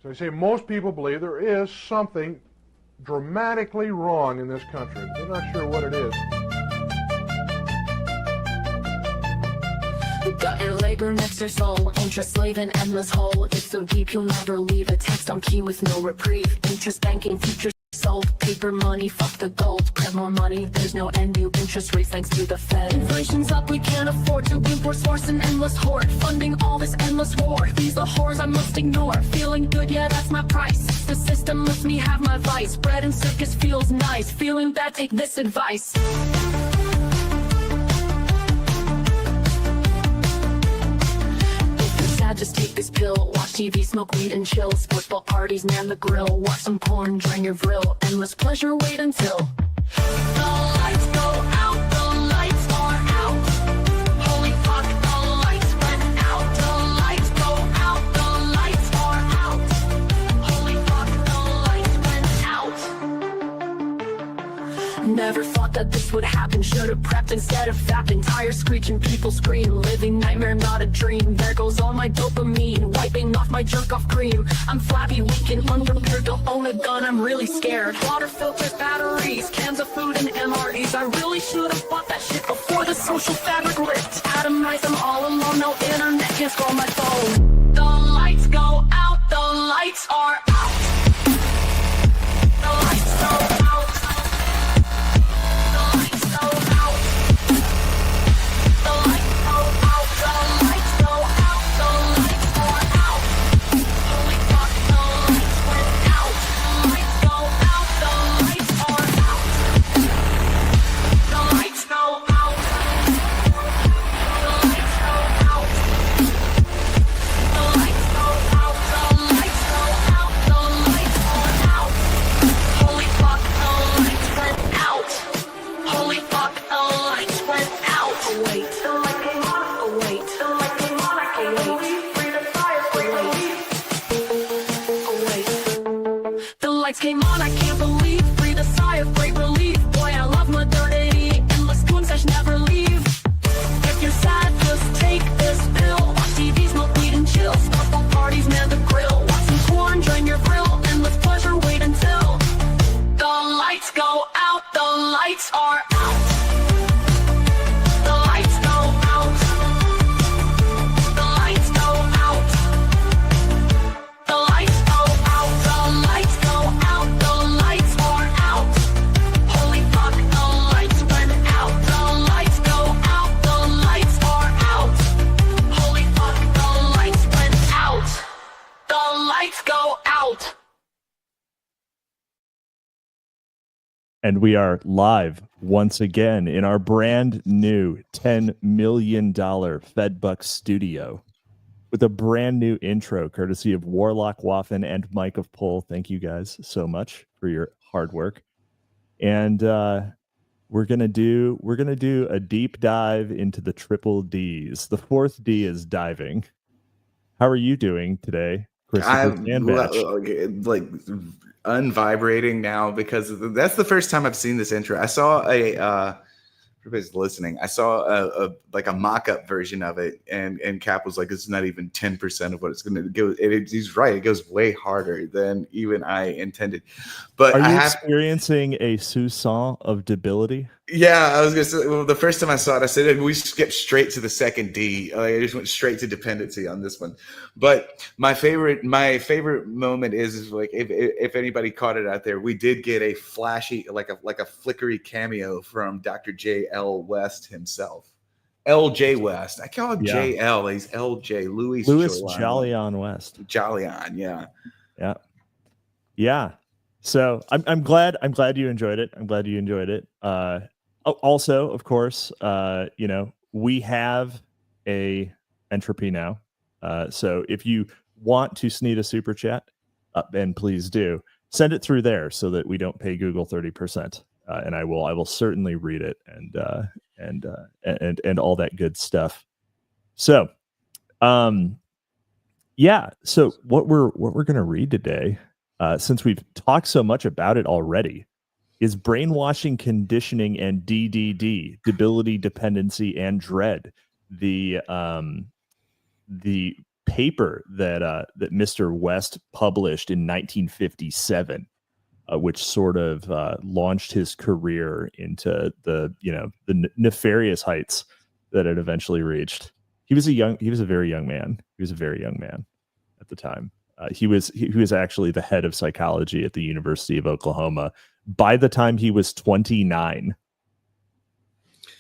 So you say most people believe there is something dramatically wrong in this country. They're not sure what it is. Got your labor next your soul, interest slave in endless hole. It's so deep you'll never leave, a text on key with no reprieve. Interest banking, futures sold, paper money, fuck the gold. Print more money, there's no end to interest rates thanks to the Fed. Inflation's up, we can't afford to import, source an endless hoard. Funding all this endless war, these the whores I must ignore. Feeling good, yeah that's my price. The system lets me have my vice. Bread and circus feels nice, feeling bad, take this advice. Just take this pill, watch TV, smoke weed and chill. Sports ball parties, man the grill. Watch some porn, drain your vril. Endless pleasure, wait until the lights go out, the lights are out. Holy fuck, the lights went out. The lights go out, the lights are out. Holy fuck, the lights went out. Never thought that this would happen. Should've prepped instead of fapping. Tires screeching, people scream. Living nightmare, not a dream. There goes all my dopamine, wiping off my jerk-off cream. I'm flabby, weak and unprepared to own a gun, I'm really scared. Water filters, batteries, cans of food and MREs. I really should've bought that shit before the social fabric ripped. Atomized, I'm all alone, no internet, can't scroll my phone. The lights go out, the lights are out. The lights go out. Came on, I can't believe. Breathe a sigh of great relief. Boy, I love modernity. Endless goon sesh, never leave. If you're sad, just take this pill. Watch TV, smoke weed and chill. Sparkle parties, man the grill. Watch some porn, join your grill. Endless pleasure, wait until the lights go out. The lights are out. The lights go out. The lights go out. The lights go out. The lights go out. The lights are out. Holy fuck, the lights went out. The lights go out. The lights are out. Holy fuck, the lights went out. The lights go out. And we are live once again in our brand new $10 million FedBucks studio with a brand new intro courtesy of Warlock Waffen and Mike of Pole. Thank you guys so much for your hard work. And we're gonna do a deep dive into the triple D's. The fourth D is diving. How are you doing today, Christopher Sandbatch? Like unvibrating now because that's the first time I've seen this intro. I saw everybody's listening. I saw a mock-up version of it, and Cap was like, "It's not even 10% of what it's going to go." He's right; it goes way harder than even I intended. But are you experiencing a soupçon of debility? Yeah, I was gonna say. Well, the first time I saw it, I said we skipped straight to the second D. I just went straight to dependency on this one. But my favorite moment is like if anybody caught it out there, we did get a flashy, like a flickery cameo from Dr. J.L. West himself. L.J. West. I call him J.L. He's L.J. Louis Jolyon West. Jolyon, yeah. So I'm glad you enjoyed it. I'm glad you enjoyed it. Also, of course, we have a entropy now. So if you want to sneak a super chat, and please do, send it through there so that we don't pay Google 30%. And I will certainly read it and all that good stuff. So, So what we're gonna read today, since we've talked so much about it already, is Brainwashing, Conditioning, and DDD, Debility, Dependency, and Dread, the paper that Mr. West published in 1957, which sort of launched his career into the nefarious heights that it eventually reached. He was a very young man. He was a very young man at the time. He was actually the head of psychology at the University of Oklahoma by the time he was 29.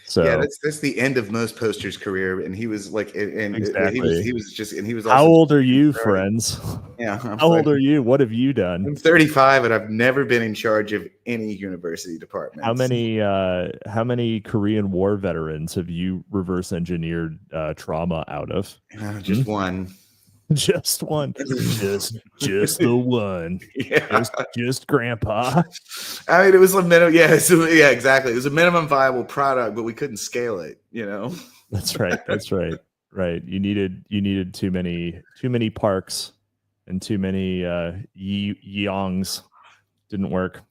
So yeah, that's the end of most posters' career, and he was like, and exactly. he was also. How old are you, friends? Yeah, how old are you? What have you done? I'm 35, and I've never been in charge of any university department. How many Korean War veterans have you reverse engineered trauma out of? Just one. Just one. just the one. Yeah. Just grandpa. I mean, it was a minimum. Yeah, exactly. It was a minimum viable product, but we couldn't scale it. That's right. That's right. Right. You needed too many parks and too many yongs. Didn't work.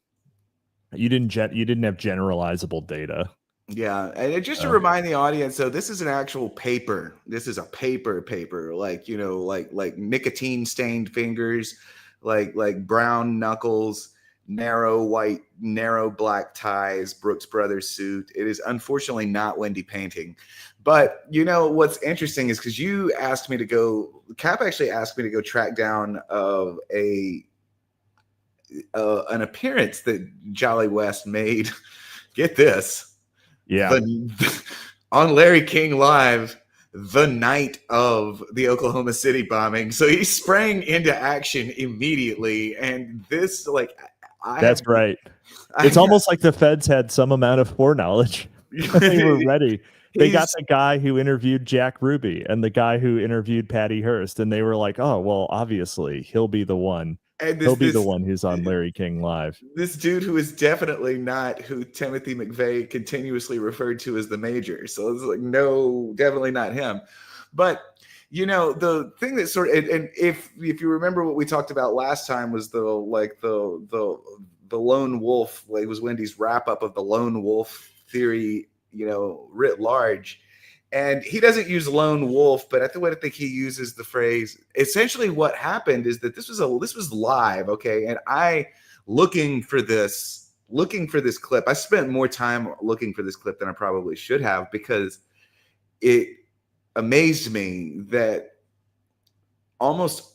You didn't have generalizable data. Yeah, and just to remind the audience, so this is an actual paper. This is a paper, like like nicotine stained fingers, like brown knuckles, narrow black ties, Brooks Brothers suit. It is unfortunately not Wendy painting, but what's interesting is because Cap actually asked me to go track down an appearance that Jolly West made. Get this. Yeah. On Larry King Live the night of the Oklahoma City bombing. So he sprang into action immediately. And this, that's right. It's almost like the feds had some amount of foreknowledge. They were ready. They got the guy who interviewed Jack Ruby and the guy who interviewed Patty Hearst. And they were like, oh, well, obviously he'll be the one. He'll be the one who's on Larry King Live. This dude who is definitely not who Timothy McVeigh continuously referred to as the Major. So it's like, no, definitely not him. But the thing that and if you remember what we talked about last time was the lone wolf. It was Wendy's wrap up of the lone wolf theory, writ large. And he doesn't use lone wolf, but I think he uses the phrase. Essentially, what happened is that this was live, okay. And looking for this clip. I spent more time looking for this clip than I probably should have because it amazed me that almost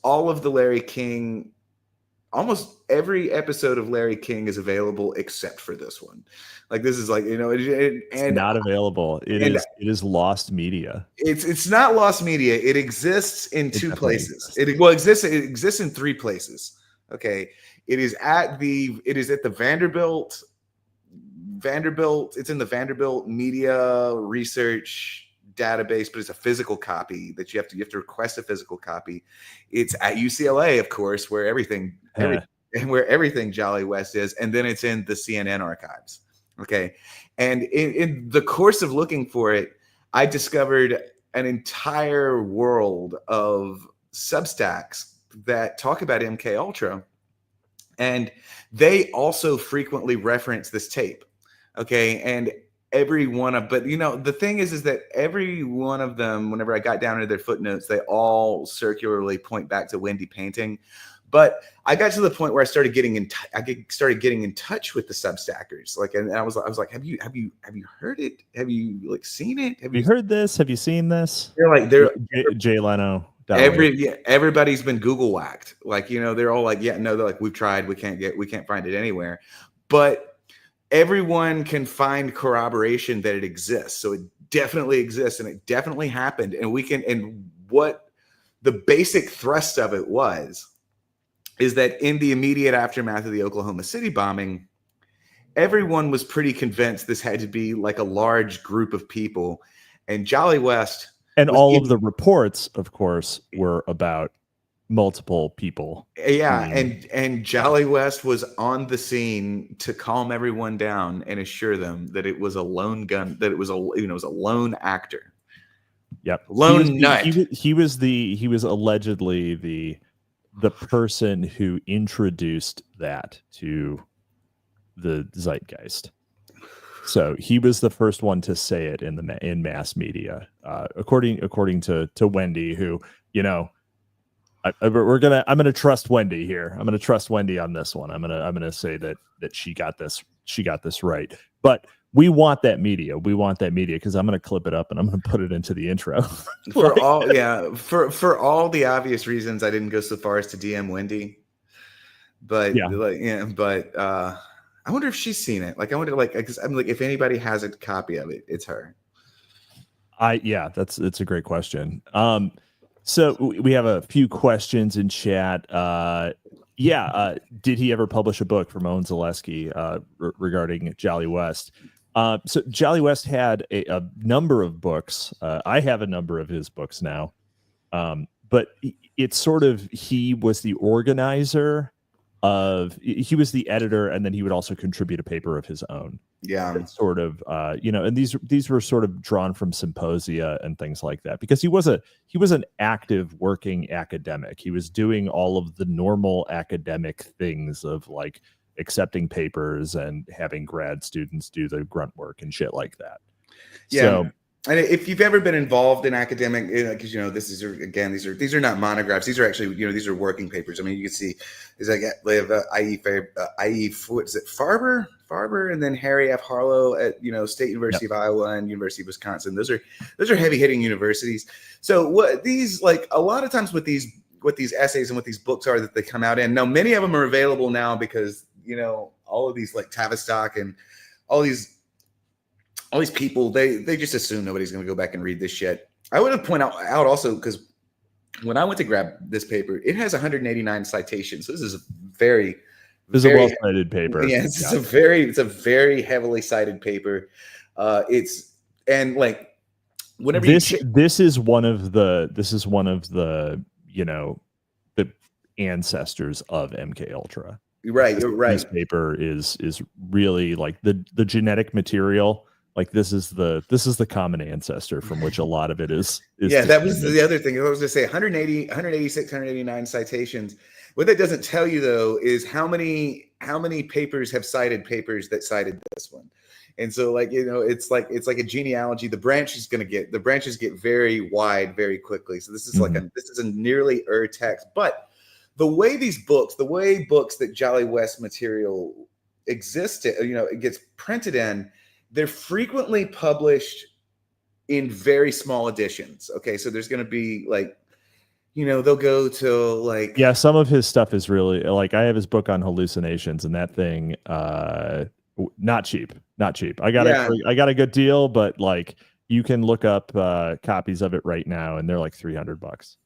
every episode of Larry King is available except for this one. This is it's not available. It is lost media. It's not lost media. It exists in two places. It exists in three places. Okay. It is at the Vanderbilt. It's in the Vanderbilt Media Research database, but it's a physical copy that you have to request a physical copy. It's at UCLA, of course, where everything Jolly West is, and then it's in the CNN archives. Okay. And in the course of looking for it, I discovered an entire world of Substacks that talk about MK Ultra, and they also frequently reference this tape. Okay. And the thing is that every one of them, whenever I got down into their footnotes, they all circularly point back to Wendy painting. But I got to the point where I started getting in touch with the Substackers. And I was like, have you heard it? Have you seen it? Have you heard this? Have you seen this? They're Jay Leno. Everybody's been Google whacked. They're all like, yeah, no, they're like, we've tried, we can't find it anywhere. But everyone can find corroboration that it exists. So it definitely exists and it definitely happened. And what the basic thrust of it is that in the immediate aftermath of the Oklahoma City bombing, everyone was pretty convinced this had to be a large group of people. And Jolly West. And all of the reports, of course, were about multiple people. Yeah. And Jolly West was on the scene to calm everyone down and assure them that it was a lone gun, that it was a lone actor. Yep. Lone nut. He was allegedly the person who introduced that to the zeitgeist. So he was the first one to say it in mass media, according to Wendy, who I'm gonna trust Wendy here. I'm gonna trust Wendy on this one. I'm gonna say that she got this right. But we want that media. We want that media because I'm gonna clip it up and I'm gonna put it into the intro. For all the obvious reasons, I didn't go so far as to DM Wendy. But I wonder if she's seen it. Like, I wonder, like, because I'm like, if anybody has a copy of it, it's her. It's a great question. So we have a few questions in chat. Did he ever publish a book from Owen Zaleski regarding Jolly West? So Jolly West had a number of books. I have a number of his books now. But it's sort of, he was the organizer he was the editor, and then he would also contribute a paper of his own. Yeah. It's sort of, and these were sort of drawn from symposia and things like that, because he was an active working academic. He was doing all of the normal academic things of like accepting papers and having grad students do the grunt work and shit like that. Yeah. So, and if you've ever been involved in academic, because these are not monographs. These are actually, these are working papers. I mean, you can see, is like they have IE, what is it, Farber, and then Harry F. Harlow at State University of Iowa and University of Wisconsin. Those are heavy hitting universities. So what these, like, a lot of times what these essays and what these books are that they come out in. Now, many of them are available now because all of these, like Tavistock and all these people, they just assume nobody's going to go back and read this shit. I would have pointed out also, because when I went to grab this paper, it has 189 citations. So this is a well-cited paper. Yeah, it's a very heavily cited paper. Whenever this is one of the the ancestors of MK Ultra. Right. This paper is really like the genetic material. Like this is the common ancestor from which a lot of it is that was the other thing. I was going to say 186, 189 citations. What that doesn't tell you though is how many papers have cited papers that cited this one. And so, like, it's like a genealogy. The branches get very wide very quickly. So this is this is a nearly text. But the way books that Jolly West material exist, it gets printed in, they're frequently published in very small editions. Okay, so there's going to be like, they'll go to like, some of his stuff is really like, I have his book on hallucinations, and that thing, not cheap. I got a good deal, but like you can look up copies of it right now, and they're like $300.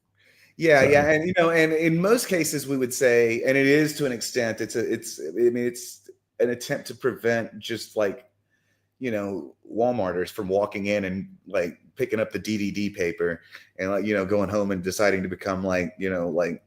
Yeah, and and in most cases we would say, and it is to an extent, it's an attempt to prevent just like, Walmarters from walking in and like picking up the DDD paper and like, going home and deciding to become like, like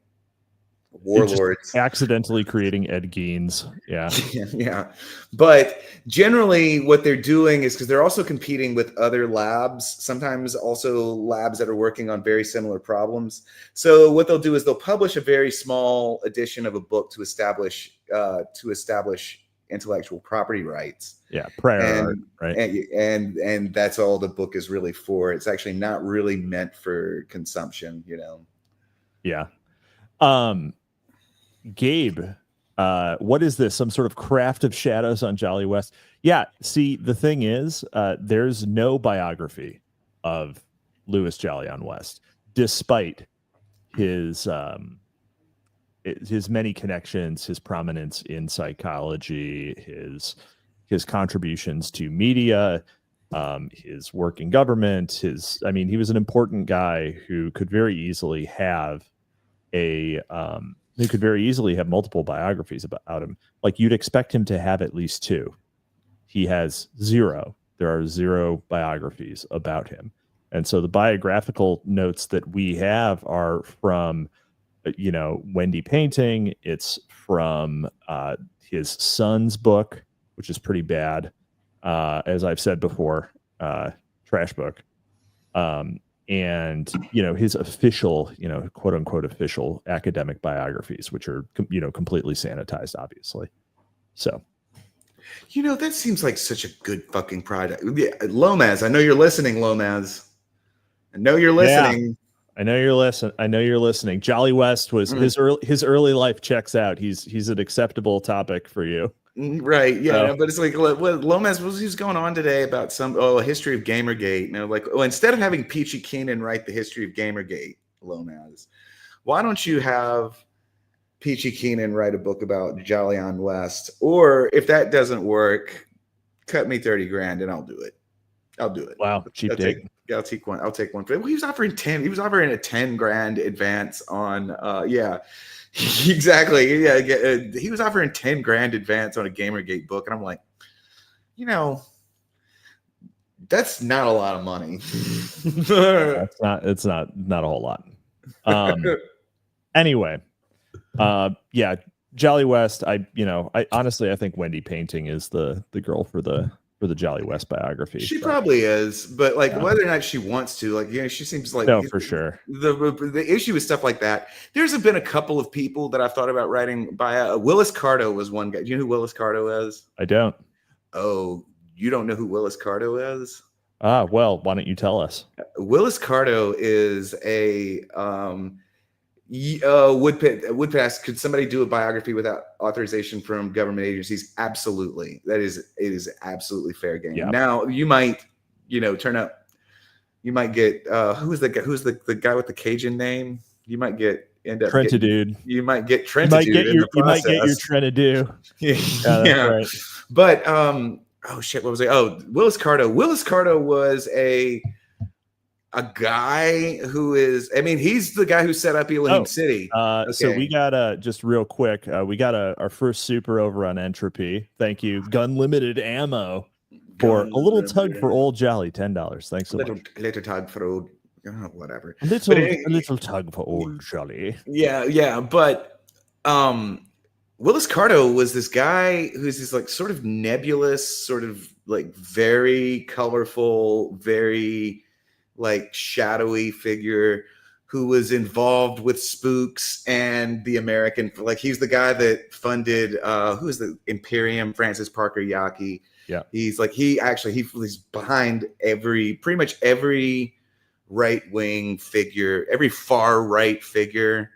warlords, accidentally creating Ed Geins. Yeah. But generally what they're doing is, because they're also competing with other labs, sometimes also labs that are working on very similar problems. So what they'll do is they'll publish a very small edition of a book to establish intellectual property rights. Prior art, right? And that's all the book is really for. It's actually not really meant for consumption, Yeah. Gabe, what is this? Some sort of craft of shadows on Jolly West? Yeah. See, the thing is, there's no biography of Louis Jolyon West, despite his many connections, his prominence in psychology, his contributions to media, his work in government, he was an important guy who could very easily have multiple biographies about him. Like, you'd expect him to have at least two. He has zero. There are zero biographies about him. And so the biographical notes that we have are from, Wendy Painting. It's from his son's book, which is pretty bad. As I've said before, trash book. And his official, quote unquote official academic biographies, which are completely sanitized, obviously. So, that seems like such a good fucking product. Yeah, Lomas, I know you're listening, Lomas. I know you're listening. I I know you're listening. Jolly West was his early life checks out. He's an acceptable topic for you. Right. Yeah. So- No, but it's like what Lomas was going on today about a history of Gamergate. You know, like, instead of having Peachy Keenan write the history of Gamergate, Lomas, why don't you have Peachy Keenan write a book about Jolyon West? Or if that doesn't work, cut me $30,000 and I'll do it. Wow, cheap date. I'll take one. Well, he was offering 10. He was offering a $10,000 advance on. Yeah, exactly. Yeah, he was offering $10,000 advance on a Gamergate book, and I'm like, that's not a lot of money. It's not a whole lot. Anyway, yeah, Jolly West. I honestly, I think Wendy Painting is the girl for the Jolly West biography. She probably is, but whether or not she wants to, she seems like no, for sure. The issue with stuff like that. There's been a couple of people that I've thought about writing by. Willis Carto was one guy. Do you know who Willis Carto is? I don't. Oh, you don't know who Willis Carto is? Well, why don't you tell us? Willis Carto is a would pass. Could somebody do a biography without authorization from government agencies? Absolutely. It is absolutely fair game. Yeah. Now you might, turn up. You might get who's the guy with the Cajun name? You might end up Trentadude. You might get Trentadude. You might get your Trentadude. Yeah. Right. But oh shit, what was it? Oh, Willis Carto. Willis Carto was a guy who is, he's the guy who set up Elohim City. Okay. So we got just real quick, we got our first super over on Entropy. Thank you. Gun Limited Ammo for a little tug for Old Jolly, $10. Thanks so much. Little tug for old, whatever. A little tug for Old Jolly. Yeah. But Willis Carto was this guy who's this sort of nebulous, sort of very colorful, very shadowy figure who was involved with spooks and the American, he's the guy that funded who is the Imperium, Francis Parker Yockey. Yeah, he's he's behind pretty much every right-wing figure, every far right figure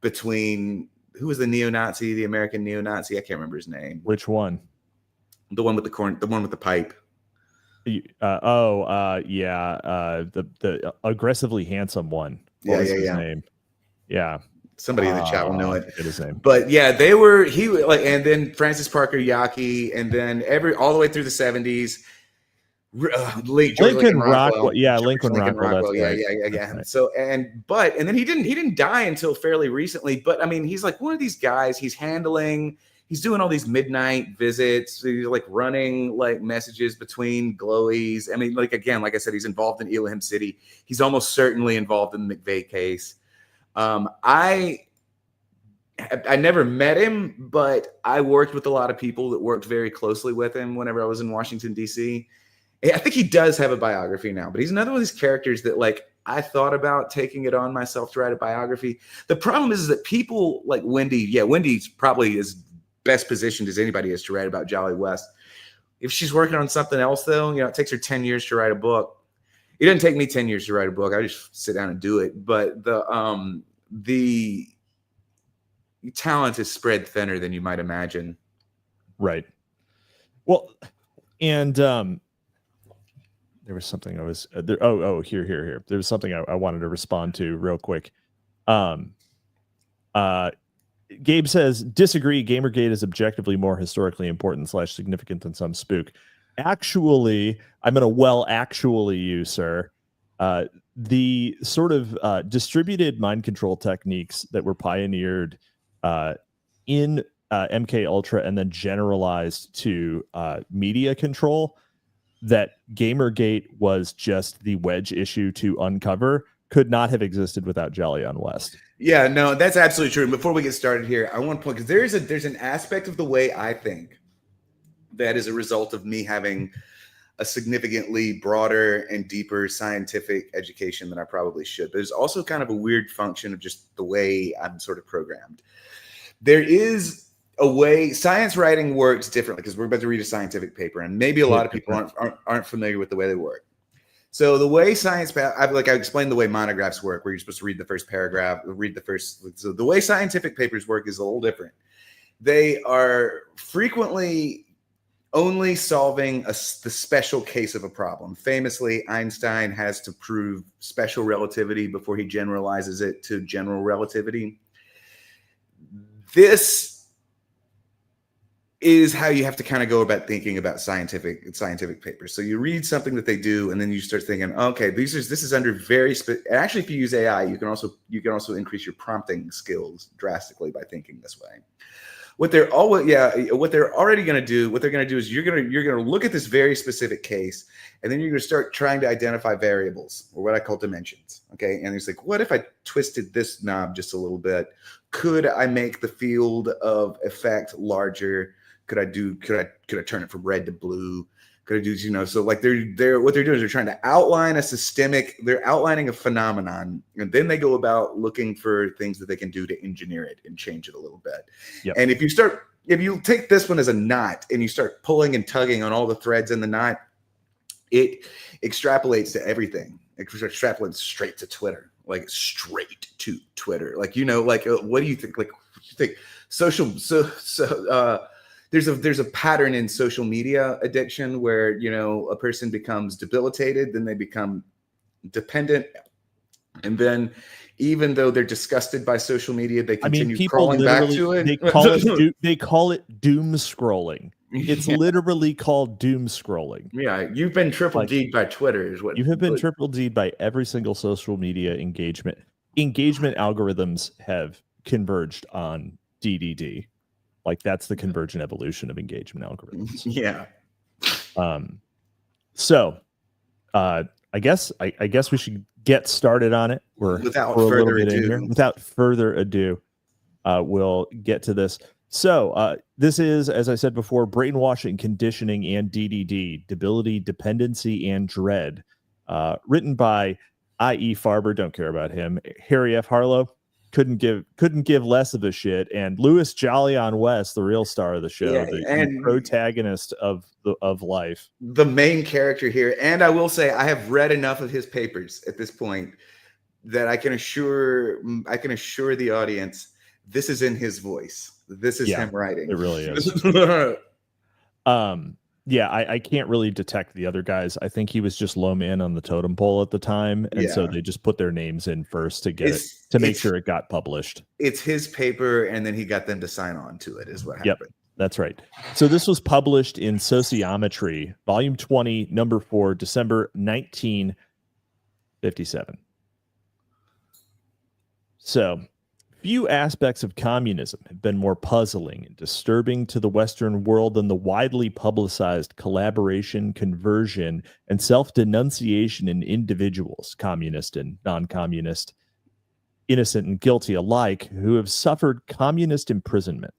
between who was the American neo-Nazi? I can't remember his name. Which one? The one with the pipe. The aggressively handsome one. What was his name? Yeah. Somebody in the chat will know it. Forget his name. But yeah, and then Francis Parker Yockey, and then all the way through the 70s. Lincoln Rockwell. Yeah, Lincoln Rockwell. Yeah. Right. So and then he didn't die until fairly recently. But he's one of these guys. He's doing all these midnight visits. He's running messages between glowies. Again, like I said, he's involved in Elohim City. He's almost certainly involved in the McVeigh case. I never met him, but I worked with a lot of people that worked very closely with him whenever I was in Washington, D.C. I think he does have a biography now, but he's another one of these characters that I thought about taking it on myself to write a biography. The problem is that people like Wendy, Wendy's probably as best positioned as anybody is to write about Jolly West. If she's working on something else, though, it takes her 10 years to write a book. It doesn't take me 10 years to write a book. I just sit down and do it. But the talent is spread thinner than you might imagine. Right. Well, and there was something I was there. Here. There was something I wanted to respond to real quick. Gabe says, disagree. Gamergate is objectively more historically important / significant than some spook. Actually, I'm going to actually you, sir. The sort of distributed mind control techniques that were pioneered in MK Ultra and then generalized to media control, that Gamergate was just the wedge issue to uncover, could not have existed without Jolyon West. Yeah, no, that's absolutely true. And before we get started here, I want to point, because there's an aspect of the way I think that is a result of me having a significantly broader and deeper scientific education than I probably should. But there's also kind of a weird function of just the way I'm sort of programmed. There is a way science writing works differently, because we're about to read a scientific paper, and maybe a lot of people aren't familiar with the way they work. So the way I explained the way monographs work, where you're supposed to read the first paragraph, so the way scientific papers work is a little different. They are frequently only solving the special case of a problem. Famously, Einstein has to prove special relativity before he generalizes it to general relativity. This is how you have to kind of go about thinking about scientific papers. So you read something that they do, and then you start thinking, okay, this is under actually, if you use AI, you can also increase your prompting skills drastically by thinking this way. What they're already going to do, is you're going to look at this very specific case, and then you're going to start trying to identify variables, or what I call dimensions. Okay. And it's like, what if I twisted this knob just a little bit? Could I make the field of effect larger? Could I turn it from red to blue? Could I do, so like what they're doing is they're trying to outline they're outlining a phenomenon, and then they go about looking for things that they can do to engineer it and change it a little bit. Yep. And if you take this one as a knot and you start pulling and tugging on all the threads in the knot, it extrapolates to everything. It extrapolates straight to Twitter, like what do you think? Like, you think there's a pattern in social media addiction where, a person becomes debilitated, then they become dependent. And then even though they're disgusted by social media, they continue crawling back to it. They call it doom scrolling. It's literally called doom scrolling. Yeah. You've been triple D'd by Twitter is what you have been triple D'd by every single social media engagement. Engagement algorithms have converged on DDD. Like, that's the convergent evolution of engagement algorithms. Yeah. So I guess we should get started on it. Without further ado, we'll get to this. So this is, as I said before, Brainwashing, Conditioning, and DDD, Debility, Dependency, and Dread, written by I.E. Farber. Don't care about him. Harry F. Harlow. Couldn't give less of a shit, and Louis Jolyon West, the real star of the show, the protagonist of life, the main character here. And I will say, I have read enough of his papers at this point that I can assure the audience this is in his voice. This is him writing. It really is. I can't really detect the other guys. I think he was just low man on the totem pole at the time, and so they just put their names in first to make sure it got published. It's his paper, and then he got them to sign on to it, is what happened. Yep, that's right. So this was published in Sociometry, Volume 20, Number 4, December 1957. So, few aspects of communism have been more puzzling and disturbing to the Western world than the widely publicized collaboration, conversion, and self-denunciation in individuals, communist and non-communist, innocent and guilty alike, who have suffered communist imprisonment.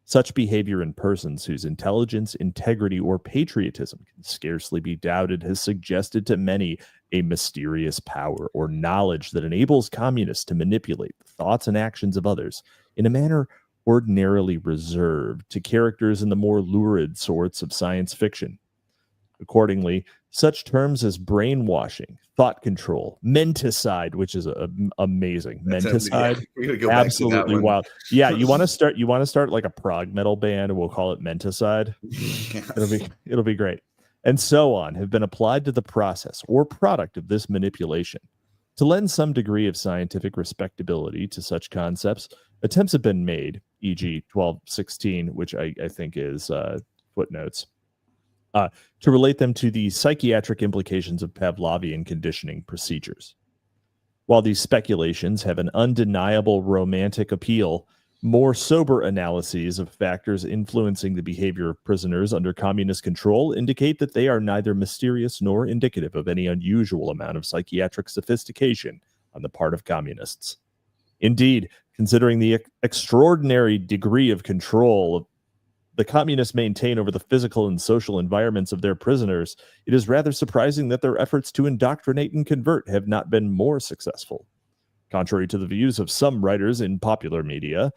Such behavior in persons whose intelligence, integrity, or patriotism can scarcely be doubted has suggested to many a mysterious power or knowledge that enables communists to manipulate the thoughts and actions of others in a manner ordinarily reserved to characters in the more lurid sorts of science fiction. Accordingly, such terms as brainwashing, thought control, menticide, which is amazing. Menticide, absolutely wild. Yeah, you want to start like a prog metal band, and we'll call it Menticide. Yes. It'll be great. And so on have been applied to the process or product of this manipulation. To lend some degree of scientific respectability to such concepts, attempts have been made, e.g. 1216, which I think is footnotes, to relate them to the psychiatric implications of Pavlovian conditioning procedures. While these speculations have an undeniable romantic appeal, more sober analyses of factors influencing the behavior of prisoners under communist control indicate that they are neither mysterious nor indicative of any unusual amount of psychiatric sophistication on the part of communists. Indeed, considering the extraordinary degree of control the communists maintain over the physical and social environments of their prisoners, it is rather surprising that their efforts to indoctrinate and convert have not been more successful. Contrary to the views of some writers in popular media,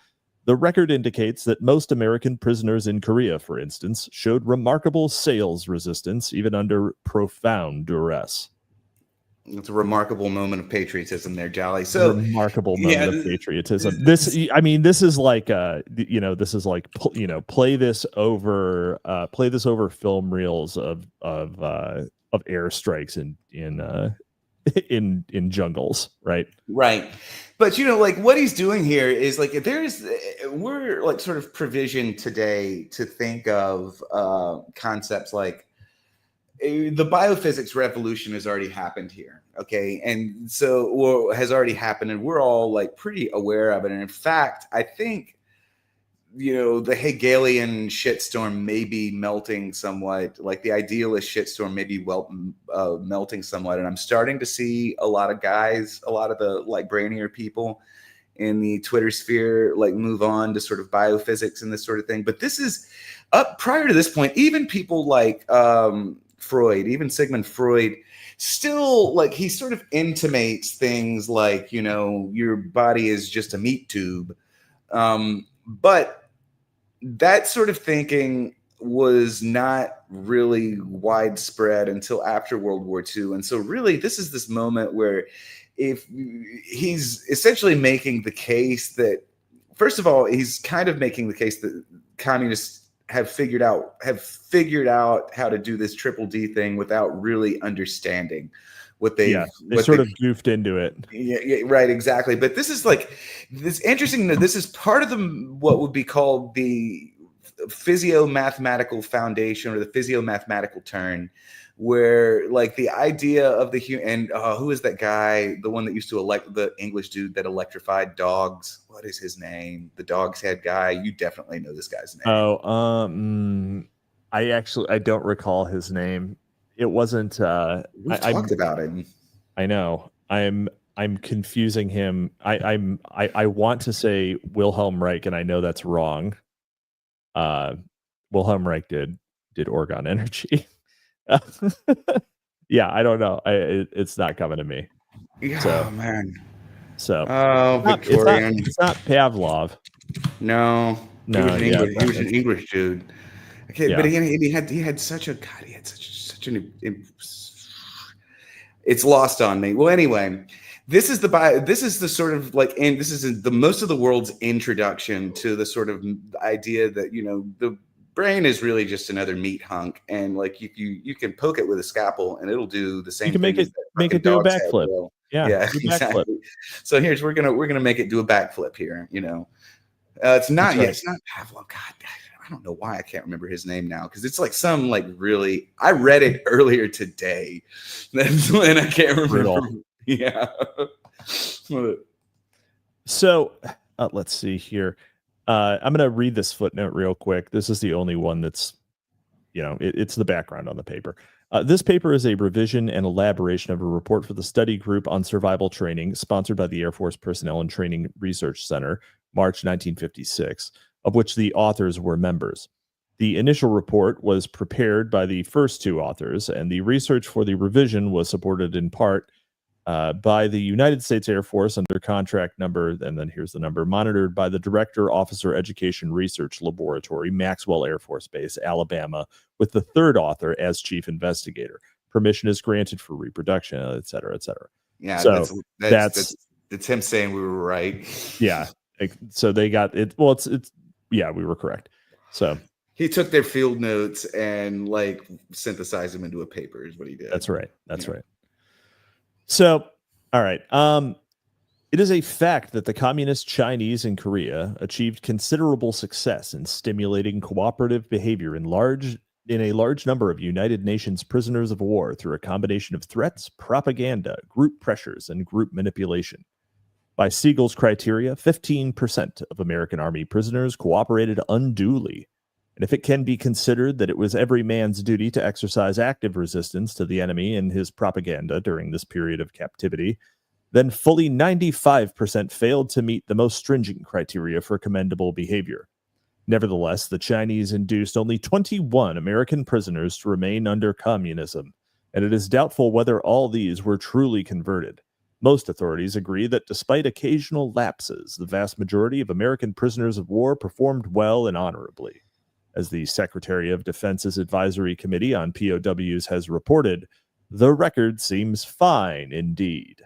the record indicates that most American prisoners in Korea, for instance, showed remarkable sales resistance even under profound duress. It's a remarkable moment of patriotism there, Jolly. So Remarkable moment of patriotism. This is like this is like play this over film reels of airstrikes in jungles, right? Right. But like what he's doing here is like we're like sort of provisioned today to think of concepts like the biophysics revolution has already happened here. Okay. And so has already happened, and we're all like pretty aware of it. And in fact, I think the Hegelian shitstorm may be melting somewhat, like the idealist shitstorm may be melting somewhat. And I'm starting to see a lot of the like brainier people in the Twitter sphere like move on to sort of biophysics and this sort of thing. But this is up prior to this point, even people like Freud, even Sigmund Freud, still like he sort of intimates things like, your body is just a meat tube. But that sort of thinking was not really widespread until after World War II. And so really this is this moment where if he's essentially making the case that, first of all, he's kind of making the case that communists have figured out how to do this triple D thing without really understanding what they sort of goofed into it. Yeah, right, exactly. But this is like this interesting that this is part of what would be called the physio-mathematical foundation or the physio-mathematical turn, where like the idea of the human, and who is that guy, the one that used to the English dude that electrified dogs? What is his name? The dog's head guy. You definitely know this guy's name. I don't recall his name. It wasn't. We've talked about him. I know. I'm confusing him. I want to say Wilhelm Reich, and I know that's wrong. Wilhelm Reich did Orgon Energy. Yeah, I don't know. It's not coming to me. Yeah, so, man. So Victorian. It's not Pavlov. No. He was an English dude. Okay, yeah. But he had such an it's lost on me. Well, anyway, this is the sort of like, and this is the most of the world's introduction to the sort of idea that the brain is really just another meat hunk, and like you can poke it with a scalpel and it'll do the same. You can make it do a backflip. Yeah, exactly. So we're gonna make it do a backflip here. It's not Pavlov. God, I don't know why I can't remember his name now, because it's like some like really. I read it earlier today. That's when I can't remember. Yeah. So let's see here. I'm going to read this footnote real quick. This is the only one that's, it's the background on the paper. This paper is a revision and elaboration of a report for the study group on survival training, sponsored by the Air Force Personnel and Training Research Center, March 1956, of which the authors were members. The initial report was prepared by the first two authors, and the research for the revision was supported in part by the United States Air Force under contract number, and then here's the number, monitored by the Director Officer Education Research Laboratory, Maxwell Air Force Base, Alabama, with the third author as chief investigator. Permission is granted for reproduction, et cetera, et cetera. Yeah, so that's him saying we were right. Yeah, so they got it. Well, yeah, we were correct. So he took their field notes and like synthesized them into a paper is what he did. That's right. That's right. So, all right. It is a fact that the communist Chinese in Korea achieved considerable success in stimulating cooperative behavior in a large number of United Nations prisoners of war through a combination of threats, propaganda, group pressures, and group manipulation. By Siegel's criteria, 15% of American Army prisoners cooperated unduly. And if it can be considered that it was every man's duty to exercise active resistance to the enemy in his propaganda during this period of captivity, then fully 95% failed to meet the most stringent criteria for commendable behavior. Nevertheless, the Chinese induced only 21 American prisoners to remain under communism, and it is doubtful whether all these were truly converted. Most authorities agree that despite occasional lapses, the vast majority of American prisoners of war performed well and honorably. As the Secretary of Defense's Advisory Committee on POWs has reported, The record seems fine indeed.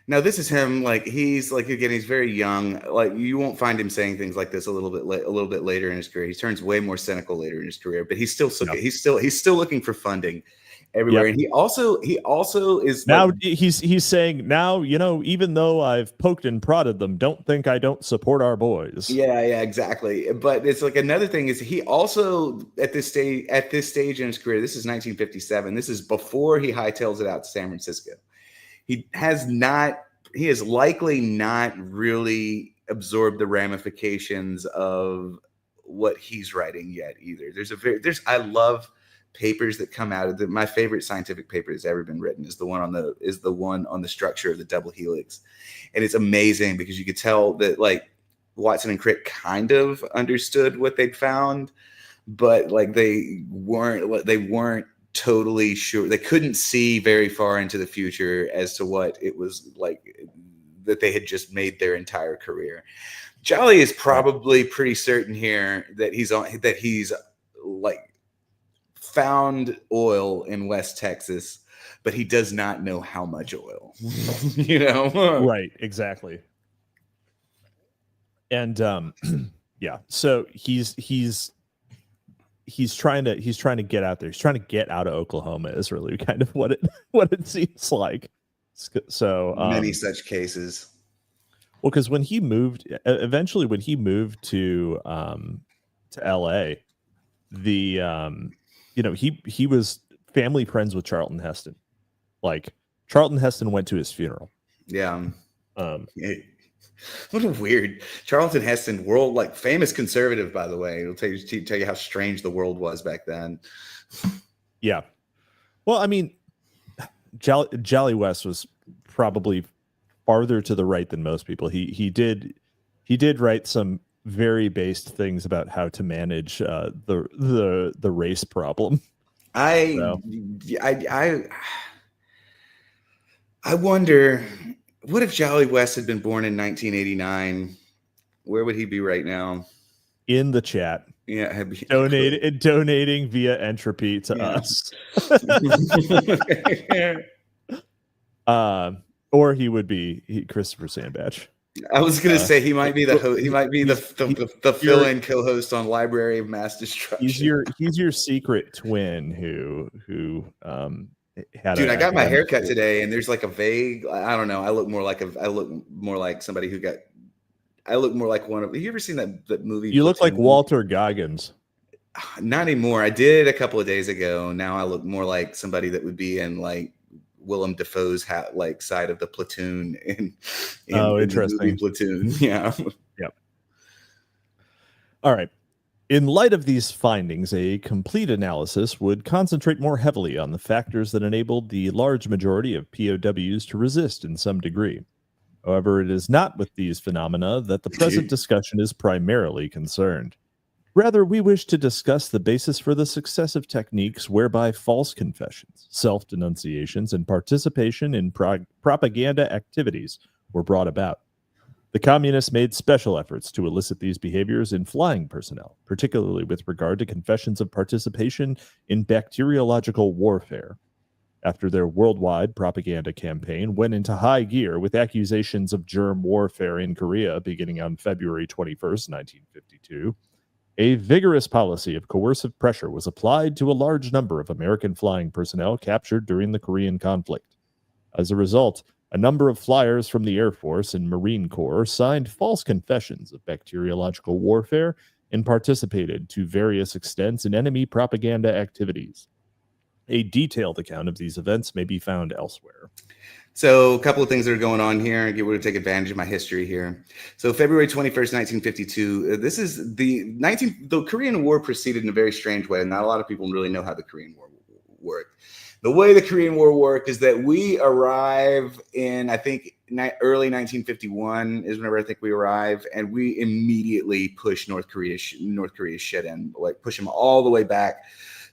Now this is him, like he's like again, he's very young. Like you won't find him saying things like this a little bit later in his career. He turns way more cynical later in his career, but he's still he's still looking for funding everywhere. Yep. And he also is now like, he's saying now, even though I've poked and prodded them, don't think I don't support our boys. yeah, exactly. But it's like another thing is he also at this stage in his career, this is 1957. This is before he hightails it out to San Francisco. He has likely not really absorbed the ramifications of what he's writing yet either. I love papers that come out of my favorite scientific paper that's ever been written is the one on the structure of the double helix. And it's amazing because you could tell that like Watson and Crick kind of understood what they'd found, but like they weren't totally sure. They couldn't see very far into the future as to what it was like that they had just made their entire career. Jolly is probably pretty certain here that he's like found oil in West Texas, but he does not know how much oil. Right, exactly. And yeah, so he's trying to get out there. He's trying to get out of Oklahoma is really kind of what it seems like. So many such cases. Well, because when he moved to LA, he was family friends with Charlton Heston. Like Charlton Heston went to his funeral. Yeah. What a weird Charlton Heston, world like famous conservative, by the way. It'll tell you how strange the world was back then. Yeah. Well, I mean, Jolly West was probably farther to the right than most people. He did write some very based things about how to manage the race problem. I wonder, what if Jolly West had been born in 1989? Where would he be right now? In the chat. Yeah, donating via entropy to us. Or he would be Christopher Sandbatch. I was going to say he might be the he might be the fill-in co-host on Library of Mass Destruction. He's your secret twin who had. Dude, I got my haircut today, and there's like a vague. I don't know. I look more like somebody who got. I look more like one of. Have you ever seen that movie? You look like Walter Goggins. Not anymore. I did a couple of days ago. Now I look more like somebody that would be in like Willem Dafoe's side of the Platoon in interesting. The movie Platoon. Yeah. Yep. All right. In light of these findings, a complete analysis would concentrate more heavily on the factors that enabled the large majority of POWs to resist in some degree. However, it is not with these phenomena that the present discussion is primarily concerned. Rather, we wish to discuss the basis for the successive techniques whereby false confessions, self-denunciations, and participation in propaganda activities were brought about. The communists made special efforts to elicit these behaviors in flying personnel, particularly with regard to confessions of participation in bacteriological warfare. After their worldwide propaganda campaign went into high gear with accusations of germ warfare in Korea beginning on February 21st, 1952, a vigorous policy of coercive pressure was applied to a large number of American flying personnel captured during the Korean conflict. As a result, a number of flyers from the Air Force and Marine Corps signed false confessions of bacteriological warfare and participated to various extents in enemy propaganda activities. A detailed account of these events may be found elsewhere. So a couple of things that are going on here. I want to take advantage of my history here. So February 21st, 1952, this is the Korean War proceeded in a very strange way. And not a lot of people really know how the Korean War worked. The way the Korean War worked is that we arrive in, I think, early 1951 is whenever I think we arrive, and we immediately push North Korea's shit in, like push them all the way back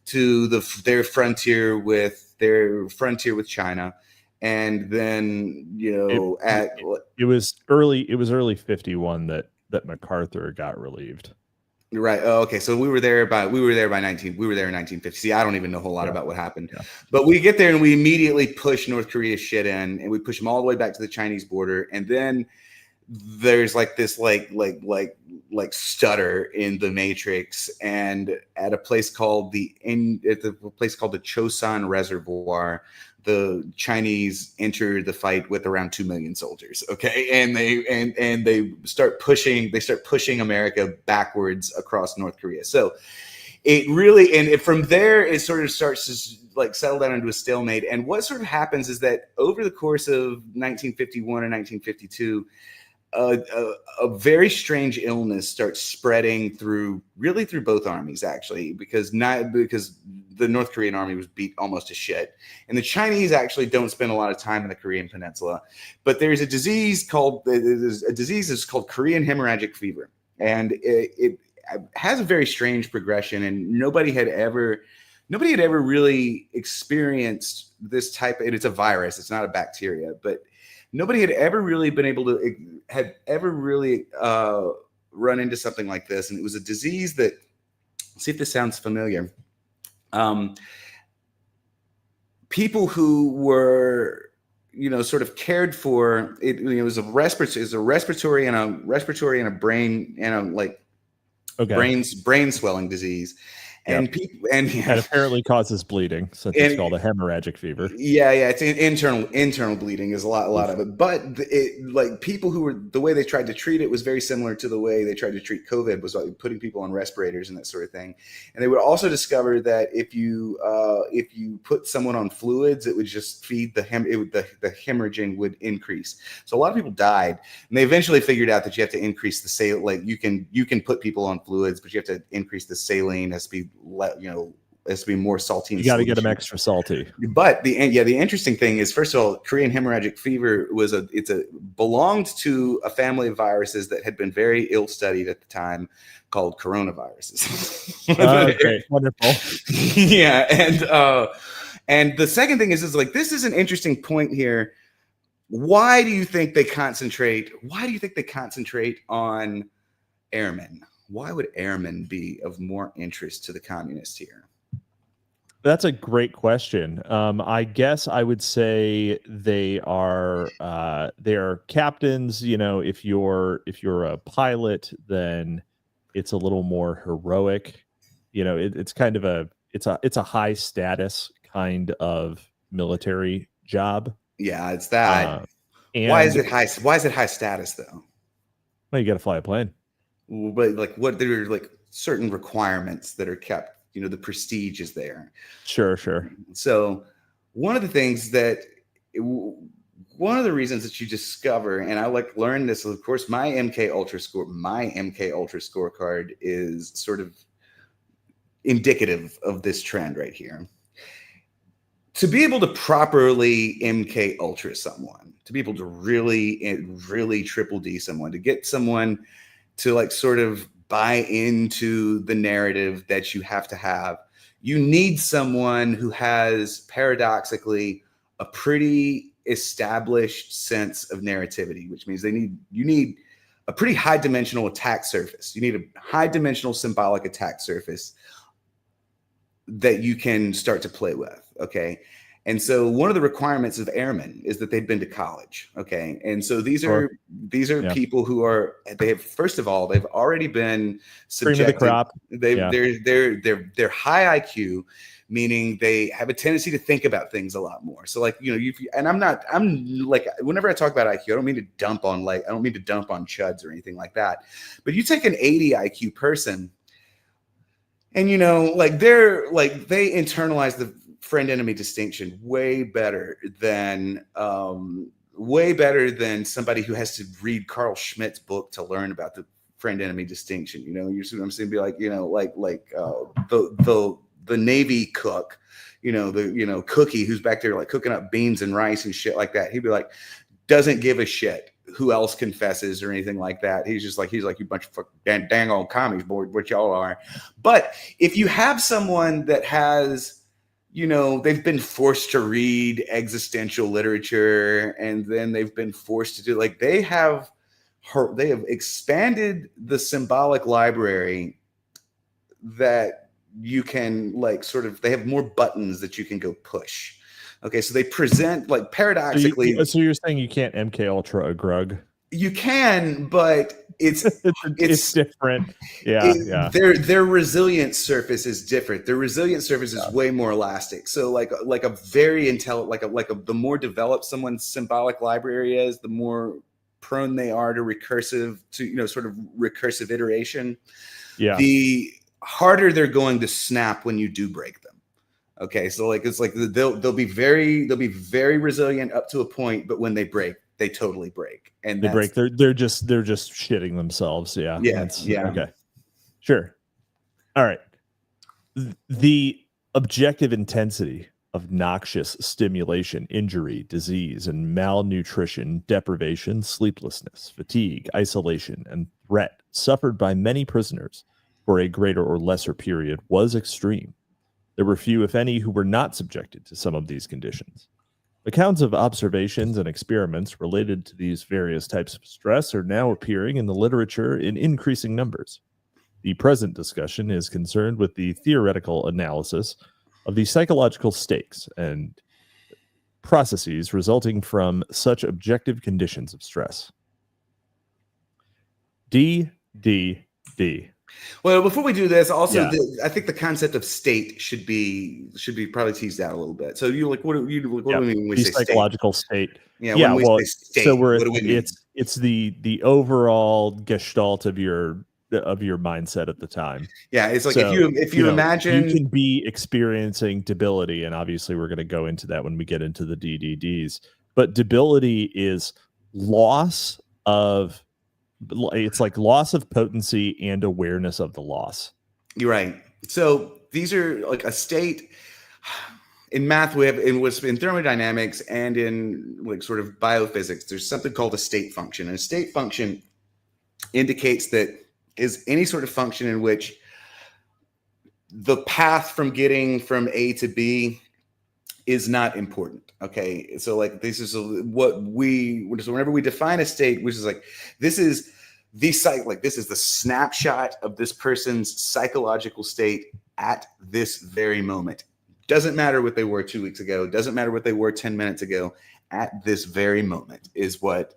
to their frontier with China. And then, it was early 51 that MacArthur got relieved. Right. Oh, okay. So we were there in 1950. See, I don't even know a whole lot about what happened, but we get there and we immediately push North Korea's shit in, and we push them all the way back to the Chinese border, and then there's like this like stutter in the matrix, and at a place called the Chosun Reservoir, the Chinese enter the fight with around 2 million soldiers. Okay. And they start pushing America backwards across North Korea. So it really, from there, it sort of starts to like settle down into a stalemate. And what sort of happens is that over the course of 1951 and 1952, a very strange illness starts spreading through both armies, actually, because the North Korean army was beat almost to shit, and the Chinese actually don't spend a lot of time in the Korean Peninsula. But there's a disease called Korean hemorrhagic fever, and it has a very strange progression, and nobody had ever really experienced this type. And it's a virus; it's not a bacteria, but nobody had ever really been able to run into something like this. And it was a disease that, see if this sounds familiar. People who were, sort of cared for it. It was a respiratory and a brain brain swelling disease. And people, and that apparently causes bleeding, since it's called a hemorrhagic fever. Yeah, it's internal bleeding is a lot of it. But people who were, the way they tried to treat it was very similar to the way they tried to treat COVID, was like putting people on respirators and that sort of thing. And they would also discover that if you put someone on fluids, it would just feed the hemorrhaging would increase. So a lot of people died, and they eventually figured out that you have to increase the saline. Like you can put people on fluids, but you have to increase the saline. Has to be more salty. You got to get them extra salty. But the interesting thing is, first of all, Korean hemorrhagic fever belonged to a family of viruses that had been very ill studied at the time, called coronaviruses. Okay, wonderful. Yeah, and the second thing is like, this is an interesting point here. Why do you think they concentrate on airmen? Why would airmen be of more interest to the communists here? That's a great question. I guess I would say they are captains. If you're a pilot, then it's a little more heroic. It's kind of it's a high status kind of military job. Yeah, it's that. Why is it high status though? Well, you got to fly a plane. But what there are certain requirements that are kept. The prestige is there. Sure. So one of the reasons that you discover, and I learned this, of course, my MK Ultra scorecard is sort of indicative of this trend right here. To be able to properly MK Ultra someone, to be able to really triple D someone, to get someone to sort of buy into the narrative that you have, you need someone who has, paradoxically, a pretty established sense of narrativity, which means you need a pretty high dimensional attack surface. You need a high dimensional symbolic attack surface that you can start to play with. Okay. And so one of the requirements of airmen is that they've been to college. Okay. And so these are people who they've already been subjected. Cream of the crop. They're high IQ, meaning they have a tendency to think about things a lot more. So whenever I talk about IQ, I don't mean to dump on chuds or anything like that. But you take an 80 IQ person and they internalize the friend-enemy distinction way better than somebody who has to read Carl Schmitt's book to learn about the friend-enemy distinction. You're saying, be the Navy cook, Cookie, who's back there cooking up beans and rice and shit like that. He'd be like, doesn't give a shit who else confesses or anything like that. He's like, you bunch of dang old commies, boy, what y'all are. But if you have someone that has, they've been forced to read existential literature, and then they've been forced to do they have expanded the symbolic library that you can like sort of, they have more buttons that you can go push. Okay, so they present like paradoxically. So you're saying you can't MK Ultra a grug? You can, but it's different. Yeah. Their resilient surface is different. Their resilient surface is way more elastic. So like a very the more developed someone's symbolic library is, the more prone they are to recursive iteration. Yeah. The harder they're going to snap when you do break them. Okay, so like it's like they'll be very resilient up to a point, but when they break, they totally break. And they break. They're just shitting themselves. Yeah. Yeah. Okay. Sure. All right. The objective intensity of noxious stimulation, injury, disease, and malnutrition, deprivation, sleeplessness, fatigue, isolation, and threat suffered by many prisoners for a greater or lesser period was extreme. There were few, if any, who were not subjected to some of these conditions. Accounts of observations and experiments related to these various types of stress are now appearing in the literature in increasing numbers. The present discussion is concerned with the theoretical analysis of the psychological stakes and processes resulting from such objective conditions of stress. D. Well, before we do this, also, I think the concept of state should be probably teased out a little bit. So you like, what do we mean when we say psychological state? Yeah, when we say state, so what do we mean? It's the overall gestalt of your mindset at the time. Yeah, it's like if you imagine, you can be experiencing debility, and obviously we're going to go into that when we get into the DDDs. But debility is loss of. It's like loss of potency and awareness of the loss. You're right. So these are like a state. In math, we have in thermodynamics and in like sort of biophysics, there's something called a state function. And a state function indicates that is any sort of function in which the path from getting from A to B is not important. Okay. So like this is whenever we define a state, which is like, this is the snapshot of this person's psychological state at this very moment. Doesn't matter what they were 2 weeks ago. Doesn't matter what they were 10 minutes ago. At this very moment is what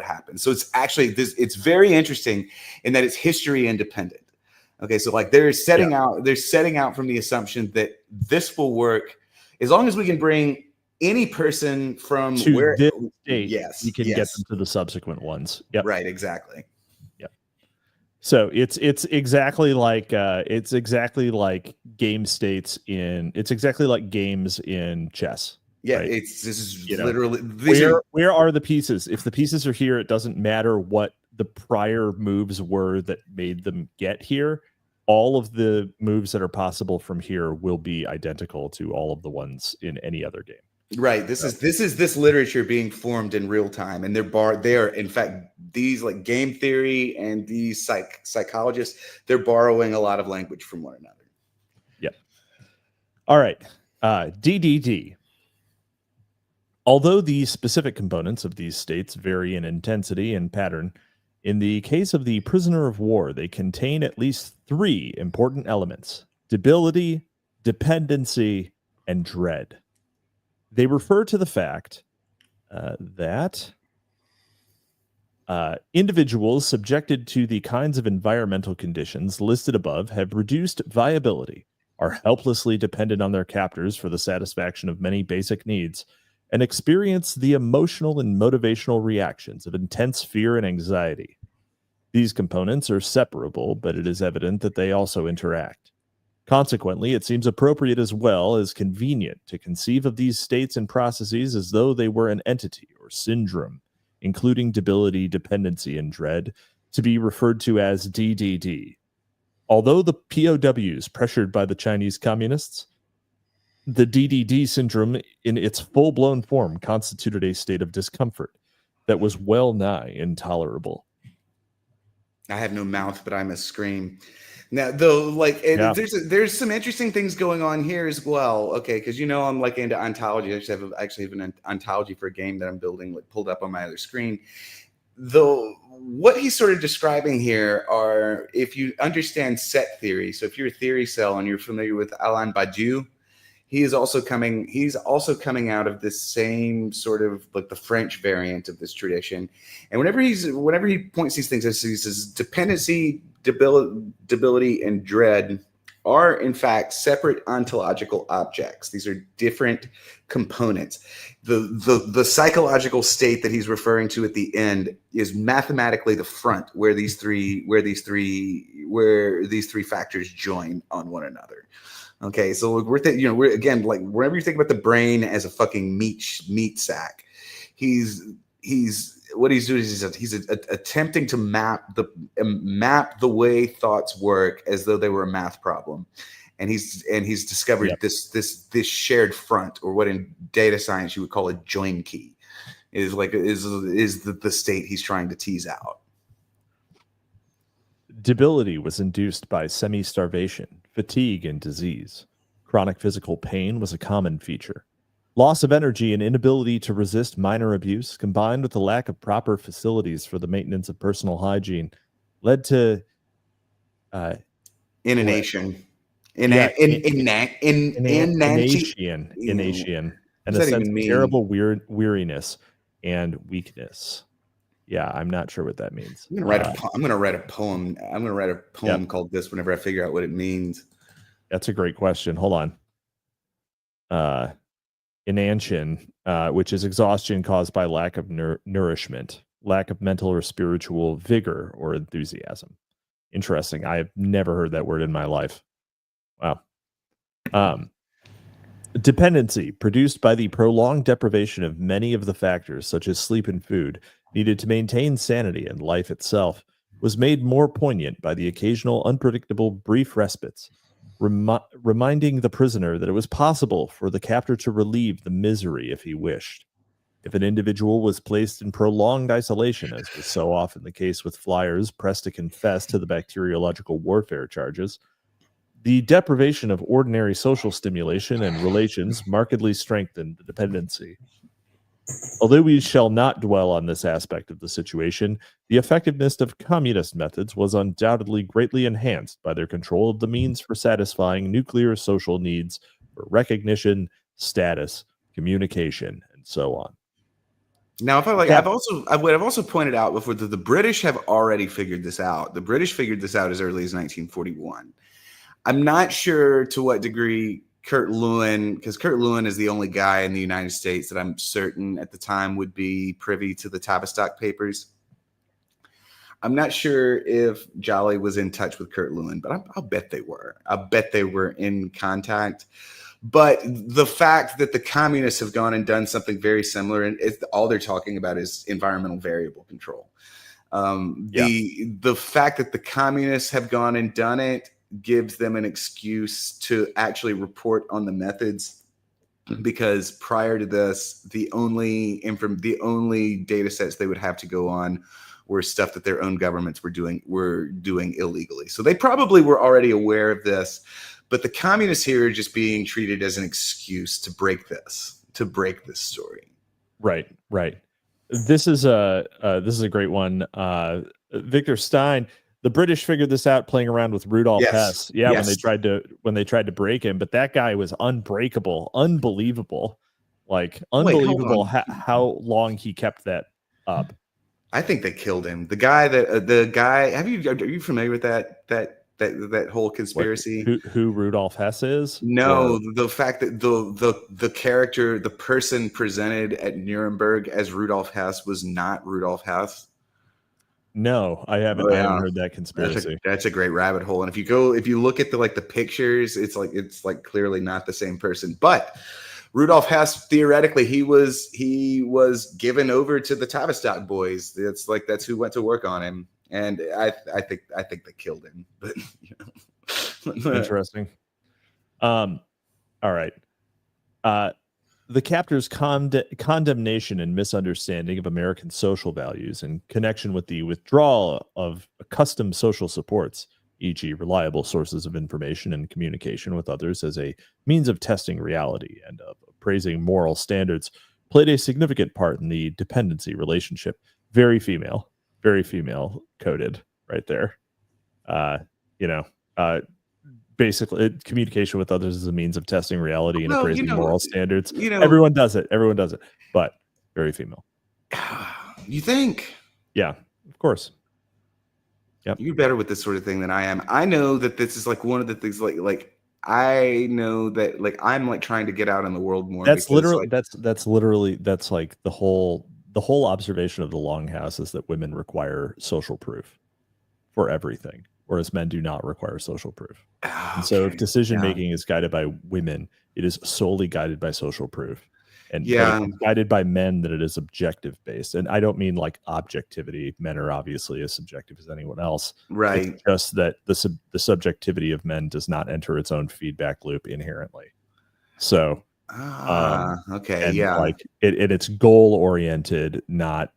happens. So it's actually it's very interesting in that it's history independent. Okay. So like they're setting out from the assumption that this will work as long as we can bring any person from to where this state, you can get them to the subsequent ones. Yep. Right, exactly. Yep. So it's exactly like game states it's exactly like games in chess. Yeah, right? this is literally where are the pieces? If the pieces are here, it doesn't matter what the prior moves were that made them get here. All of the moves that are possible from here will be identical to all of the ones in any other game. Right. This is literature being formed in real time, and they're in fact these like game theory and these psychologists, they're borrowing a lot of language from one another. Yep. All right. DDD. Although the specific components of these states vary in intensity and pattern, in the case of the prisoner of war, they contain at least three important elements: debility, dependency, and dread. They refer to the fact that individuals subjected to the kinds of environmental conditions listed above have reduced viability, are helplessly dependent on their captors for the satisfaction of many basic needs, and experience the emotional and motivational reactions of intense fear and anxiety. These components are separable, but it is evident that they also interact. Consequently, it seems appropriate as well as convenient to conceive of these states and processes as though they were an entity or syndrome, including debility, dependency, and dread, to be referred to as DDD. Although the POWs pressured by the Chinese communists, the DDD syndrome in its full-blown form constituted a state of discomfort that was well nigh intolerable. I have no mouth, but I must scream. Now, though, there's some interesting things going on here as well. Okay, because I'm like into ontology. I actually have an ontology for a game that I'm building, like pulled up on my other screen. Though what he's sort of describing here are, if you understand set theory, so if you're a theory cell and you're familiar with Alain Badiou, he's also coming out of this same sort of like the French variant of this tradition. And whenever he points these things, he says dependency, debility, and dread are in fact separate ontological objects. These are different components. The psychological state that he's referring to at the end is mathematically the front, where these three factors join on one another. Okay, so we're again, like, whenever you think about the brain as a fucking meat sack, he's what he's doing is he's attempting to map the way thoughts work as though they were a math problem, and he's discovered this shared front, or what in data science you would call a join key, is the state he's trying to tease out. Debility was induced by semi-starvation, fatigue, and disease. Chronic physical pain was a common feature. Loss of energy and inability to resist minor abuse, combined with the lack of proper facilities for the maintenance of personal hygiene, led to inanition, inanition, and a sense of terrible weariness and weakness. Yeah, I'm not sure what that means. I'm gonna write a poem. I'm gonna write a poem called this whenever I figure out what it means. That's a great question. Hold on. Inanition, which is exhaustion caused by lack of nourishment, lack of mental or spiritual vigor or enthusiasm. Interesting. I have never heard that word in my life. Wow. Dependency, produced by the prolonged deprivation of many of the factors, such as sleep and food, needed to maintain sanity and life itself, was made more poignant by the occasional unpredictable brief respites, reminding the prisoner that it was possible for the captor to relieve the misery if he wished. If an individual was placed in prolonged isolation, as was so often the case with flyers pressed to confess to the bacteriological warfare charges, the deprivation of ordinary social stimulation and relations markedly strengthened the dependency. Although we shall not dwell on this aspect of the situation, the effectiveness of communist methods was undoubtedly greatly enhanced by their control of the means for satisfying nuclear social needs for recognition, status, communication, and so on. Now, I've also pointed out before that the British have already figured this out. The British figured this out as early as 1941. I'm not sure to what degree Kurt Lewin, because Kurt Lewin is the only guy in the United States that I'm certain at the time would be privy to the Tavistock papers. I'm not sure if Jolly was in touch with Kurt Lewin, but I'll bet they were. I'll bet they were in contact. But the fact that the communists have gone and done something very similar, and all they're talking about is environmental variable control. The fact that the communists have gone and done it gives them an excuse to actually report on the methods, because prior to this, the only data sets they would have to go on were stuff that their own governments were doing illegally. So they probably were already aware of this, but the communists here are just being treated as an excuse to break this story. Right. This is a great one. Victor Stein. The British figured this out playing around with Rudolf Hess. Yeah, yes. when they tried to break him, but that guy was unbreakable, unbelievable. Unbelievable how long he kept that up. I think they killed him. The guy are you familiar with that whole conspiracy? Who Rudolf Hess is? No, the fact that the character, the person presented at Nuremberg as Rudolf Hess was not Rudolf Hess. No, I haven't. I haven't heard that conspiracy. That's a great rabbit hole. And if you look at the pictures, it's clearly not the same person. But Rudolf Hess, theoretically, he was given over to the Tavistock boys. That's who went to work on him. And I think they killed him. But interesting. All right. The captor's condemnation and misunderstanding of American social values in connection with the withdrawal of accustomed social supports, e.g., reliable sources of information and communication with others as a means of testing reality and of appraising moral standards, played a significant part in the dependency relationship. Very female. very female coded right there. You know, basically communication with others is a means of testing reality and Well, appraising moral standards. you know, Everyone does it, but very female. You think? Yeah, of course. Yep. You're better with this sort of thing than I am. I know that this is like one of the things like I know that like I'm like trying to get out in the world more. That's because, literally like, that's literally that's like the whole observation of the Longhouse is that women require social proof for everything, whereas men do not require social proof. And so if decision making is guided by women, it is solely guided by social proof. And but it's guided by men that it is objective based. And I don't mean like objectivity. Men are obviously as subjective as anyone else. Right. It's just that the subjectivity of men does not enter its own feedback loop inherently. So okay, and yeah. like it's goal oriented, not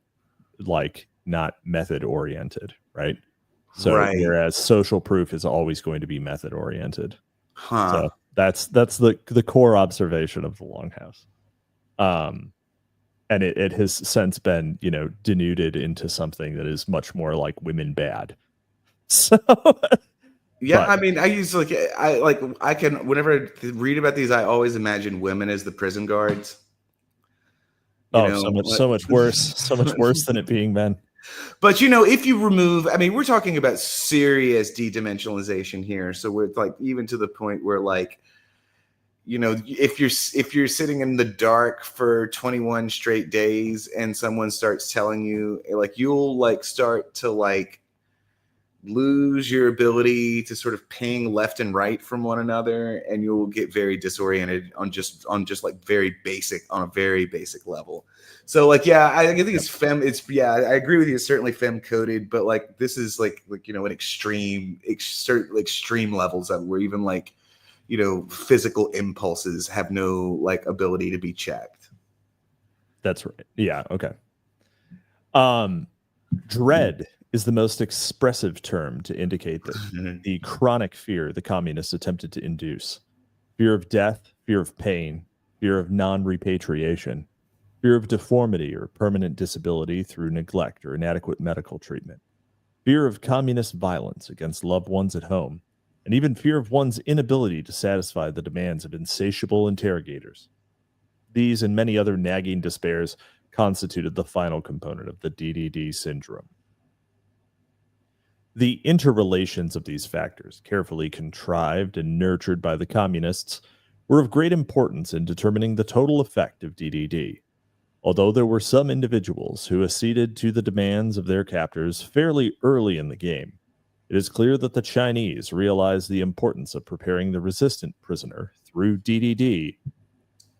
method oriented, right? So whereas social proof is always going to be method oriented. So that's the core observation of the Longhouse. And it has since been, denuded into something that is much more like women bad. So yeah, I mean, I use I can whenever I read about these, I always imagine women as the prison guards. So much worse than it being men. But if you remove, I mean, we're talking about serious de-dimensionalization here. So we're like even to the point where like, if you're sitting in the dark for 21 straight days and someone starts telling you like you'll like start to like lose your ability to sort of ping left and right from one another, and you'll get very disoriented on just like very basic level. So like, yeah, I think it's I agree with you. It's certainly femme coded, but like this is like an extreme levels of where even like, physical impulses have no like ability to be checked. That's right. Yeah. Okay. Dread is the most expressive term to indicate that the chronic fear the communists attempted to induce: fear of death, fear of pain, fear of non-repatriation, fear of deformity or permanent disability through neglect or inadequate medical treatment, fear of communist violence against loved ones at home, and even fear of one's inability to satisfy the demands of insatiable interrogators. These and many other nagging despairs constituted the final component of the DDD syndrome. The interrelations of these factors, carefully contrived and nurtured by the communists, were of great importance in determining the total effect of DDD. Although there were some individuals who acceded to the demands of their captors fairly early in the game, it is clear that the Chinese realized the importance of preparing the resistant prisoner through DDD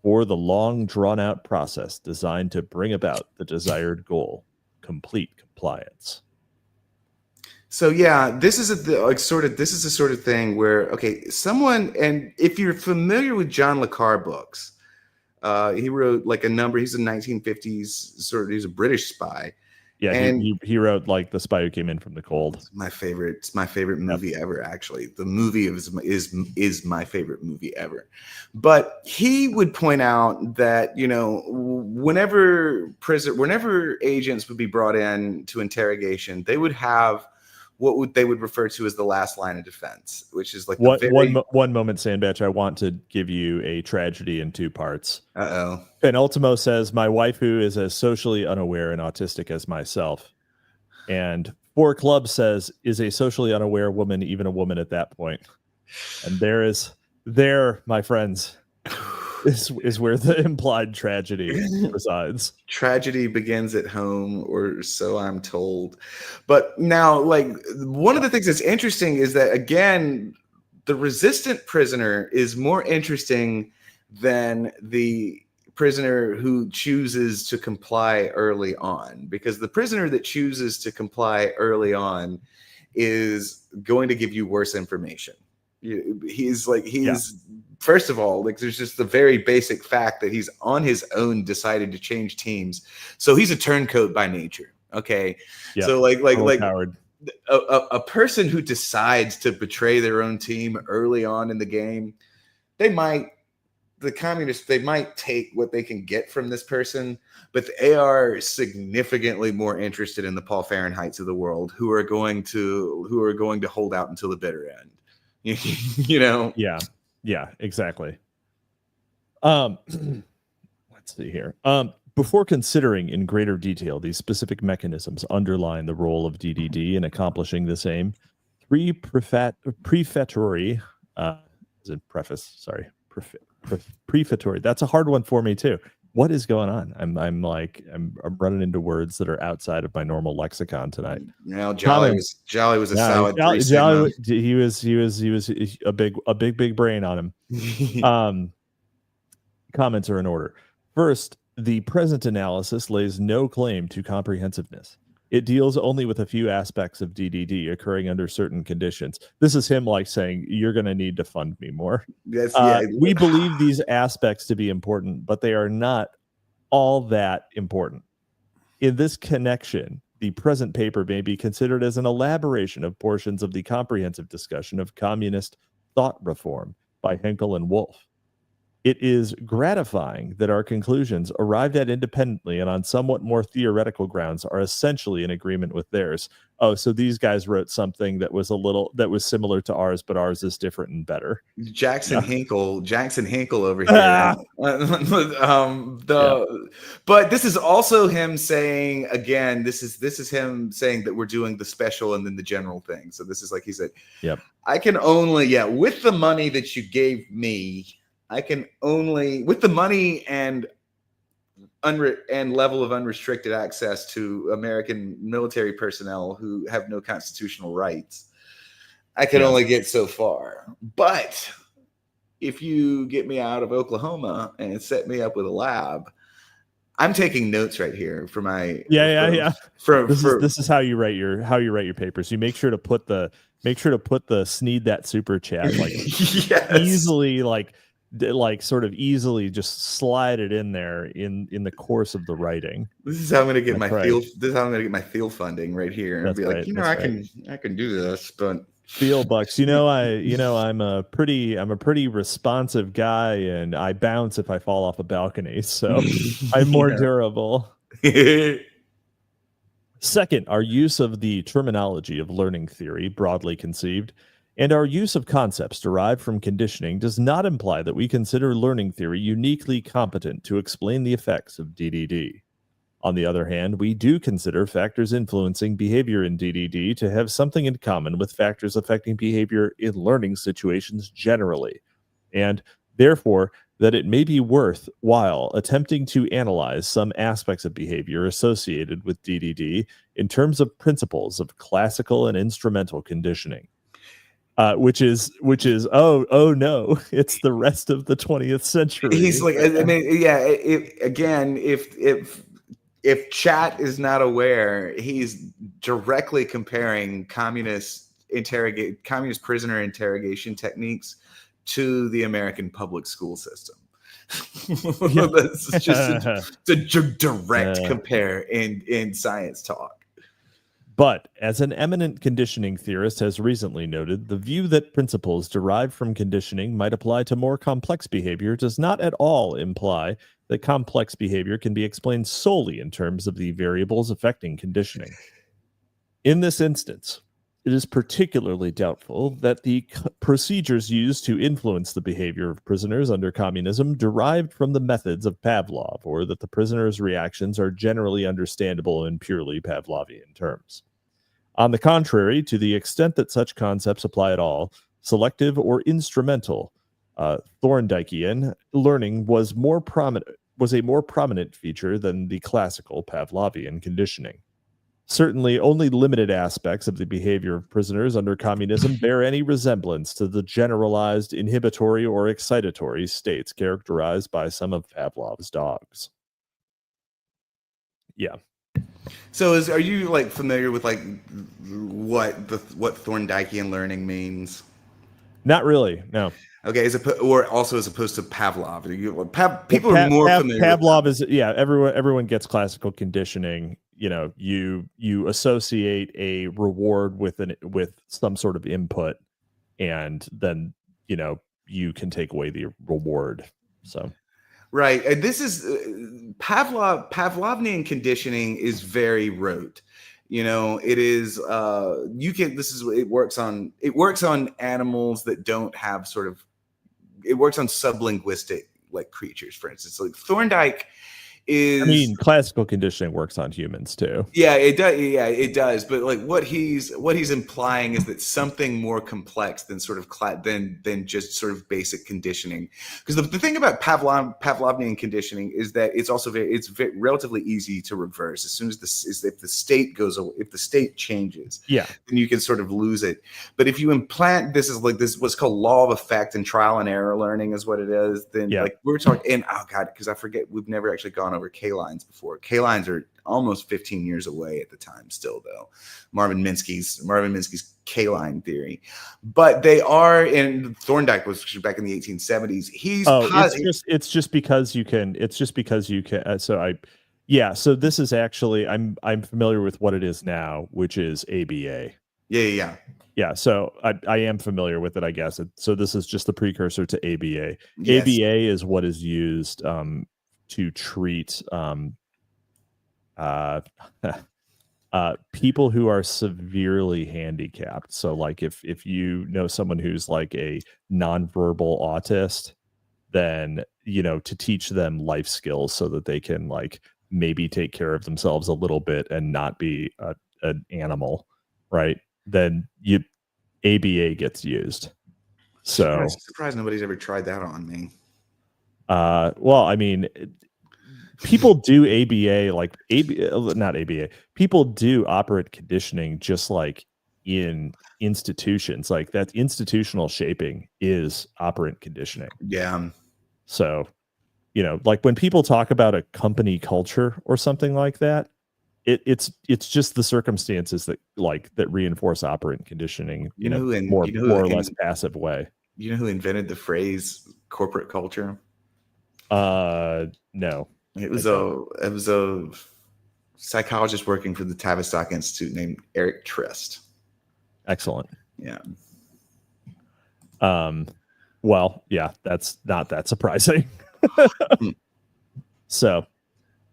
for the long drawn-out process designed to bring about the desired goal: complete compliance. So yeah, this is a sort of thing where someone, and if you're familiar with John le Carre books, he wrote like a number. He's a 1950s he's a British spy. Yeah, and he wrote like The Spy Who Came In From the Cold. It's my favorite movie ever. Actually, the movie is my favorite movie ever. But he would point out that whenever agents would be brought in to interrogation, they would have they would refer to as the last line of defense, which is like one moment, Sandbatch. I want to give you a tragedy in two parts. Penultimo says, "My waifu is as socially unaware and autistic as myself." And Four Club says, "Is a socially unaware woman even a woman at that point?" And there, my friends, is where the implied tragedy resides. Tragedy begins at home, or so I'm told. But now, like, one of the things that's interesting is that, again, the resistant prisoner is more interesting than the prisoner who chooses to comply early on, because the prisoner that chooses to comply early on is going to give you worse information. First of all, like, there's just the very basic fact that he's on his own decided to change teams, so he's a turncoat by nature. Okay, so like a person who decides to betray their own team early on in the game, they might the communists, they might take what they can get from this person, but they are significantly more interested in the Paul Fahrenheits of the world, who are going to hold out until the bitter end. You know? Yeah, exactly. Let's see here. Before considering in greater detail these specific mechanisms underlying the role of DDD in accomplishing this aim, three prefatory prefatory. That's a hard one for me too. What is going on? I'm running into words that are outside of my normal lexicon tonight. Now Jolly was a solid Jolly, he was a big brain on him. Comments are in order. First, the present analysis lays no claim to comprehensiveness. It deals only with a few aspects of DDD occurring under certain conditions. This is him like saying, you're going to need to fund me more. Yes, we believe these aspects to be important, but they are not all that important. In this connection, the present paper may be considered as an elaboration of portions of the comprehensive discussion of communist thought reform by Henkel and Wolff. It is gratifying that our conclusions, arrived at independently and on somewhat more theoretical grounds, are essentially in agreement with theirs. Oh, so these guys wrote something that was similar to ours, but ours is different and better. Jackson Hinkle over here. But this is also him saying, again, this is him saying that we're doing the special and then the general thing. So this is like he said, yep. I can only, with the money that you gave me, I can only, with the money and level of unrestricted access to American military personnel who have no constitutional rights, I can only get so far. But if you get me out of Oklahoma and set me up with a lab, I'm taking notes right here for my This is how you write your papers. You make sure to put the Sneed That super chat like easily sort of easily just slide it in there in the course of the writing. This is how I'm going to get my field funding right here and be like, I can do this, but field bucks. I'm a pretty responsive guy, and I bounce if I fall off a balcony, so I'm more durable. Second, our use of the terminology of learning theory, broadly conceived, and our use of concepts derived from conditioning does not imply that we consider learning theory uniquely competent to explain the effects of DDD. On the other hand, we do consider factors influencing behavior in DDD to have something in common with factors affecting behavior in learning situations generally, and therefore that it may be worthwhile attempting to analyze some aspects of behavior associated with DDD in terms of principles of classical and instrumental conditioning. Which is oh no, it's the rest of the 20th century. He's like, I mean, if chat is not aware, he's directly comparing communist prisoner interrogation techniques to the American public school system. That's just a direct compare in science talk. But, as an eminent conditioning theorist has recently noted, the view that principles derived from conditioning might apply to more complex behavior does not at all imply that complex behavior can be explained solely in terms of the variables affecting conditioning. In this instance, it is particularly doubtful that the procedures used to influence the behavior of prisoners under communism derived from the methods of Pavlov, or that the prisoners' reactions are generally understandable in purely Pavlovian terms. On the contrary, to the extent that such concepts apply at all, selective or instrumental Thorndikean learning was a more prominent feature than the classical Pavlovian conditioning. Certainly, only limited aspects of the behavior of prisoners under communism bear any resemblance to the generalized inhibitory or excitatory states characterized by some of Pavlov's dogs. Yeah. So, are you familiar with what Thorndikean learning means? Not really. No. Okay, as opposed to Pavlov. People are more familiar. Pavlov is everyone gets classical conditioning. You associate a reward with some sort of input, and then you can take away the reward. So Right. And this is Pavlovian conditioning is very rote. It is it works on animals that don't have it works on sublinguistic like creatures, for instance. Like Thorndike is classical conditioning works on humans too. Yeah, it does. Yeah, it does. But like what he's implying is that something more complex than than just sort of basic conditioning. Because the thing about Pavlovian conditioning is that it's also relatively easy to reverse. As soon as if the state changes, then you can sort of lose it. But if you implant this is what's called law of effect and trial and error learning is what it is. Then like we're talking, and because I forget, we've never actually gone over K-lines before. K-lines are almost 15 years away at the time still, though. Marvin Minsky's K-line theory. But they are, and Thorndike was back in the 1870s. It's just because you can so this is actually I'm familiar with what it is now, which is ABA. Yeah, so I am familiar with it, I guess. So this is just the precursor to ABA. Yes. ABA is what is used to treat people who are severely handicapped. So like if you know someone who's like a nonverbal autist, then to teach them life skills so that they can like maybe take care of themselves a little bit and not be an animal, right? Then ABA gets used. So surprised nobody's ever tried that on me. Well, I mean, people do ABA, like not ABA. People do operant conditioning just like in institutions. Like that institutional shaping is operant conditioning. Yeah. So, like when people talk about a company culture or something like that, it's just the circumstances that reinforce operant conditioning in a more or less passive way. You know who invented the phrase corporate culture? No. It was a psychologist working for the Tavistock Institute named Eric Trist. Excellent. Yeah. Well, yeah, that's not that surprising. So,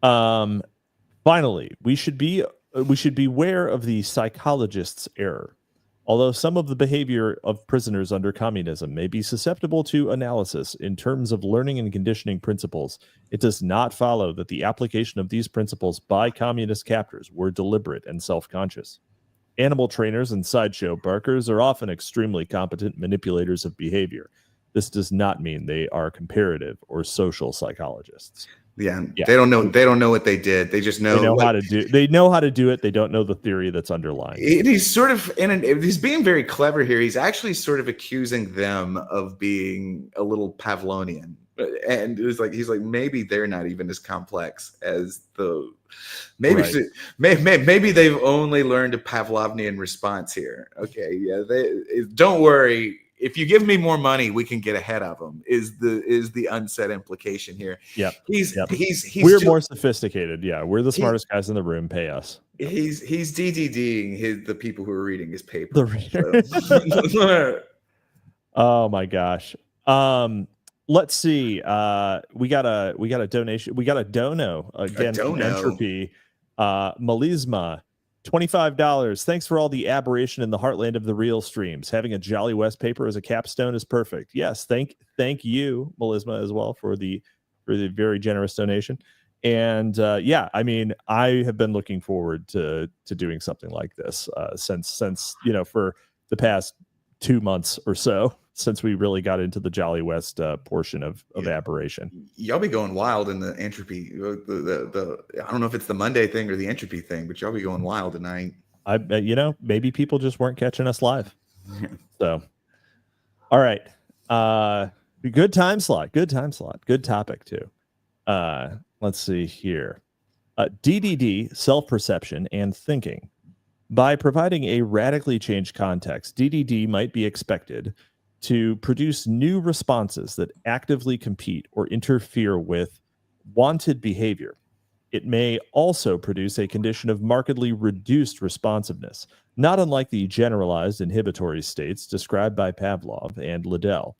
finally, we should be aware of the psychologist's error. Although some of the behavior of prisoners under communism may be susceptible to analysis in terms of learning and conditioning principles, it does not follow that the application of these principles by communist captors were deliberate and self-conscious. Animal trainers and sideshow barkers are often extremely competent manipulators of behavior. This does not mean they are comparative or social psychologists. Yeah, they don't know. They don't know what they did. They just know. They know how to do. They know how to do it. They don't know the theory that's underlying. He's sort of he's being very clever here. He's actually sort of accusing them of being a little Pavlovian, and it was like he's like maybe they're not even as complex as maybe they've only learned a Pavlovian response here. Okay, yeah, don't worry. If you give me more money, we can get ahead of them. Is the unsaid implication here? Yeah, we're more sophisticated. Yeah, we're the smartest guys in the room. Pay us. He's DDDing the people who are reading his paper. The reader. Oh my gosh. Let's see. We got a donation. We got a dono again. Entropy. Melisma. $25. Thanks for all the aberration in the heartland of the real streams. Having a Jolly West paper as a capstone is perfect. Yes, thank you, Melisma, as well for the very generous donation. And I mean, I have been looking forward to doing something like this since for the past 2 months or so, since we really got into the Jolly West portion of aberration. Y'all be going wild in the entropy. I don't know if it's the Monday thing or the entropy thing, but y'all be going wild tonight. Maybe people just weren't catching us live. So, all right. Good time slot. Good topic too. Let's see here. DDD, self-perception and thinking. By providing a radically changed context, DDD might be expected to produce new responses that actively compete or interfere with wanted behavior. It may also produce a condition of markedly reduced responsiveness, not unlike the generalized inhibitory states described by Pavlov and Liddell.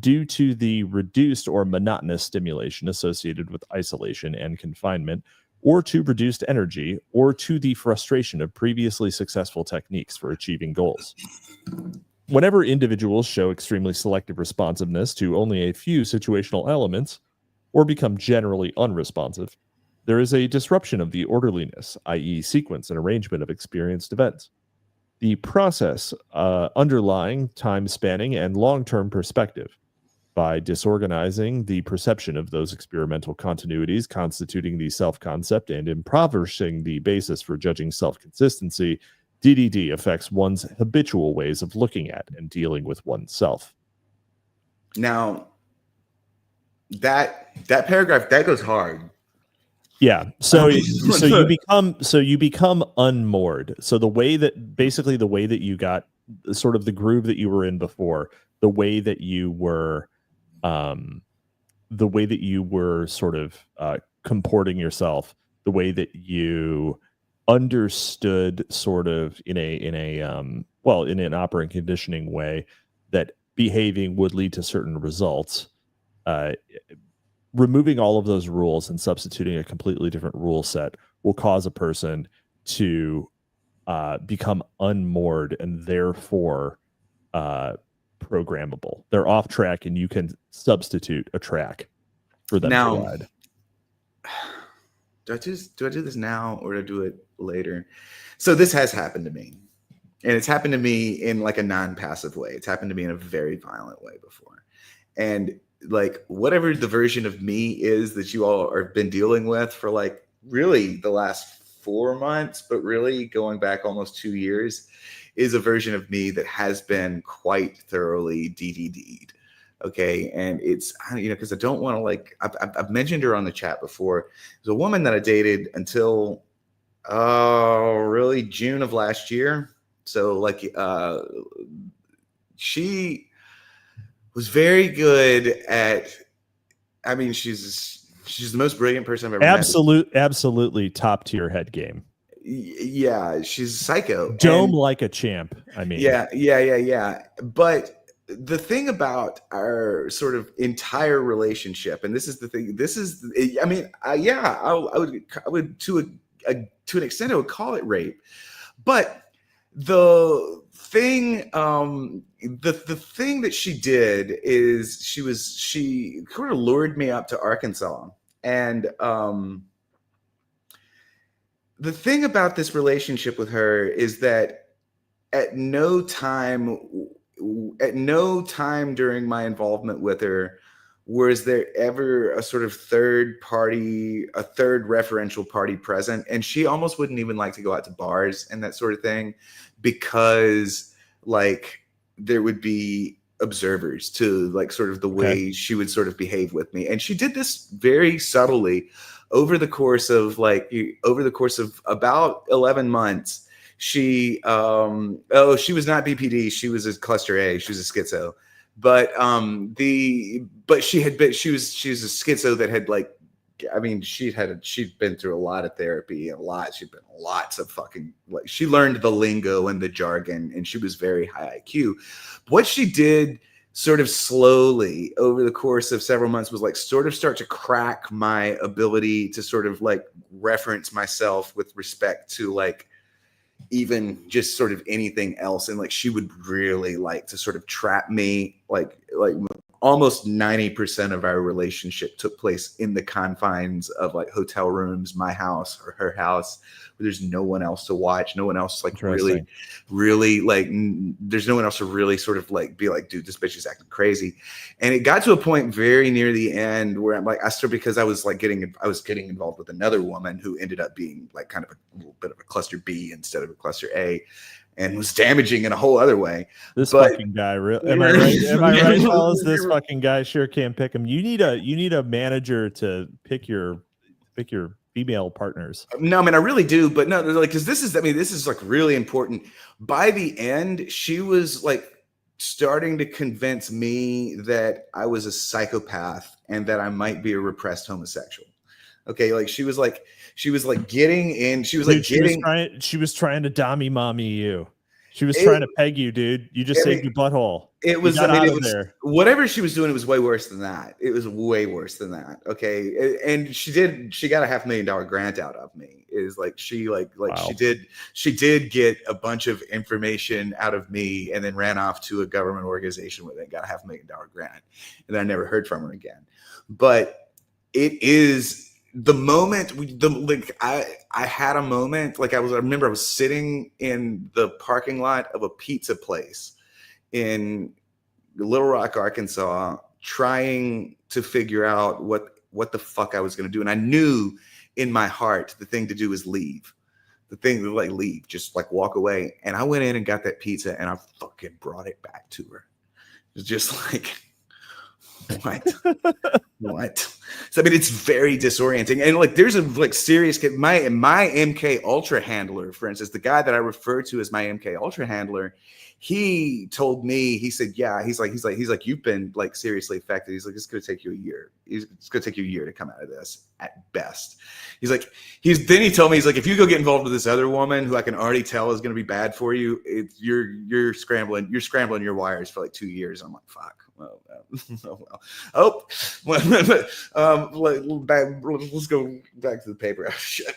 due to the reduced or monotonous stimulation associated with isolation and confinement, or to reduced energy, or to the frustration of previously successful techniques for achieving goals. Whenever individuals show extremely selective responsiveness to only a few situational elements, or become generally unresponsive, there is a disruption of the orderliness, i.e. sequence and arrangement of experienced events. The process underlying time spanning and long-term perspective by disorganizing the perception of those experimental continuities constituting the self-concept and impoverishing the basis for judging self-consistency, DDD affects one's habitual ways of looking at and dealing with oneself. Now, that paragraph, that goes hard. Yeah. So you become unmoored. So the way that you got sort of the groove that you were in before, the way that you were sort of comporting yourself, the way that you understood sort of in an operant conditioning way that behaving would lead to certain results. Removing all of those rules and substituting a completely different rule set will cause a person to become unmoored and therefore programmable. They're off track, and you can substitute a track for them to ride. Do I do this now or do I do it later? So this has happened to me, and it's happened to me in like a non-passive way. It's happened to me in a very violent way before, and like whatever the version of me is that you all have been dealing with for like really the last 4 months, but really going back almost 2 years, is a version of me that has been quite thoroughly DDD'd. Okay. And it's, because I don't want to like, I've mentioned her on the chat before. There's a woman that I dated until really June of last year. So like she was very good at, she's the most brilliant person I've ever met. Absolutely top tier head game. Yeah, she's a psycho. Dome like a champ. Yeah. But the thing about our sort of entire relationship, and this is the thing, I would to an extent, I would call it rape. But the thing that she did is she sort of lured me up to Arkansas. And the thing about this relationship with her is that at no time during my involvement with her was there ever a sort of third referential party present. And she almost wouldn't even like to go out to bars and that sort of thing, because like there would be observers to like sort of the way she would sort of behave with me. And she did this very subtly over the course of about 11 months. She was not BPD, she was a cluster A, she was a schizo. But she was a schizo that had like, she'd been through a lot of therapy and she'd been lots of fucking, like, she learned the lingo and the jargon, and she was very high IQ. What she did sort of slowly over the course of several months was like sort of start to crack my ability to sort of like reference myself with respect to like even just sort of anything else. And like she would really like to sort of trap me, like almost 90% of our relationship took place in the confines of like hotel rooms, my house or her house, where there's no one else to watch, no one else like really like, there's no one else to really sort of like be like, dude, this bitch is acting crazy. And it got to a point very near the end where I'm like, because I was getting involved with another woman who ended up being like kind of a little bit of a cluster B instead of a cluster A, and was damaging in a whole other way. Fucking guy, am I right? Am I right, fellas? This fucking guy sure can't pick him. You need a manager to pick your female partners. No, I mean, I really do, but no, like, because this is like really important. By the end, she was like starting to convince me that I was a psychopath and that I might be a repressed homosexual. Okay, like she was getting in. She was trying to dommy mommy you. She was trying to peg you, dude. You just saved your butthole. It was, I mean, it was there. Whatever she was doing, it was way worse than that. It was way worse than that. Okay. And she got a $500,000 grant out of me. Is like, wow. she did get a bunch of information out of me and then ran off to a government organization where they got a $500,000 grant. And I never heard from her again. But it is the moment I had a moment, like I remember I was sitting in the parking lot of a pizza place in Little Rock, Arkansas, trying to figure out what the fuck I was going to do. And I knew in my heart, the thing to do is leave. The thing to leave, just walk away. And I went in and got that pizza and I fucking brought it back to her. It was just like, what? So, I mean, it's very disorienting. And there's a serious, my MK Ultra handler, for instance, the guy that I refer to as my MK Ultra handler, he told me, he said, yeah, he's like, you've been seriously affected. He's like, it's going to take you a year. It's going to take you a year to come out of this at best. Then he told me, he's like, if you go get involved with this other woman who I can already tell is going to be bad for you, you're scrambling your wires for 2 years. I'm like, fuck. Well, let's go back to the paper. Shit.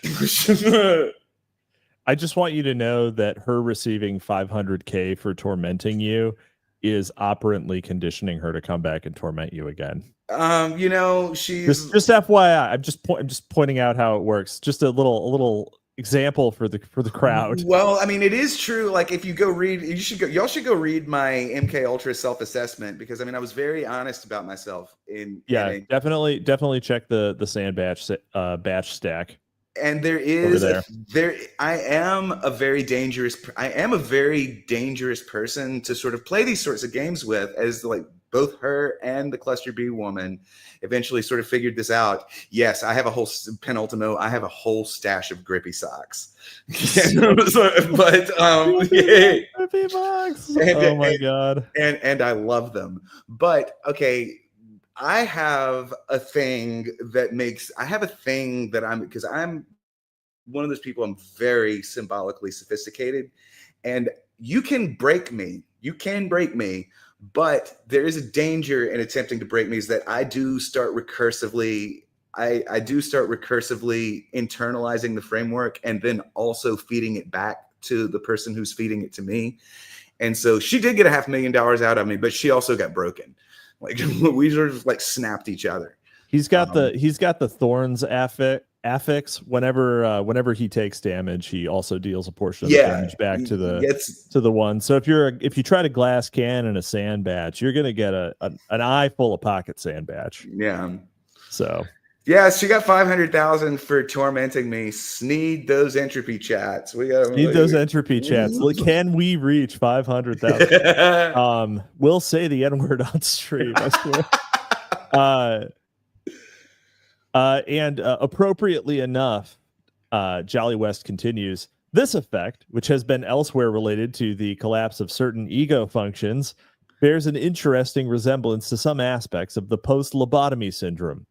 I just want you to know that her receiving $500K for tormenting you is operantly conditioning her to come back and torment you again. She's just FYI. I'm just pointing out how it works. Just a little example for the crowd. Well, I mean, it is true. If you go read, y'all should go read my MK Ultra self-assessment, because I mean, I was very honest about myself definitely check the Sandbatch batch stack. And I am a very dangerous person to sort of play these sorts of games with, as both her and the cluster B woman eventually sort of figured this out. Yes, I have a whole penultimo. I have a whole stash of grippy socks. Grippy box. Oh my God. And I love them. But okay, I have a thing because I'm one of those people, I'm very symbolically sophisticated, and you can break me, but there is a danger in attempting to break me, is that I do start recursively internalizing the framework and then also feeding it back to the person who's feeding it to me. And so she did get a $500,000 out of me, but she also got broken. We sort of snapped each other. He's got the thorns affix. Whenever he takes damage, he also deals a portion of the damage back to the one. So if you try to glass cannon a Sandbatch, you're gonna get an eye full of pocket Sandbatch. Yeah. So yeah, she got 500,000 for tormenting me. Sneed those entropy chats. We got those entropy chats. Can we reach 500,000? We'll say the N-word on stream, I swear. And appropriately enough, Jolly West continues, this effect, which has been elsewhere related to the collapse of certain ego functions, bears an interesting resemblance to some aspects of the post-lobotomy syndrome.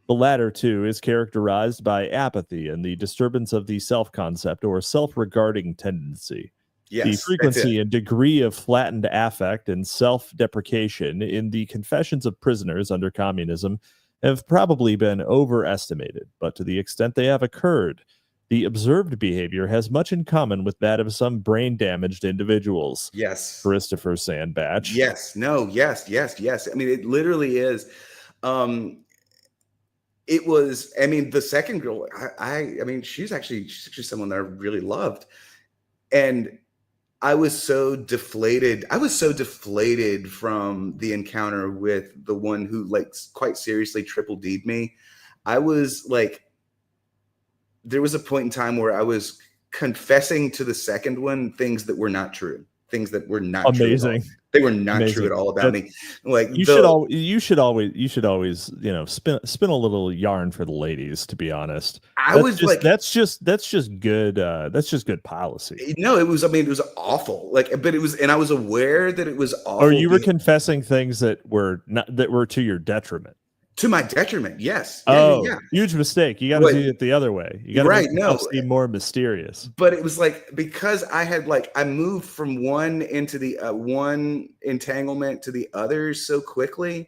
The latter, too, is characterized by apathy and the disturbance of the self-concept or self-regarding tendency. Yes, the frequency and degree of flattened affect and self-deprecation in the confessions of prisoners under communism have probably been overestimated, but to the extent they have occurred, the observed behavior has much in common with that of some brain-damaged individuals. Yes. Christopher Sandbatch. Yes. No. Yes. I mean, it literally is. It was, I mean, the second girl, I mean, she's actually someone that I really loved. And I was so deflated. From the encounter with the one who quite seriously triple D'd me. I was there was a point in time where I was confessing to the second one things that were not true. Things that were not amazing. True. They were not true at all about me. You should always, spin a little yarn for the ladies, to be honest. That's just good. That's just good policy. No, it was awful. But it was, and I was aware that it was awful. Or you were confessing things that were to your detriment. To my detriment, yes. Oh, huge mistake. You got to do it the other way. You got to make yourself seem more mysterious. But it was like, because I moved from one into the one entanglement to the other so quickly.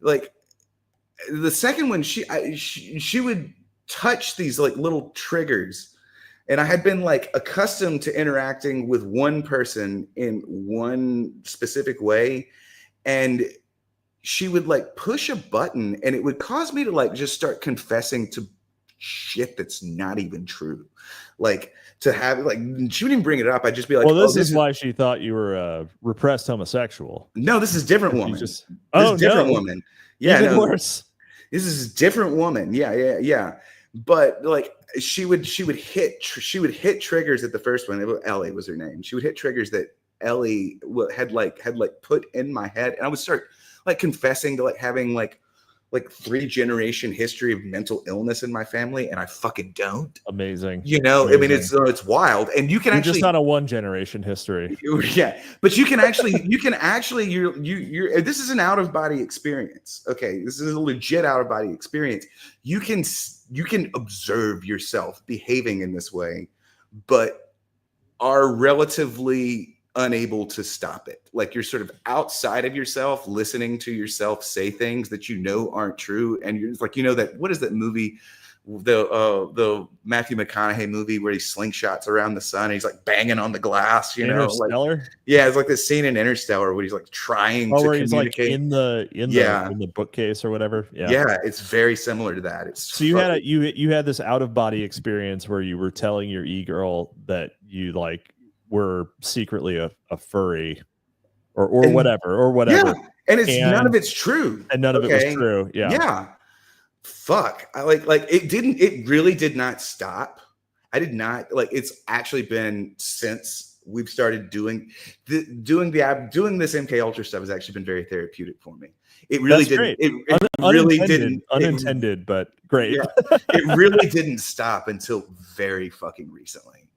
Like the second one, she would touch these like little triggers, and I had been like accustomed to interacting with one person in one specific way, and she would like push a button and it would cause me to like just start confessing to shit that's not even true. Like to have like, she wouldn't even bring it up. I'd just be like, well, this is why she thought you were a repressed homosexual. No, this is different woman. Woman. Yeah. Even worse. This is a different woman. Yeah. But like she would hit triggers at the first one. Ellie was her name. She would hit triggers that Ellie had put in my head. And I would start like confessing to like having like 3-generation history of mental illness in my family, and I fucking don't. Amazing. Amazing. I mean, it's wild, and you can just not a 1-generation history. Yeah, but you can actually you're this is an out of body experience. Okay, this is a legit out of body experience. You can observe yourself behaving in this way, but are relatively unable to stop it. Like you're sort of outside of yourself, listening to yourself say things that you know aren't true, and you're just like, that what is that movie, the Matthew McConaughey movie where he slingshots around the sun and he's like banging on the glass, Interstellar? Like, yeah, it's like this scene in Interstellar where he's like trying to where communicate. He's like in the bookcase or whatever. Yeah, it's very similar to that. So you had this out of body experience where you were telling your e-girl that you like were secretly a furry or whatever. Yeah, and none of it's true. And none of it was true. Yeah. Yeah. Fuck. I it really did not stop. I did not it's actually been since we've started doing this MK Ultra stuff has actually been very therapeutic for me. It really didn't. It really didn't. Unintended, but great. Yeah, it really didn't stop until very fucking recently.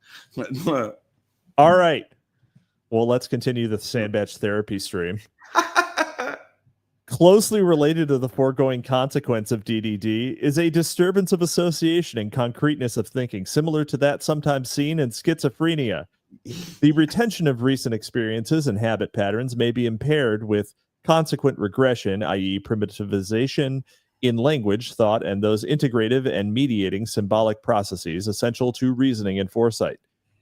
All right. Well, let's continue the Sandbatch therapy stream. Closely related to the foregoing consequence of DDD is a disturbance of association and concreteness of thinking, similar to that sometimes seen in schizophrenia. The retention of recent experiences and habit patterns may be impaired with consequent regression, i.e. primitivization in language, thought, and those integrative and mediating symbolic processes essential to reasoning and foresight.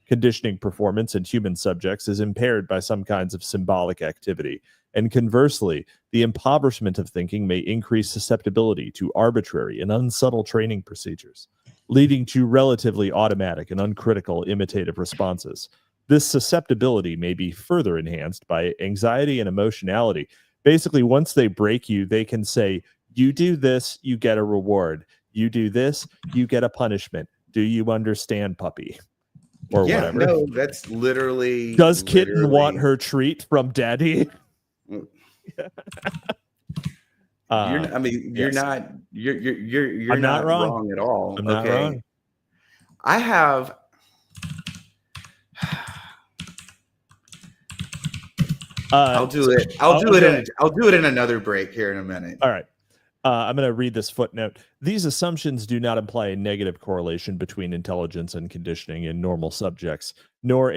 Conditioning performance in human subjects is impaired by some kinds of symbolic activity, and conversely, the impoverishment of thinking may increase susceptibility to arbitrary and unsubtle training procedures, leading to relatively automatic and uncritical imitative responses. This susceptibility may be further enhanced by anxiety and emotionality. Basically, once they break you, they can say, you do this, you get a reward. You do this, you get a punishment. Do you understand, puppy? Or whatever. No, that's literally. Does kitten want her treat from daddy? You're I'm not wrong at all. I'm not wrong. I have. I'll do it. I'll do it in another break here in a minute. All right. I'm going to read this footnote. These assumptions do not imply a negative correlation between intelligence and conditioning in normal subjects, nor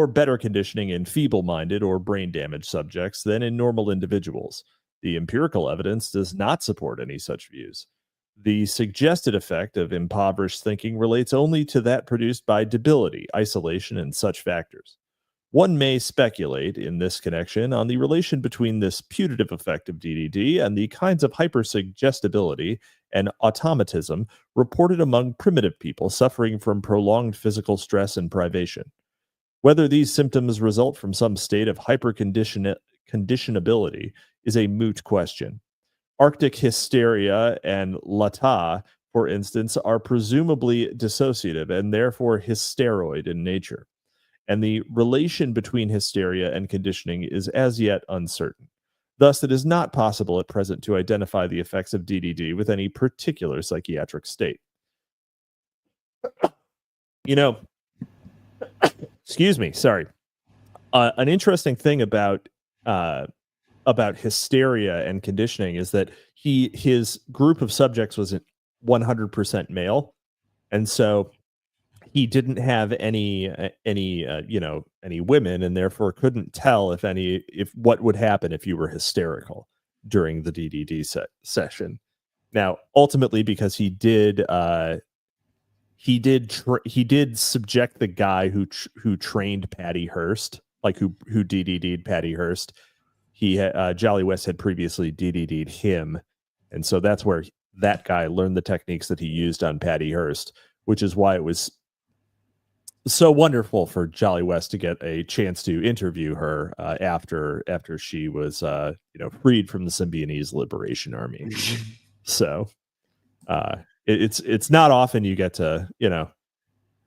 better conditioning in feeble-minded or brain-damaged subjects than in normal individuals. The empirical evidence does not support any such views. The suggested effect of impoverished thinking relates only to that produced by debility, isolation, and such factors. One may speculate in this connection on the relation between this putative effect of DDD and the kinds of hypersuggestibility and automatism reported among primitive people suffering from prolonged physical stress and privation. Whether these symptoms result from some state of hyperconditionability is a moot question. Arctic hysteria and lata, for instance, are presumably dissociative and therefore hysteroid in nature, and the relation between hysteria and conditioning is as yet uncertain. Thus, it is not possible at present to identify the effects of DDD with any particular psychiatric state. Excuse me, sorry. An interesting thing about about hysteria and conditioning is that his group of subjects was 100% male, and so he didn't have any women, and therefore couldn't tell if what would happen if you were hysterical during the DDD session. Now, ultimately, because he did subject the guy who trained Patty Hearst, like who DDD'd Patty Hearst. Jolly West had previously DDD'd him, and so that's where that guy learned the techniques that he used on Patty Hearst, which is why it was so wonderful for Jolly West to get a chance to interview her after she was freed from the Symbionese Liberation Army. So it's not often you get to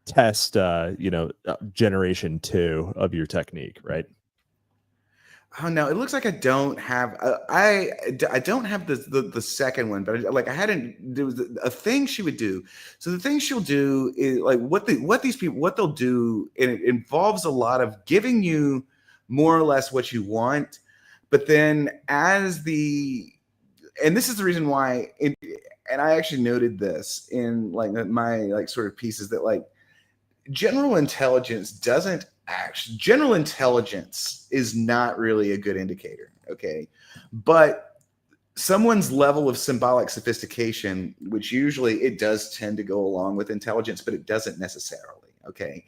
test generation 2 of your technique, right? Oh no! It looks like I don't have. I don't have the second one, but I hadn't. There was a thing she would do. So the thing she'll do is like what they'll do. And it involves a lot of giving you more or less what you want, but then and this is the reason why. And I actually noted this in my sort of pieces that general intelligence is not really a good indicator, okay? But someone's level of symbolic sophistication, which usually it does tend to go along with intelligence, but it doesn't necessarily, okay?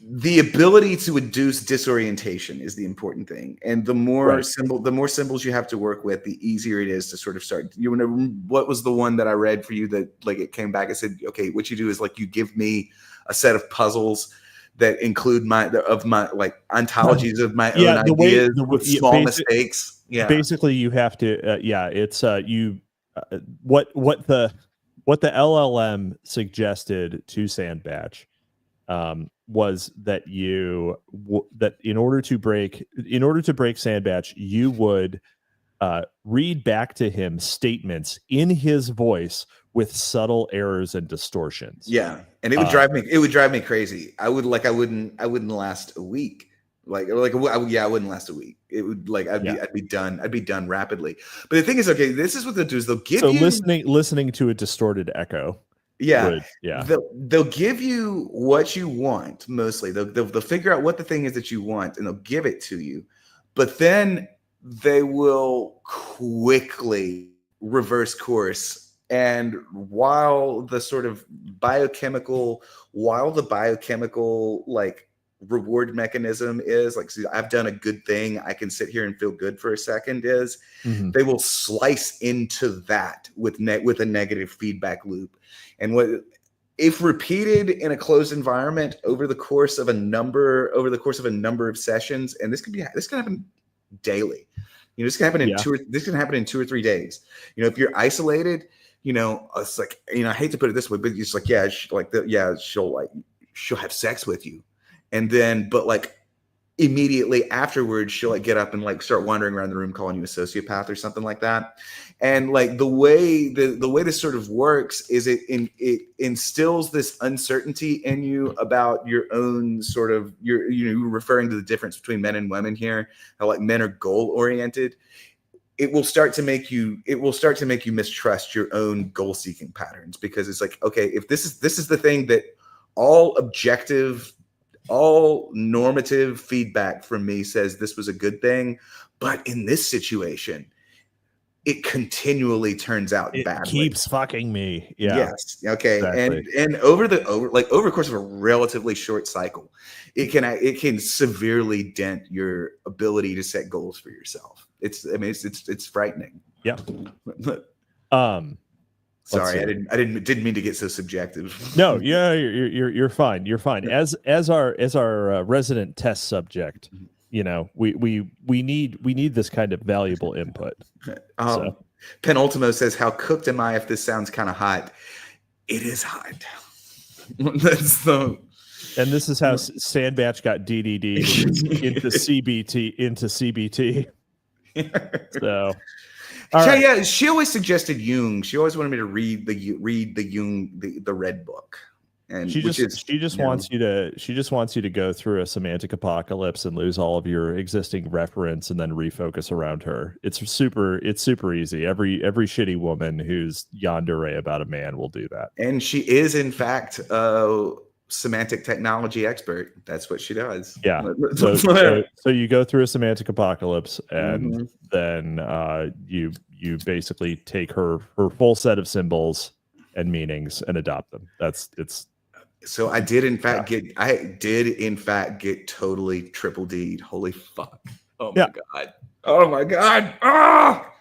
The ability to induce disorientation is the important thing, and the more symbols you have to work with, the easier it is to sort of start. What was the one that I read for you that it came back? I said, okay, what you do is you give me a set of puzzles that include my ontologies of my own ideas with small mistakes. Yeah, basically you have to. It's what the LLM suggested to Sandbatch was that that in order to break Sandbatch, you would read back to him statements in his voice with subtle errors and distortions. Yeah, and it would drive me crazy. I wouldn't last a week. I wouldn't last a week. It would I'd be done rapidly. But the thing is, okay, this is what they'll do is they'll give you listening to a distorted echo. Yeah. They'll give you what you want mostly. They'll figure out what the thing is that you want and they'll give it to you. But then they will quickly reverse course. And while the biochemical reward mechanism is see, I've done a good thing, I can sit here and feel good for a second, they will slice into that with a negative feedback loop. And if repeated in a closed environment over the course of a number of sessions, and this can happen daily. This can happen in 2 or 3 days. If you're isolated, it's I hate to put it this way, but it's she'll have sex with you. And then, but immediately afterwards, she'll get up and start wandering around the room calling you a sociopath or something like that. And the way this sort of works is it instills this uncertainty in you about your own sort of you're referring to the difference between men and women here, how men are goal oriented. It will start to make you mistrust your own goal seeking patterns, because it's okay, if this is the thing that all normative feedback from me says this was a good thing, but in this situation, it continually turns out badly. Keeps fucking me. Yeah. Yes. Okay. Exactly. And over the course of a relatively short cycle, it can severely dent your ability to set goals for yourself. It's frightening. Yeah. Sorry, I didn't mean to get so subjective. No, yeah, you're fine. You're fine. As our resident test subject, we need this kind of valuable input. Penultimo says, "How cooked am I if this sounds kind of hot?" It is hot. That's the. And this is how Sandbatch got DDD into CBT. So. Yeah, she always suggested Jung. She always wanted me to read the Jung, the Red Book. And She just you know, wants you to go through a semantic apocalypse and lose all of your existing reference and then refocus around her. It's super easy. Every shitty woman who's yandere about a man will do that. and she is in fact a semantic technology expert. That's what she does. Yeah. So you go through a semantic apocalypse, and then you basically take her full set of symbols and meanings and adopt them. So I did in fact get totally triple D'd. Holy fuck. Oh my god. Oh my god. Ah!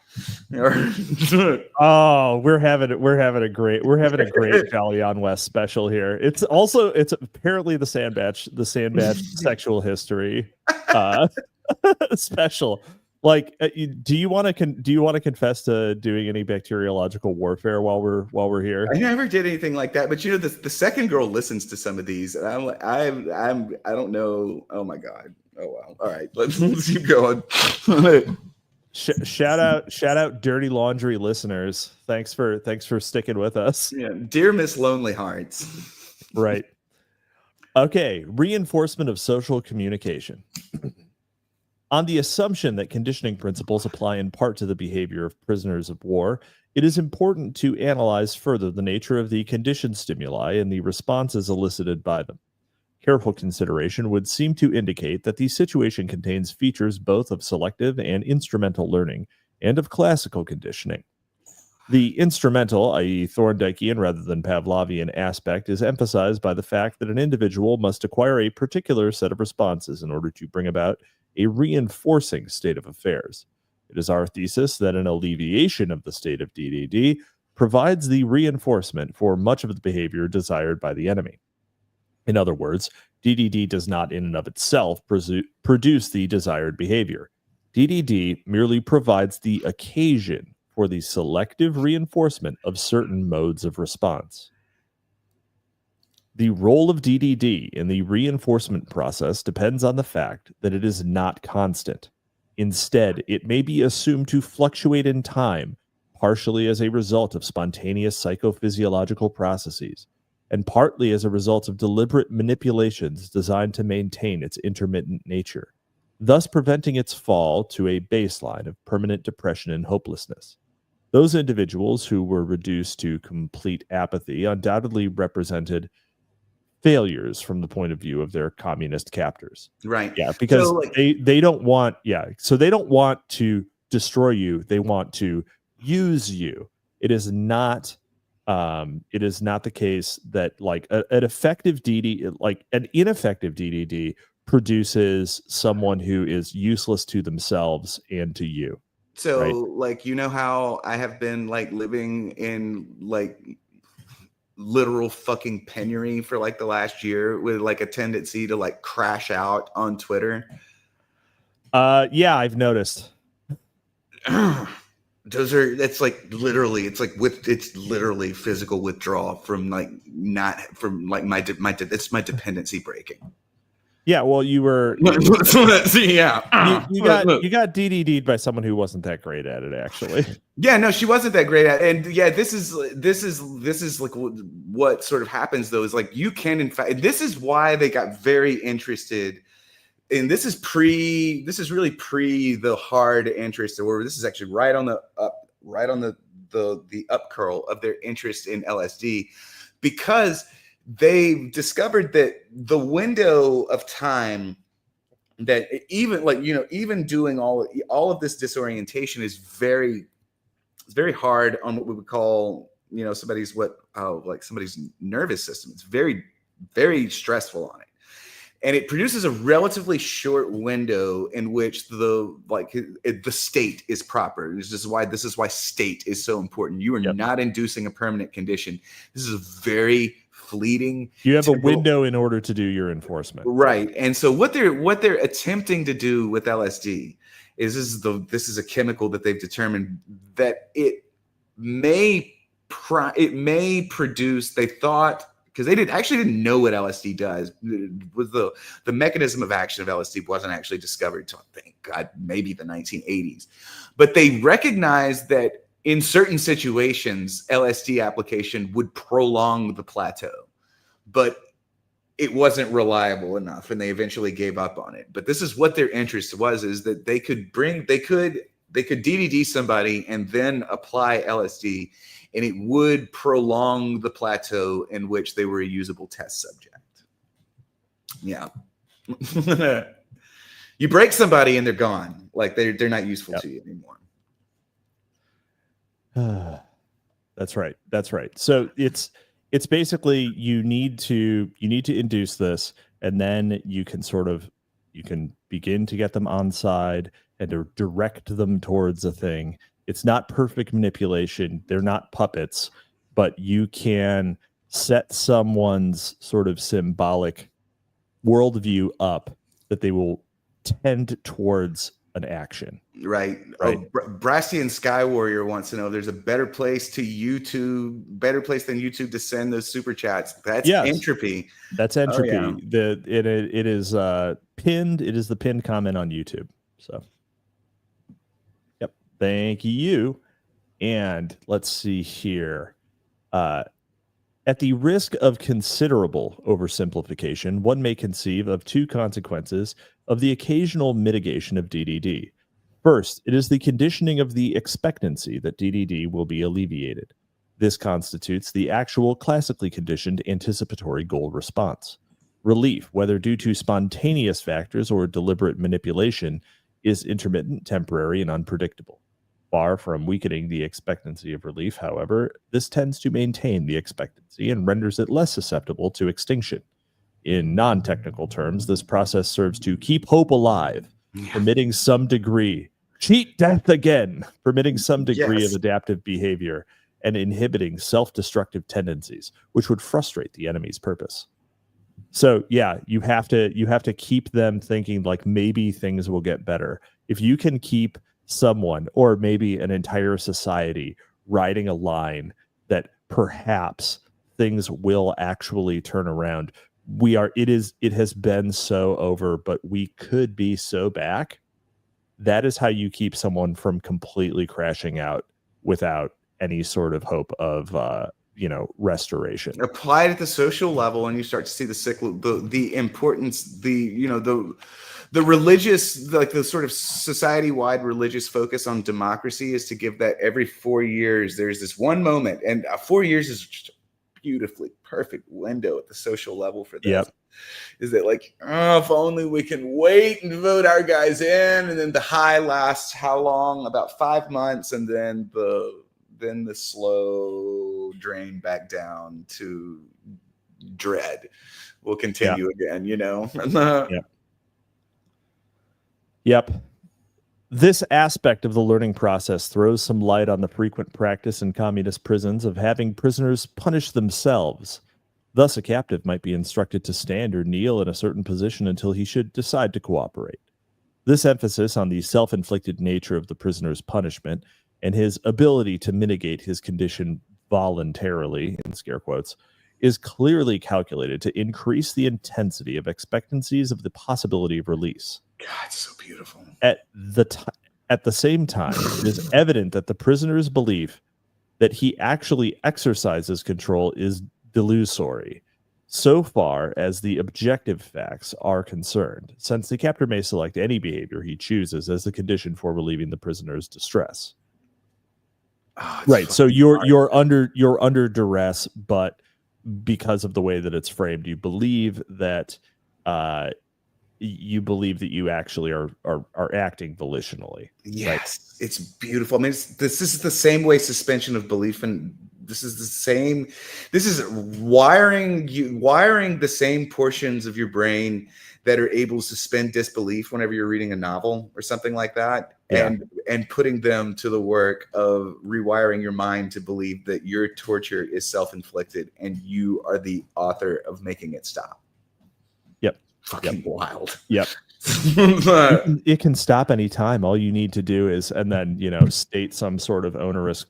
Oh, we're having a great Jolyon West special here. It's apparently the Sandbatch sexual history special. Like, do you want to confess to doing any bacteriological warfare while we're here? I never did anything like that, but you know, the second girl listens to some of these, and I'm like, I don't know. Oh my god. Oh wow. All right, let's keep going. Shout out Dirty Laundry listeners. Thanks for sticking with us. Yeah, dear Miss Lonely Hearts. Right. Okay, reinforcement of social communication. On the assumption that conditioning principles apply in part to the behavior of prisoners of war, it is important to analyze further the nature of the conditioned stimuli and the responses elicited by them. Careful consideration would seem to indicate that the situation contains features both of selective and instrumental learning and of classical conditioning. The instrumental, i.e. Thorndikean rather than Pavlovian aspect, is emphasized by the fact that an individual must acquire a particular set of responses in order to bring about a reinforcing state of affairs. It is our thesis that an alleviation of the state of DDD provides the reinforcement for much of the behavior desired by the enemy. In other words, DDD does not in and of itself produce the desired behavior. DDD merely provides the occasion for the selective reinforcement of certain modes of response. The role of DDD in the reinforcement process depends on the fact that it is not constant. Instead, it may be assumed to fluctuate in time, partially as a result of spontaneous psychophysiological processes, and partly as a result of deliberate manipulations designed to maintain its intermittent nature, thus preventing its fall to a baseline of permanent depression and hopelessness. Those individuals who were reduced to complete apathy undoubtedly represented failures from the point of view of their communist captors. Right. Yeah, because they don't want to destroy you, they want to use you. It is not the case that like an effective DD, like an ineffective DDD produces someone who is useless to themselves and to you. So right? like, you know how I have been like living in like literal fucking penury for like the last year with like a tendency to like crash out on Twitter. Yeah, I've noticed. It's literally physical withdrawal from like my dependency breaking. Yeah, well, you were. Yeah, you got DDD'd by someone who wasn't that great at it, actually. Yeah, no, she wasn't that great at it. And yeah, this is like what sort of happens though is like you can in fact. This is why they got very interested. And this is really pre the hard interest, or this is actually right on the up curl of their interest in LSD, because they discovered that the window of time that even doing all of this disorientation is very hard on what we would call somebody's nervous system. It's very, very stressful on it. And it produces a relatively short window in which the state is proper. This is why state is so important. You are not inducing a permanent condition. This is a very fleeting. You have a window in order to do your enforcement, right? And so what they're attempting to do with LSD is this is a chemical that they've determined that it may produce. They thought, because they didn't know what LSD does. Was the mechanism of action of LSD wasn't actually discovered until, thank God, maybe the 1980s. But they recognized that in certain situations, LSD application would prolong the plateau. but it wasn't reliable enough, and they eventually gave up on it. But this is what their interest was, is that they could DDD somebody and then apply LSD, and it would prolong the plateau in which they were a usable test subject. Yeah. You break somebody and they're gone. Like they're not useful to you anymore. That's right. So it's basically you need to induce this, and then you can begin to get them on side and to direct them towards a thing. It's not perfect manipulation. They're not puppets, but you can set someone's sort of symbolic worldview up that they will tend towards an action. Right. Oh, Brastian Sky Warrior wants to know, there's a better place than YouTube to send those super chats. That's entropy. That's entropy. Oh, yeah. It is pinned. It is the pinned comment on YouTube. So, yep. Thank you. And let's see here. At the risk of considerable oversimplification, one may conceive of two consequences of the occasional mitigation of DDD. First, it is the conditioning of the expectancy that DDD will be alleviated. This constitutes the actual classically conditioned anticipatory goal response. Relief, whether due to spontaneous factors or deliberate manipulation, is intermittent, temporary, and unpredictable. Far from weakening the expectancy of relief, however, this tends to maintain the expectancy and renders it less susceptible to extinction. In non-technical terms, this process serves to keep hope alive, permitting some degree, cheat death again, permitting some degree of adaptive behavior and inhibiting self-destructive tendencies, which would frustrate the enemy's purpose. So yeah, you have to keep them thinking like maybe things will get better. If you can keep someone or maybe an entire society riding a line that perhaps things will actually turn around, it has been so over, but we could be so back. That is how you keep someone from completely crashing out without any sort of hope of restoration. Apply it at the social level, and you start to see the importance, the religious, like the sort of society-wide religious focus on democracy is to give that every 4 years. There's this one moment, and 4 years is just a beautifully perfect window at the social level for this. Yep. Is that like, oh, if only we can wait and vote our guys in, and then the high lasts how long? About 5 months, and then the slow drain back down to dread will continue again. Yep. This aspect of the learning process throws some light on the frequent practice in communist prisons of having prisoners punish themselves. Thus, a captive might be instructed to stand or kneel in a certain position until he should decide to cooperate. This emphasis on the self-inflicted nature of the prisoner's punishment and his ability to mitigate his condition voluntarily, in scare quotes, is clearly calculated to increase the intensity of expectancies of the possibility of release. God, it's so beautiful. At the same time, it is evident that the prisoner's belief that he actually exercises control is delusory, so far as the objective facts are concerned, since the captor may select any behavior he chooses as the condition for relieving the prisoner's distress. Right. So you're under duress, but because of the way that it's framed, you believe that you actually are acting volitionally. Yes, right? It's beautiful. I mean, this is the same way suspension of belief, and this is wiring the same portions of your brain that are able to suspend disbelief whenever you're reading a novel or something like that, and putting them to the work of rewiring your mind to believe that your torture is self-inflicted and you are the author of making it stop. Yep. Fucking wild. Yep. It can stop anytime. All you need to do is, and then, state some sort of onerous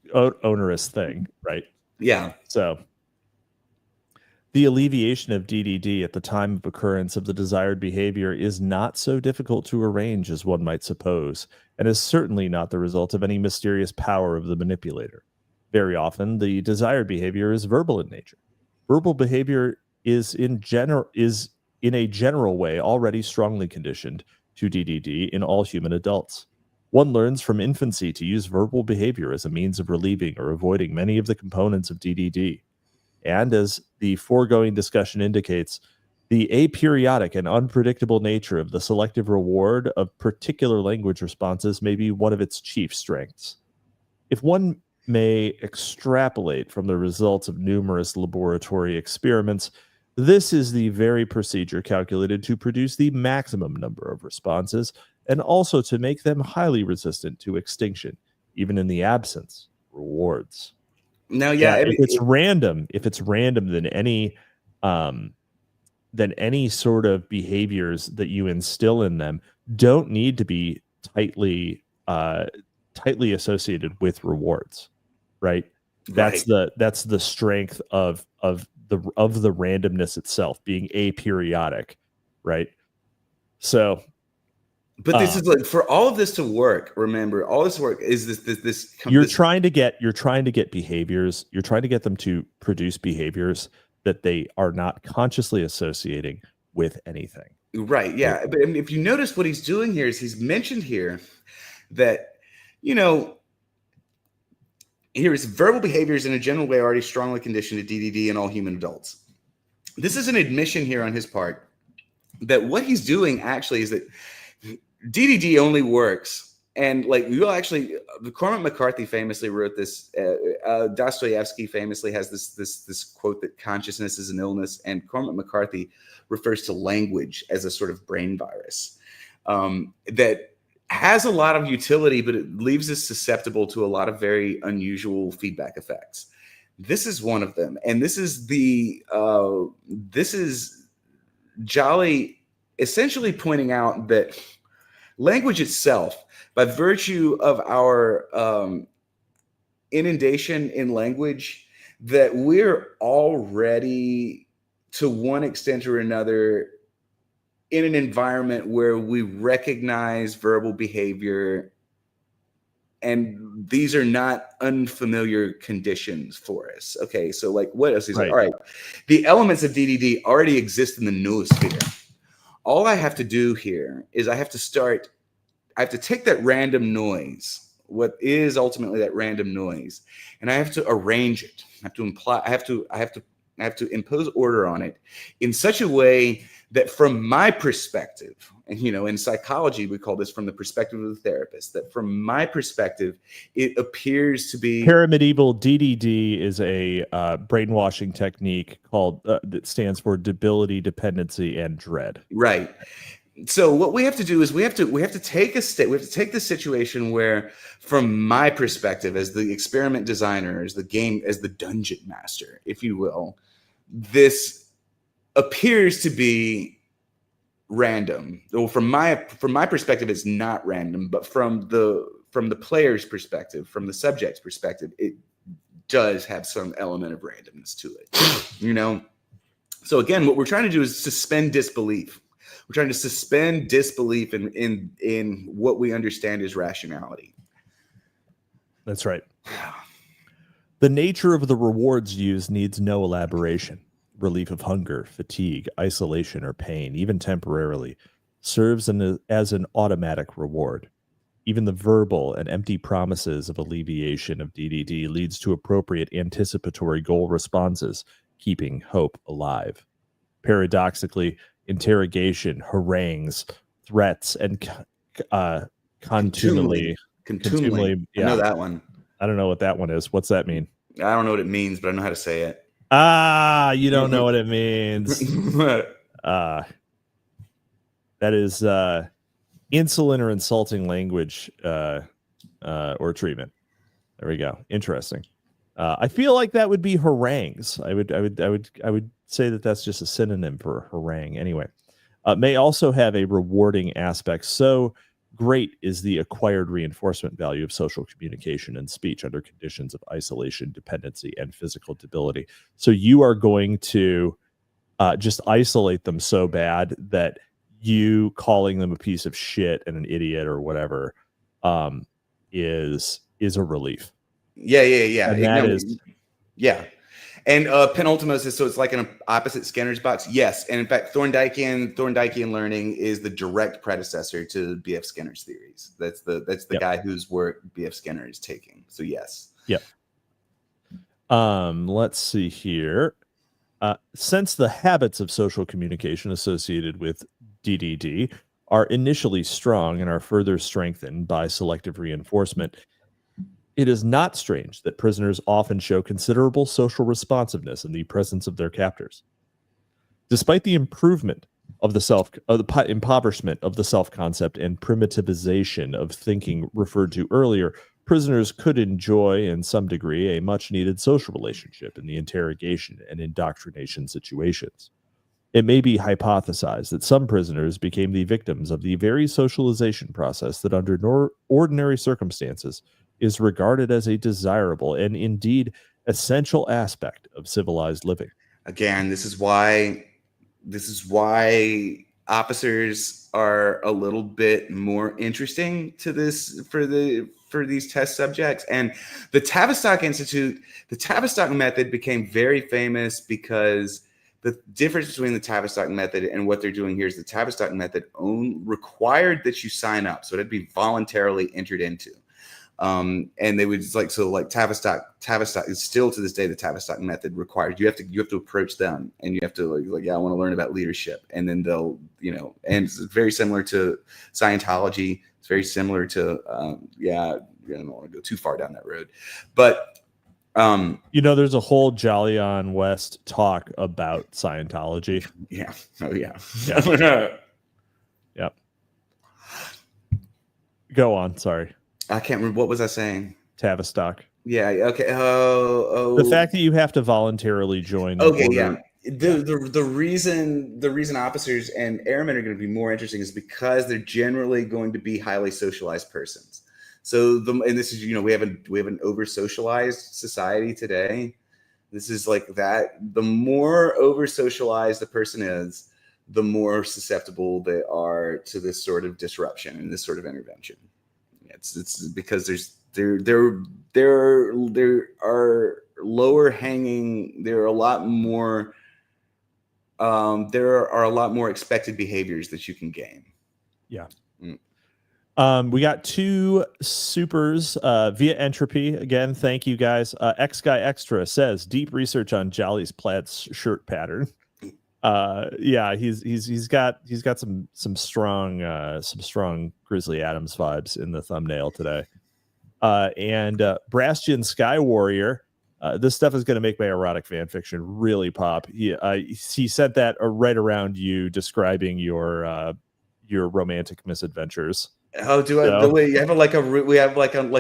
thing, right? Yeah. So the alleviation of DDD at the time of occurrence of the desired behavior is not so difficult to arrange as one might suppose, and is certainly not the result of any mysterious power of the manipulator. Very often, the desired behavior is verbal in nature. Verbal behavior is in a general way already strongly conditioned to DDD in all human adults. One learns from infancy to use verbal behavior as a means of relieving or avoiding many of the components of DDD. And as the foregoing discussion indicates, the aperiodic and unpredictable nature of the selective reward of particular language responses may be one of its chief strengths. If one may extrapolate from the results of numerous laboratory experiments, this is the very procedure calculated to produce the maximum number of responses and also to make them highly resistant to extinction, even in the absence of rewards. Now, If it's random, then any sort of behaviors that you instill in them don't need to be tightly associated with rewards, right? That's the strength of the randomness itself being aperiodic, right? So, but this is like, for all of this to work, remember, all this work is this you're trying to get behaviors, you're trying to get them to produce behaviors that they are not consciously associating with anything. Right. Yeah. But if you notice what he's doing here is he's mentioned here that, here is verbal behaviors in a general way already strongly conditioned to DDD in all human adults. This is an admission here on his part that what he's doing actually is that DDD only works. And like, Cormac McCarthy famously wrote this. Dostoevsky famously has this quote that consciousness is an illness, and Cormac McCarthy refers to language as a sort of brain virus that has a lot of utility, but it leaves us susceptible to a lot of very unusual feedback effects. This is one of them, and this is Jolly essentially pointing out that language itself, by virtue of our inundation in language, that we're already, to one extent or another, in an environment where we recognize verbal behavior, and these are not unfamiliar conditions for us. Okay, so like, what else? He's like, all right, the elements of DDD already exist in the noosphere. All I have to do here is I have to take that random noise, what is ultimately that random noise, and I have to arrange it. I have to impose order on it in such a way that, from my perspective, and in psychology we call this from the perspective of the therapist, that from my perspective it appears to be paramedieval. DDD is a brainwashing technique called that stands for debility, dependency, and dread. Right. So what we have to do is we have to take the situation where, from my perspective as the experiment designer, as the dungeon master, if you will, this appears to be random. Well, from my perspective, it's not random, but from the player's perspective, from the subject's perspective, it does have some element of randomness to it. So again, what we're trying to do is suspend disbelief. We're trying to suspend disbelief in what we understand as rationality. That's right. The nature of the rewards used needs no elaboration. Relief of hunger, fatigue, isolation, or pain, even temporarily, serves as an automatic reward. Even the verbal and empty promises of alleviation of DDD leads to appropriate anticipatory goal responses, keeping hope alive. Paradoxically, interrogation, harangues, threats, and contumely. Yeah. I know that one. I don't know what that one is. What's that mean? I don't know what it means, but I know how to say it. You don't know what it means. That is insolent or insulting language or treatment. There we go. Interesting. I feel like that would be harangues. I would say that that's just a synonym for harangue. Anyway, may also have a rewarding aspect. So great is the acquired reinforcement value of social communication and speech under conditions of isolation, dependency, and physical debility. So you are going to just isolate them so bad that you calling them a piece of shit and an idiot or whatever is a relief. Yeah. And that is, yeah. And penultimos is, so it's like an opposite Skinner's box. Yes, and in fact, Thorndikean learning is the direct predecessor to B.F. Skinner's theories. That's the guy whose work B.F. Skinner is taking. So yes. Yep. Let's see here. Since the habits of social communication associated with DDD are initially strong and are further strengthened by selective reinforcement, it is not strange that prisoners often show considerable social responsiveness in the presence of their captors. Despite the improvement of the impoverishment of the self-concept and primitivization of thinking referred to earlier, prisoners could enjoy, in some degree, a much-needed social relationship in the interrogation and indoctrination situations. It may be hypothesized that some prisoners became the victims of the very socialization process that, under ordinary circumstances, is regarded as a desirable and indeed essential aspect of civilized living. Again, this is why officers are a little bit more interesting to this for these test subjects. And the Tavistock Institute, the Tavistock method became very famous because the difference between the Tavistock method and what they're doing here is the Tavistock method required that you sign up, so it'd be voluntarily entered into. And they would Tavistock is still to this day, the Tavistock method required you have to approach them and you have to I want to learn about leadership, and then they'll, and it's very similar to Scientology. It's very similar to I don't want to go too far down that road, but there's a whole Jolyon West talk about Scientology. Yeah. Oh yeah. Yep. Go on. Sorry. I can't remember. What was I saying? Tavistock. Yeah. Okay. Oh. The fact that you have to voluntarily join. Okay. Yeah. The reason officers and airmen are going to be more interesting is because they're generally going to be highly socialized persons. So this is, we have an over socialized society today. This is like that. The more over socialized the person is, the more susceptible they are to this sort of disruption and this sort of intervention. It's because there are lower hanging. There are a lot more. There are a lot more expected behaviors that you can gain. Yeah. We got 2 supers via Entropy. Again, thank you guys. X Guy Extra says deep research on Jolly's plaid shirt pattern. He's got some strong Grizzly Adams vibes in the thumbnail today. And Brastian Sky Warrior, this stuff is going to make my erotic fan fiction really pop. He sent that right around you describing your romantic misadventures. Oh, do we have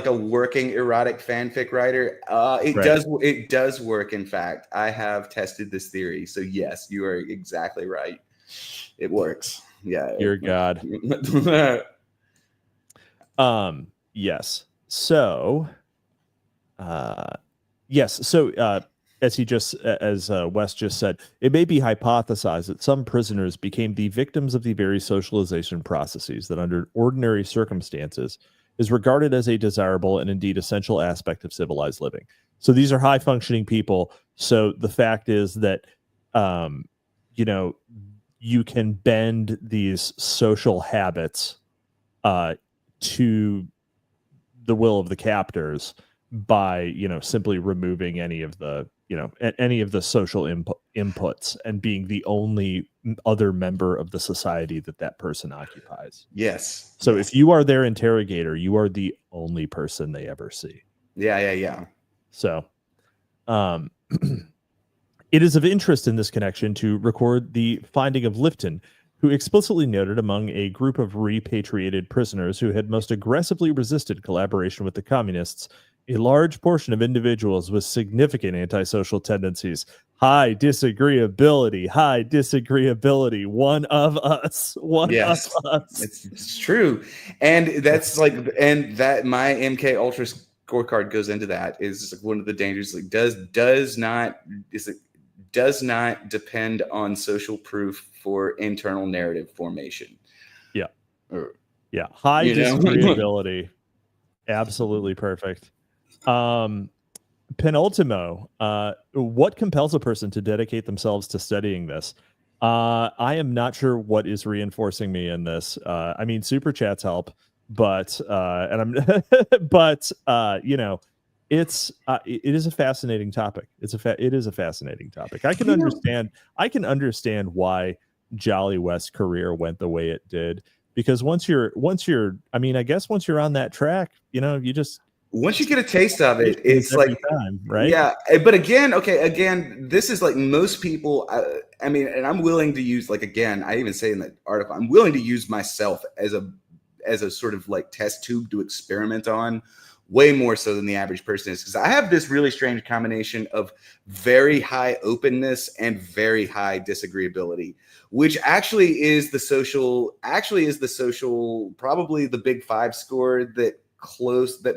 a working erotic fanfic writer? It does work. In fact, I have tested this theory. So yes, you are exactly right. It works. Yeah. You're God. Yes. So, yes. So, as Wes just said, it may be hypothesized that some prisoners became the victims of the very socialization processes that, under ordinary circumstances, is regarded as a desirable and indeed essential aspect of civilized living. So these are high functioning people. So the fact is that, you can bend these social habits to the will of the captors by, simply removing any of the social inputs and being the only other member of the society that person occupies. Yes. So if you are their interrogator, you are the only person they ever see. Yeah. So, it is of interest in this connection to record the finding of Lifton, who explicitly noted among a group of repatriated prisoners who had most aggressively resisted collaboration with the communists, a large portion of individuals with significant antisocial tendencies. High disagreeability. One of us. Of us. It's true. And that's my MK Ultra scorecard goes into that. Is one of the dangers. Does not depend on social proof for internal narrative formation. Yeah. High disagreeability. Absolutely perfect. penultimo, what compels a person to dedicate themselves to studying this? I am not sure what is reinforcing me in this. I mean, super chats help, but and I'm but it is a fascinating topic. It is a fascinating topic. I can understand why Jolly West's career went the way it did, because once you're I mean, I guess once you're on that track, you just once you get a taste of it, it's every like time, right? Yeah, but again, this is like most people. I mean, and I'm willing to use, like, again, I even say in the article, I'm willing to use myself as a sort of like test tube to experiment on, way more so than the average person is, because I have this really strange combination of very high openness and very high disagreeability, which actually is the social, probably the big five score that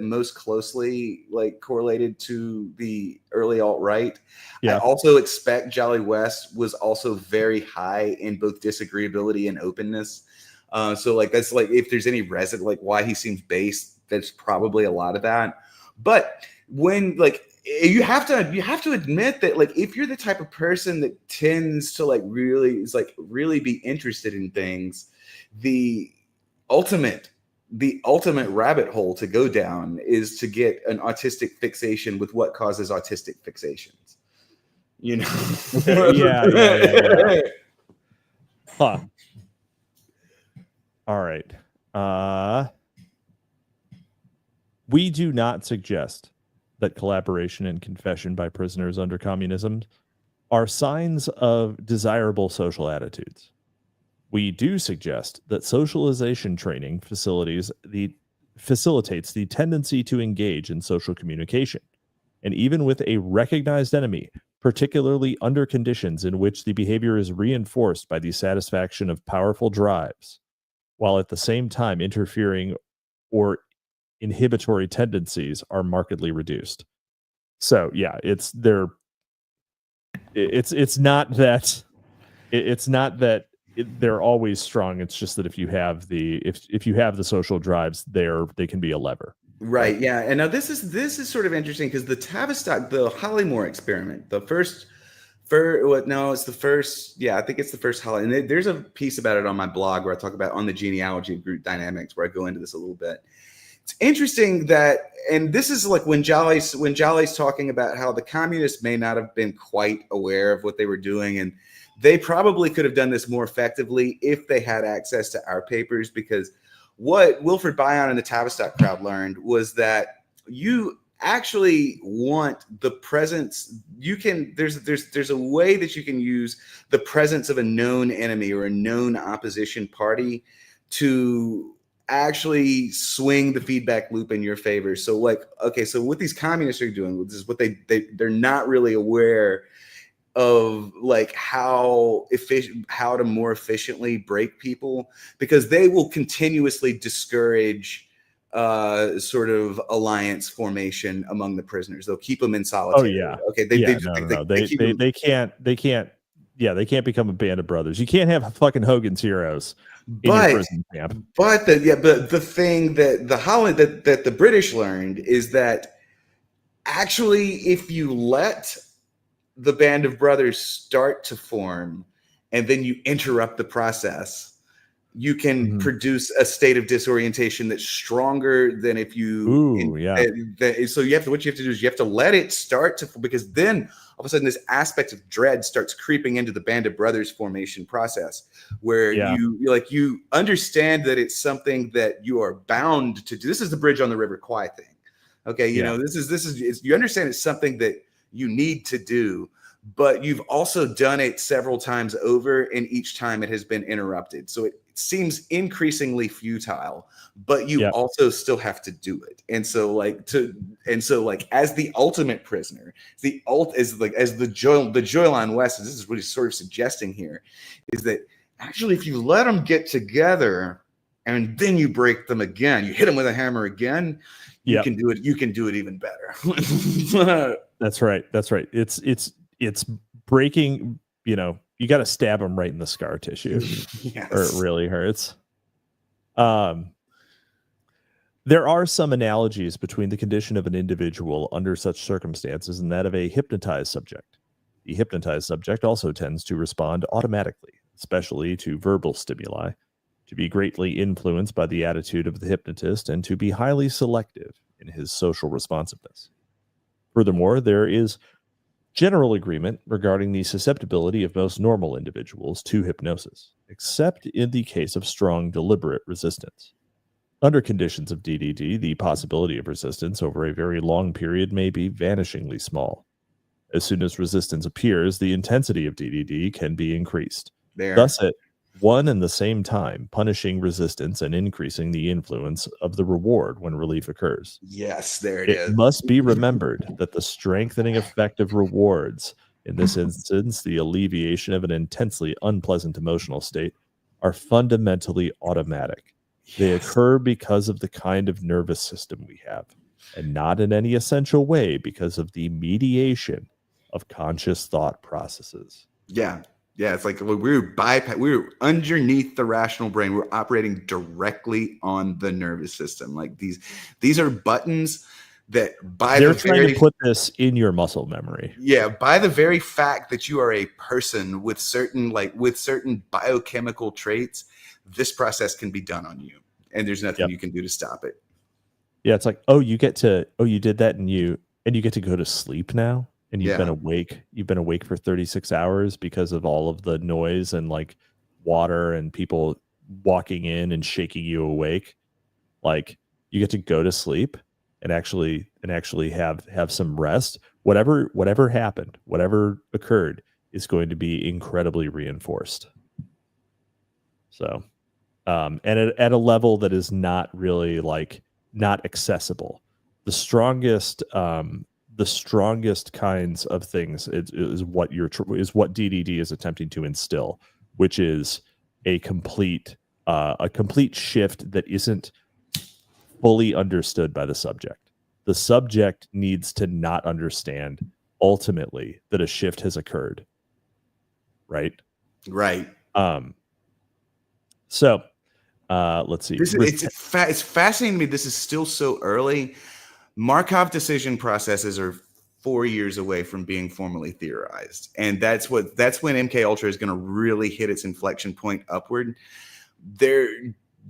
most closely like correlated to the early alt-right. Yeah. I also expect Jolly West was also very high in both disagreeability and openness. So like that's like, if there's any resident, like why he seems based, that's probably a lot of that. But when like you have to admit that, like, if you're the type of person that tends to like really be interested in things, the ultimate rabbit hole to go down is to get an autistic fixation with what causes autistic fixations. Yeah. Huh. All right. We do not suggest that collaboration and confession by prisoners under communism are signs of desirable social attitudes. We do suggest that socialization training facilitates the tendency to engage in social communication, and even with a recognized enemy, particularly under conditions in which the behavior is reinforced by the satisfaction of powerful drives, while at the same time interfering or inhibitory tendencies are markedly reduced. So yeah, it's not that they're always strong. It's just that if you have the social drives, they can be a lever. Right. Yeah. And now this is sort of interesting, because the Tavistock, the Hollymore experiment, I think it's the first Holly. And there's a piece about it on my blog where I talk about on the genealogy of group dynamics, where I go into this a little bit. It's interesting that, and this is like when Jolly's talking about how the communists may not have been quite aware of what they were doing, and they probably could have done this more effectively if they had access to our papers, because what Wilfred Bion and the Tavistock crowd learned was that you actually want the presence. There's a way that you can use the presence of a known enemy or a known opposition party to actually swing the feedback loop in your favor. So like, okay, so what these communists are doing, this is what they're not really aware of, like how to more efficiently break people, because they will continuously discourage sort of alliance formation among the prisoners. They'll keep them in solitary. Oh yeah. Okay. They can't become a band of brothers. You can't have fucking Hogan's Heroes in your prison camp. But the thing that that the British learned is that actually, if you let the band of brothers start to form and then you interrupt the process, you can produce a state of disorientation that's stronger than if you. So what you have to do is you have to let it start to, because then all of a sudden this aspect of dread starts creeping into the band of brothers formation process, where you understand that it's something that you are bound to do. This is the Bridge on the River Kwai thing. Okay, you understand it's something that you need to do, but you've also done it several times over, and each time it has been interrupted. So it seems increasingly futile, but you also still have to do it. And so as the ultimate prisoner, as the Jolyon West, this is what he's sort of suggesting here, is that actually if you let them get together and then you break them again, you hit them with a hammer again, you can do it even better. That's right. It's breaking, you got to stab them right in the scar tissue. Yes. Or it really hurts. There are some analogies between the condition of an individual under such circumstances and that of a hypnotized subject. The hypnotized subject also tends to respond automatically, especially to verbal stimuli, to be greatly influenced by the attitude of the hypnotist, and to be highly selective in his social responsiveness. Furthermore, there is general agreement regarding the susceptibility of most normal individuals to hypnosis, except in the case of strong, deliberate resistance. Under conditions of DDD, the possibility of resistance over a very long period may be vanishingly small. As soon as resistance appears, the intensity of DDD can be increased. Thus, at one and the same time, punishing resistance and increasing the influence of the reward when relief occurs. Yes, there it It is. must be remembered that the strengthening effect of rewards, in this instance, the alleviation of an intensely unpleasant emotional state, are fundamentally automatic. They occur because of the kind of nervous system we have, and not in any essential way because of the mediation of conscious thought processes. Yeah. Yeah, it's like we're underneath the rational brain. We're operating directly on the nervous system. Like these are buttons that they're trying to put this in your muscle memory. Yeah, by the very fact that you are a person with certain biochemical traits, this process can be done on you, and there's nothing you can do to stop it. Yeah, it's like, you did that, and you get to go to sleep now. And you've been awake for 36 hours because of all of the noise and like water and people walking in and shaking you awake. Like you get to go to sleep and actually have some rest. Whatever happened, whatever occurred is going to be incredibly reinforced. So, and at a level that is not really not accessible. The strongest kinds of things is what DDD is attempting to instill, which is a complete shift that isn't fully understood by the subject. The subject needs to not understand ultimately that a shift has occurred. Right. So let's see. It's fascinating to me. This is still so early. Markov decision processes are 4 years away from being formally theorized. And that's when MK Ultra is going to really hit its inflection point upward. They're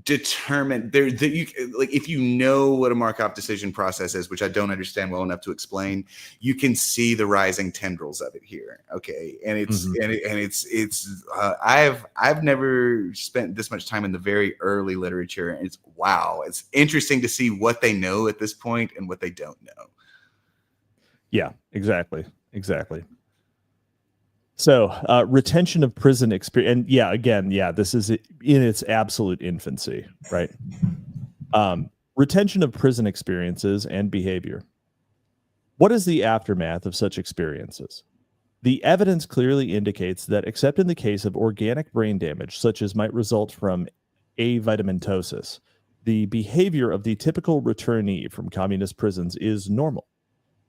determined. If you know what a Markov decision process is, which I don't understand well enough to explain, you can see the rising tendrils of it here. Okay. And I've never spent this much time in the very early literature. And it's interesting to see what they know at this point and what they don't know. Yeah, exactly. So retention of prison experience. And this is in its absolute infancy, right? Retention of prison experiences and behavior. What is the aftermath of such experiences? The evidence clearly indicates that, except in the case of organic brain damage, such as might result from avitaminosis, the behavior of the typical returnee from communist prisons is normal,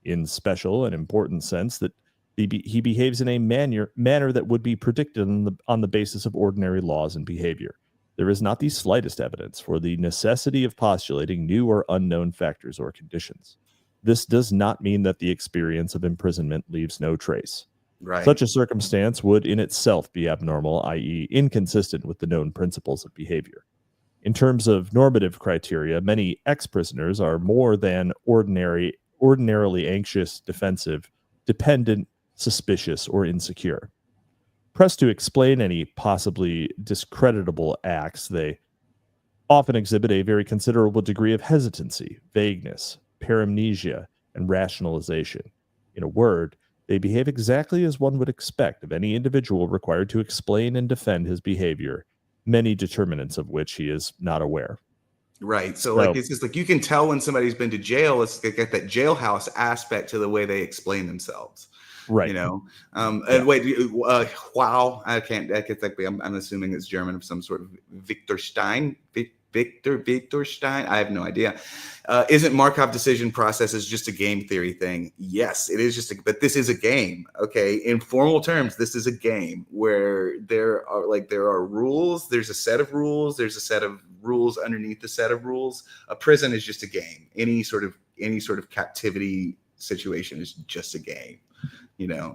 in special and important sense that he behaves in a manner that would be predicted on the basis of ordinary laws and behavior. There is not the slightest evidence for the necessity of postulating new or unknown factors or conditions. This does not mean that the experience of imprisonment leaves no trace. Right. Such a circumstance would in itself be abnormal, i.e., inconsistent with the known principles of behavior. In terms of normative criteria, many ex-prisoners are more than ordinarily anxious, defensive, dependent, suspicious, or insecure. Pressed to explain any possibly discreditable acts, they often exhibit a very considerable degree of hesitancy, vagueness, paramnesia, and rationalization. In a word, they behave exactly as one would expect of any individual required to explain and defend his behavior, many determinants of which he is not aware. Right. So it's just like you can tell when somebody's been to jail. It's got that jailhouse aspect to the way they explain themselves. Right. And wait, wow. I can't think. I'm assuming it's German of some sort of Victor Stein. Wittgenstein, I have no idea. Isn't Markov decision processes just a game theory thing? Yes, it is but this is a game. Okay, in formal terms, this is a game where there are rules. There's a set of rules. There's a set of rules underneath the set of rules. A prison is just a game. Any sort of captivity situation is just a game. Yeah.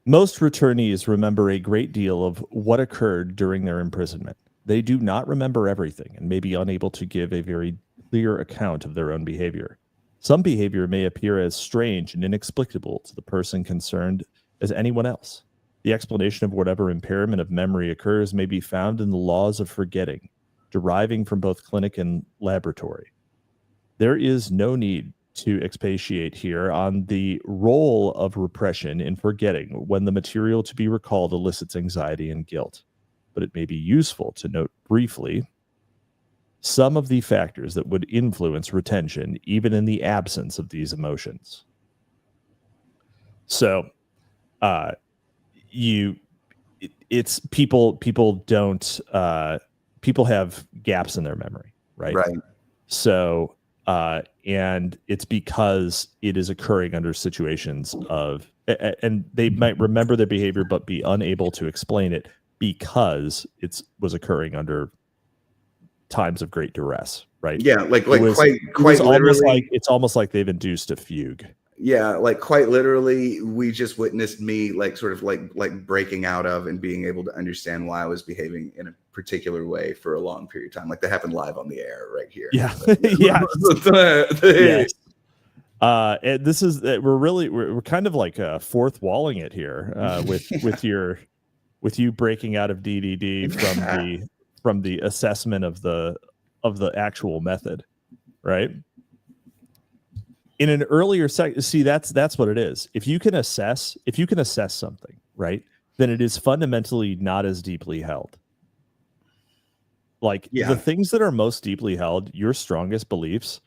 Most returnees remember a great deal of what occurred during their imprisonment. They do not remember everything and may be unable to give a very clear account of their own behavior. Some behavior may appear as strange and inexplicable to the person concerned as anyone else. The explanation of whatever impairment of memory occurs may be found in the laws of forgetting, deriving from both clinic and laboratory. There is no need to expatiate here on the role of repression in forgetting when the material to be recalled elicits anxiety and guilt. But it may be useful to note briefly some of the factors that would influence retention, even in the absence of these emotions. So, it's people don't, people have gaps in their memory, right? Right. So, and it's because it is occurring under situations of, and they might remember their behavior, but be unable to explain it because it was occurring under times of great duress, right? Yeah, like quite literally, it's almost like they've induced a fugue. Yeah, like quite literally, we just witnessed me sort of breaking out of and being able to understand why I was behaving in a particular way for a long period of time. Like that happened live on the air right here. Yeah, yeah. Yes. And this is we're kind of like fourth walling it here with you breaking out of DDD from the assessment of the actual method, right? In an earlier see, that's what it is. If you can assess something, right, then it is fundamentally not as deeply held. Like the things that are most deeply held, your strongest beliefs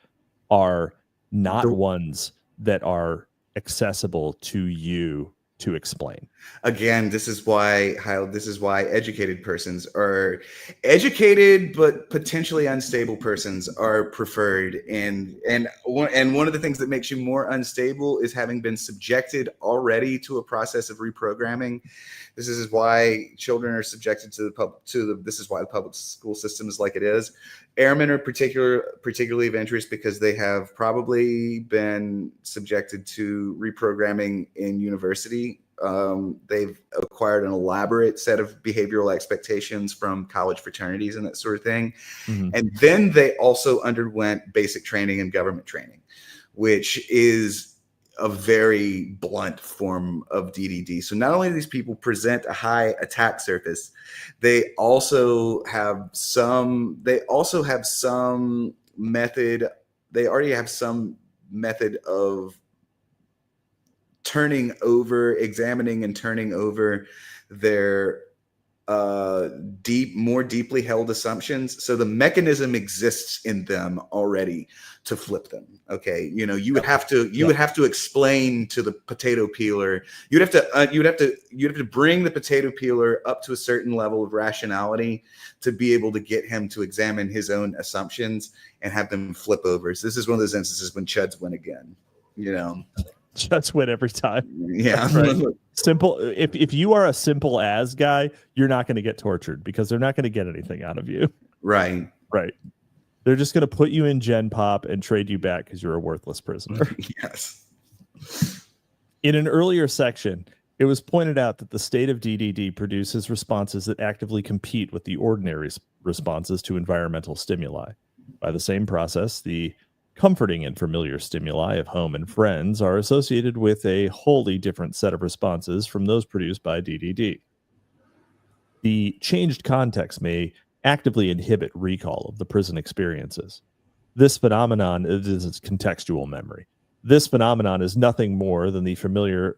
are not ones that are accessible to you to explain. Again, this is why educated persons are educated but potentially unstable persons are preferred, and one of the things that makes you more unstable is having been subjected already to a process of reprogramming. This is why children are subjected this is why the public school system is like it is. Airmen are particularly of interest because they have probably been subjected to reprogramming in university. They've acquired an elaborate set of behavioral expectations from college fraternities and that sort of thing. Mm-hmm. And then they also underwent basic training and government training, which is a very blunt form of DDD. So not only do these people present a high attack surface, they also have some method. They already have some method of examining and turning over their more deeply held assumptions. So the mechanism exists in them already to flip them. Okay, you would have to explain to the potato peeler. You'd have to bring the potato peeler up to a certain level of rationality to be able to get him to examine his own assumptions and have them flip over. So this is one of those instances when chuds win again. Chuds win every time. Yeah. Right. Simple. If you are a simple as guy, you're not going to get tortured because they're not going to get anything out of you. Right. Right. They're just going to put you in Gen Pop and trade you back because you're a worthless prisoner. Yes. In an earlier section, it was pointed out that the state of DDD produces responses that actively compete with the ordinary responses to environmental stimuli. By the same process, the comforting and familiar stimuli of home and friends are associated with a wholly different set of responses from those produced by DDD. The changed context may actively inhibit recall of the prison experiences. This phenomenon is contextual memory. This phenomenon is nothing more than the familiar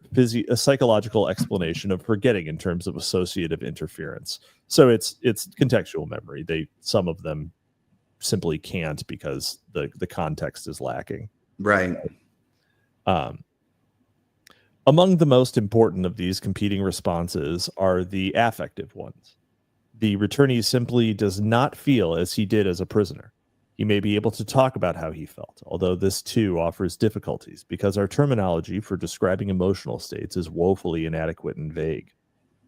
psychological explanation of forgetting in terms of associative interference. So it's contextual memory. Some of them simply can't because the context is lacking. Right. Among the most important of these competing responses are the affective ones. The returnee simply does not feel as he did as a prisoner. He may be able to talk about how he felt, although this too offers difficulties because our terminology for describing emotional states is woefully inadequate and vague.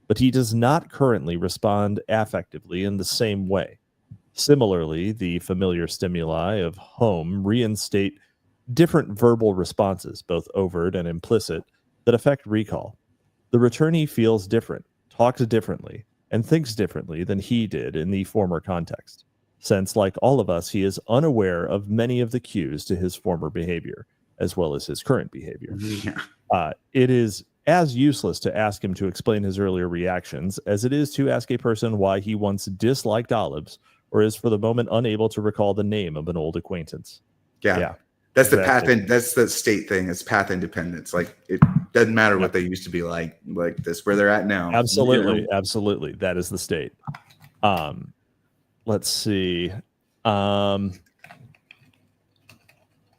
But he does not currently respond affectively in the same way. Similarly, the familiar stimuli of home reinstate different verbal responses, both overt and implicit, that affect recall. The returnee feels different, talks differently, and thinks differently than he did in the former context, since, like all of us, he is unaware of many of the cues to his former behavior, as well as his current behavior. Yeah. It is as useless to ask him to explain his earlier reactions as it is to ask a person why he once disliked olives or is for the moment unable to recall the name of an old acquaintance. Yeah. That's the exactly. path. That's the state thing. It's path independence. Like it doesn't matter what they used to be like this, where they're at now. Absolutely. You know? Absolutely. That is the state. Let's see. Sex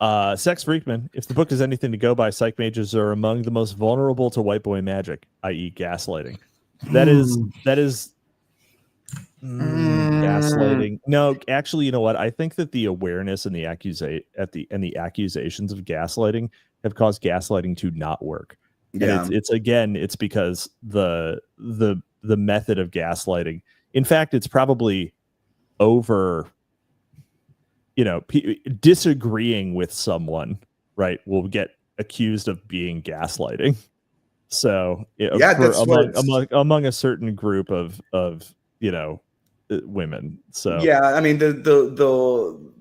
Freakman, if the book is anything to go by, psych majors are among the most vulnerable to white boy magic, i.e. gaslighting. That is gaslighting. No, actually, you know what? I think that the awareness and the accusations of gaslighting have caused gaslighting to not work. Yeah. And it's because the method of gaslighting. In fact, it's probably over. Disagreeing with someone, right, will get accused of being gaslighting. So among a certain group of women. So yeah, I mean the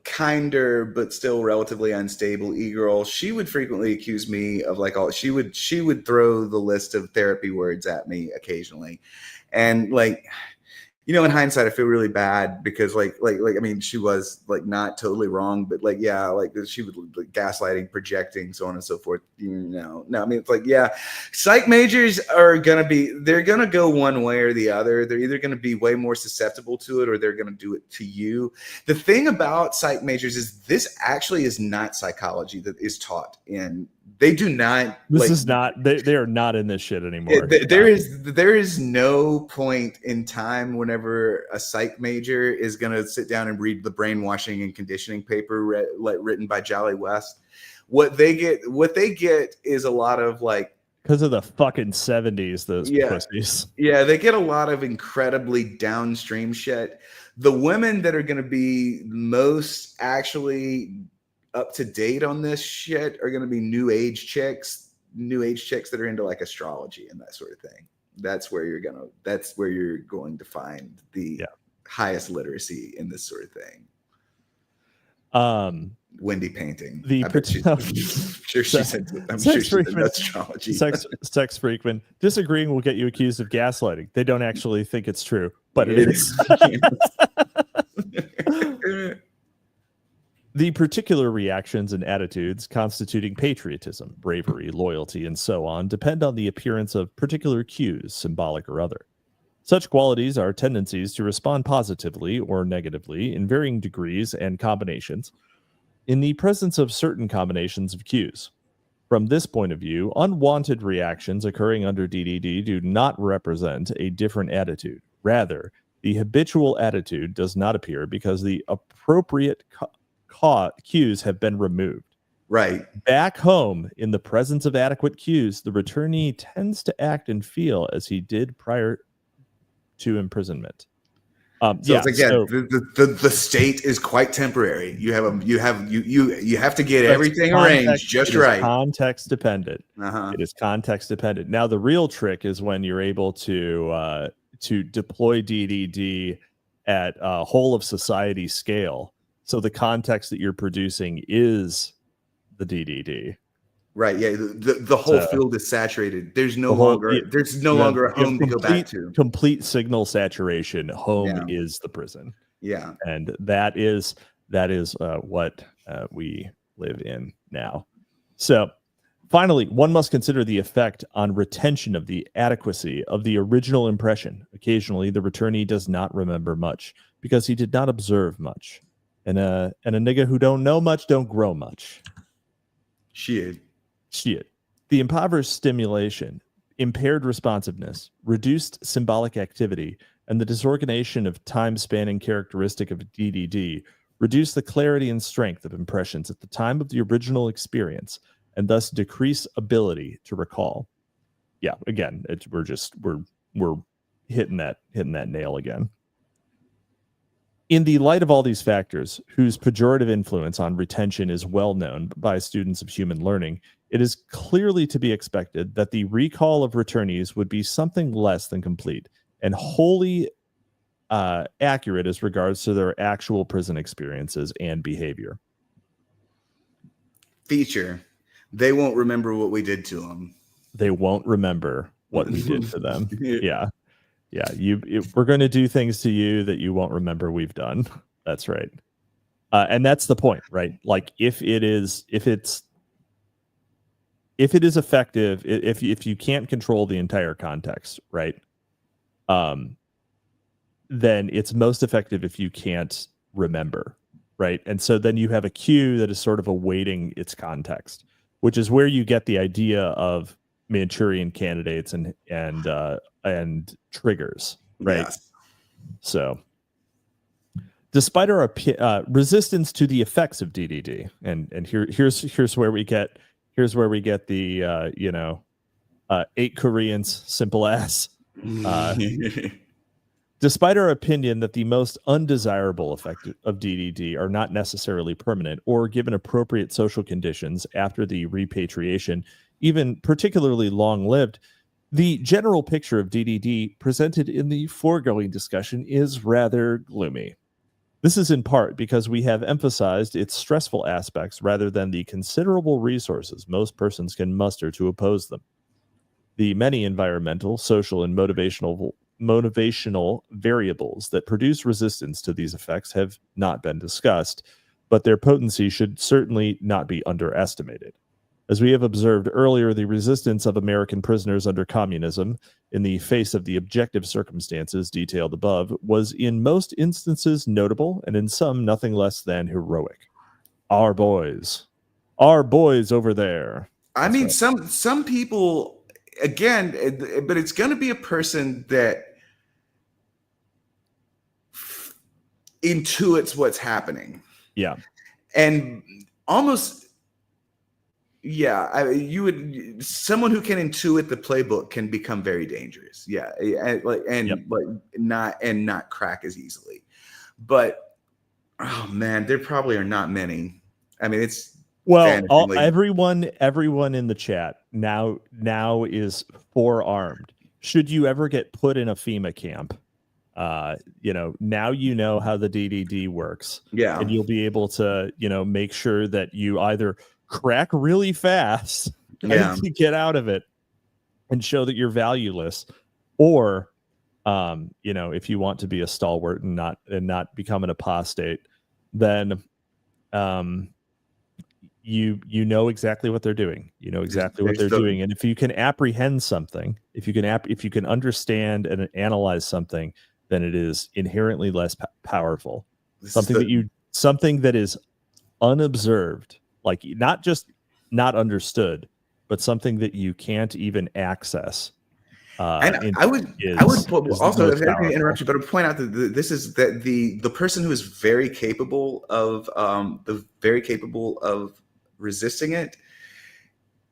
kinder but still relatively unstable e-girl, she would frequently accuse me of she would throw the list of therapy words at me occasionally, and in hindsight, I feel really bad because I mean, she was not totally wrong, but she was gaslighting, projecting, so on and so forth. No, I mean, it's psych majors they're going to go one way or the other. They're either going to be way more susceptible to it or they're going to do it to you. The thing about psych majors is this actually is not psychology that is taught in. They do not. This is not. They are not in this shit anymore. There is no point in time whenever a psych major is going to sit down and read the Brainwashing and Conditioning paper written by Jolly West. What they get is a lot of because of the fucking 70s. Those pussies. Yeah, they get a lot of incredibly downstream shit. The women that are going to be most actually up to date on this shit are going to be new age chicks that are into astrology and that sort of thing. That's where you're going to find the highest literacy in this sort of thing. Wendy painting. I'm sure she said astrology. Sex frequent. Disagreeing will get you accused of gaslighting. They don't actually think it's true, but it is. The particular reactions and attitudes constituting patriotism, bravery, loyalty, and so on depend on the appearance of particular cues, symbolic or other. Such qualities are tendencies to respond positively or negatively in varying degrees and combinations in the presence of certain combinations of cues. From this point of view, unwanted reactions occurring under DDD do not represent a different attitude. Rather, the habitual attitude does not appear because the appropriate cues have been removed. Right. Back home, in the presence of adequate cues, the returnee tends to act and feel as he did prior to imprisonment. The state is quite temporary. You have to get everything arranged just right. Context dependent. It is context dependent. Now the real trick is when you're able to deploy DDD at a whole of society scale. So the context that you're producing is the DDD. Right. Yeah. The whole field is saturated. There's no longer a home to go back to. Complete signal saturation. Home is the prison. Yeah. And that is what we live in now. So finally, one must consider the effect on retention of the adequacy of the original impression. Occasionally, the returnee does not remember much because he did not observe much. And a nigga who don't know much don't grow much. Shit. The impoverished stimulation, impaired responsiveness, reduced symbolic activity, and the disorganization of time-spanning characteristic of DDD reduce the clarity and strength of impressions at the time of the original experience, and thus decrease ability to recall. Yeah, again, we're hitting that nail again. In the light of all these factors, whose pejorative influence on retention is well known by students of human learning, it is clearly to be expected that the recall of returnees would be something less than complete and wholly accurate as regards to their actual prison experiences and behavior. Feature: they won't remember what we did to them. They won't remember what we did to them. Yeah. We're going to do things to you that you won't remember we've done. That's right. And that's the point, right? Like if it is effective, if you can't control the entire context, right? Then it's most effective if you can't remember, right? And so then you have a cue that is sort of awaiting its context, which is where you get the idea of Manchurian candidates and triggers, right? Yes. So, despite our resistance to the effects of DDD, and here's where we get the 8 Koreans simple ass. Despite our opinion that the most undesirable effects of DDD are not necessarily permanent or given appropriate social conditions after the repatriation, even particularly long-lived, the general picture of DDD presented in the foregoing discussion is rather gloomy. This is in part because we have emphasized its stressful aspects rather than the considerable resources most persons can muster to oppose them. The many environmental, social, and motivational variables that produce resistance to these effects have not been discussed, but their potency should certainly not be underestimated. As we have observed earlier, the resistance of American prisoners under communism in the face of the objective circumstances detailed above was in most instances notable and in some nothing less than heroic. Our boys over there. I mean, some people, again, but it's going to be a person that intuits what's happening. Yeah. And almost... yeah, someone who can intuit the playbook can become very dangerous. Yeah, not crack as easily. But oh man, there probably are not many. I mean, it's everyone in the chat now is forearmed. Should you ever get put in a FEMA camp, now you know how the DDD works. Yeah, and you'll be able to make sure that you either crack really fast to get out of it and show that you're valueless, or if you want to be a stalwart and not become an apostate, then you know exactly what they're doing. You know exactly what they're doing, and if you can apprehend something, if you can understand and analyze something, then it is inherently less powerful. Something that is unobserved. Like not just not understood, but something that you can't even access. And I would also, if I can interrupt you, but I would point out that the person who is very capable of resisting it.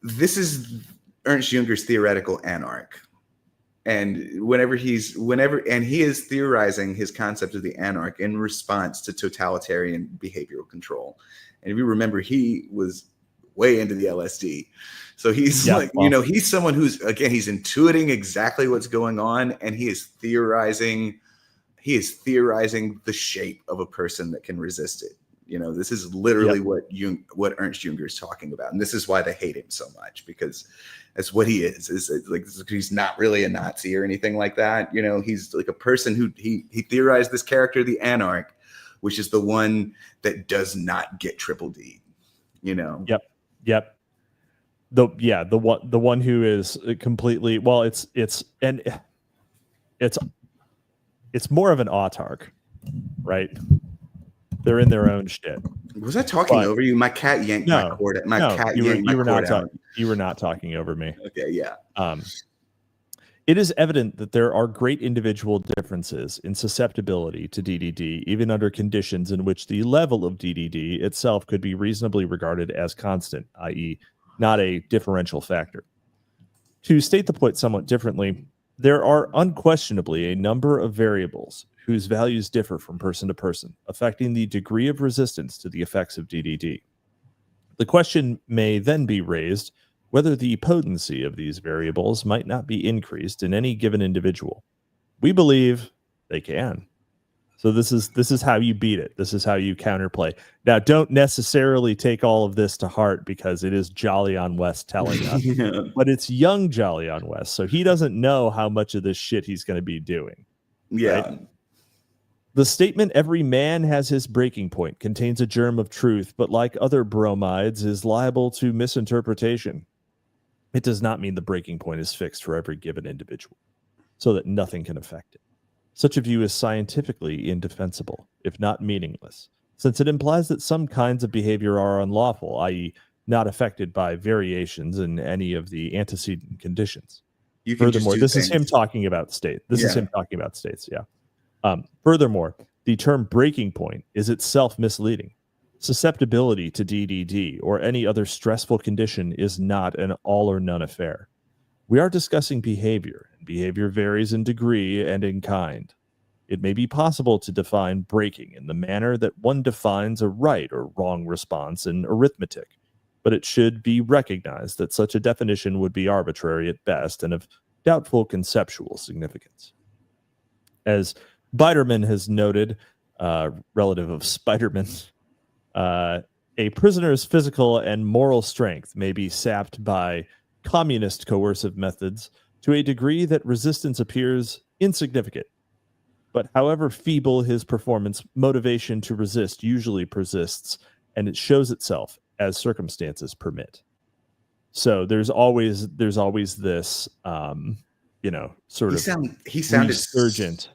This is Ernst Junger's theoretical anarch, and he is theorizing his concept of the anarch in response to totalitarian behavioral control. And if you remember, he was way into the LSD. So he's he's someone who's, again, he's intuiting exactly what's going on, and he is theorizing the shape of a person that can resist it. This is literally what Ernst Junger is talking about. And this is why they hate him so much, because that's what he is. He's not really a Nazi or anything like that. He's like a person who he theorized this character, the anarch, which is the one that does not get triple D, Yep. The one who is completely, well, it's more of an autarch, right? They're in their own shit. Was I talking over you? My cat yanked my cord. You were not talking over me. Okay, yeah. It is evident that there are great individual differences in susceptibility to DDD, even under conditions in which the level of DDD itself could be reasonably regarded as constant, i.e., not a differential factor. To state the point somewhat differently, there are unquestionably a number of variables whose values differ from person to person, affecting the degree of resistance to the effects of DDD. The question may then be raised whether the potency of these variables might not be increased in any given individual. We believe they can. So this is how you beat it. This is how you counterplay. Now, don't necessarily take all of this to heart because it is Jolyon West telling us, but it's young Jolyon West, so he doesn't know how much of this shit he's going to be doing. Yeah. Right? The statement, every man has his breaking point, contains a germ of truth, but like other bromides, is liable to misinterpretation. It does not mean the breaking point is fixed for every given individual, so that nothing can affect it. Such a view is scientifically indefensible, if not meaningless, since it implies that some kinds of behavior are unlawful, i.e., not affected by variations in any of the antecedent conditions. Furthermore, this is him talking about state. This is him talking about states, yeah. Furthermore, the term breaking point is itself misleading. Susceptibility to DDD or any other stressful condition is not an all or none affair. We are discussing behavior, and behavior varies in degree and in kind. It may be possible to define breaking in the manner that one defines a right or wrong response in arithmetic, but it should be recognized that such a definition would be arbitrary at best and of doubtful conceptual significance. As Biderman has noted, relative of Spiderman, a prisoner's physical and moral strength may be sapped by communist coercive methods to a degree that resistance appears insignificant. But however feeble his performance, motivation to resist usually persists, and it shows itself as circumstances permit. So there's always this, sort of he sounded resurgent.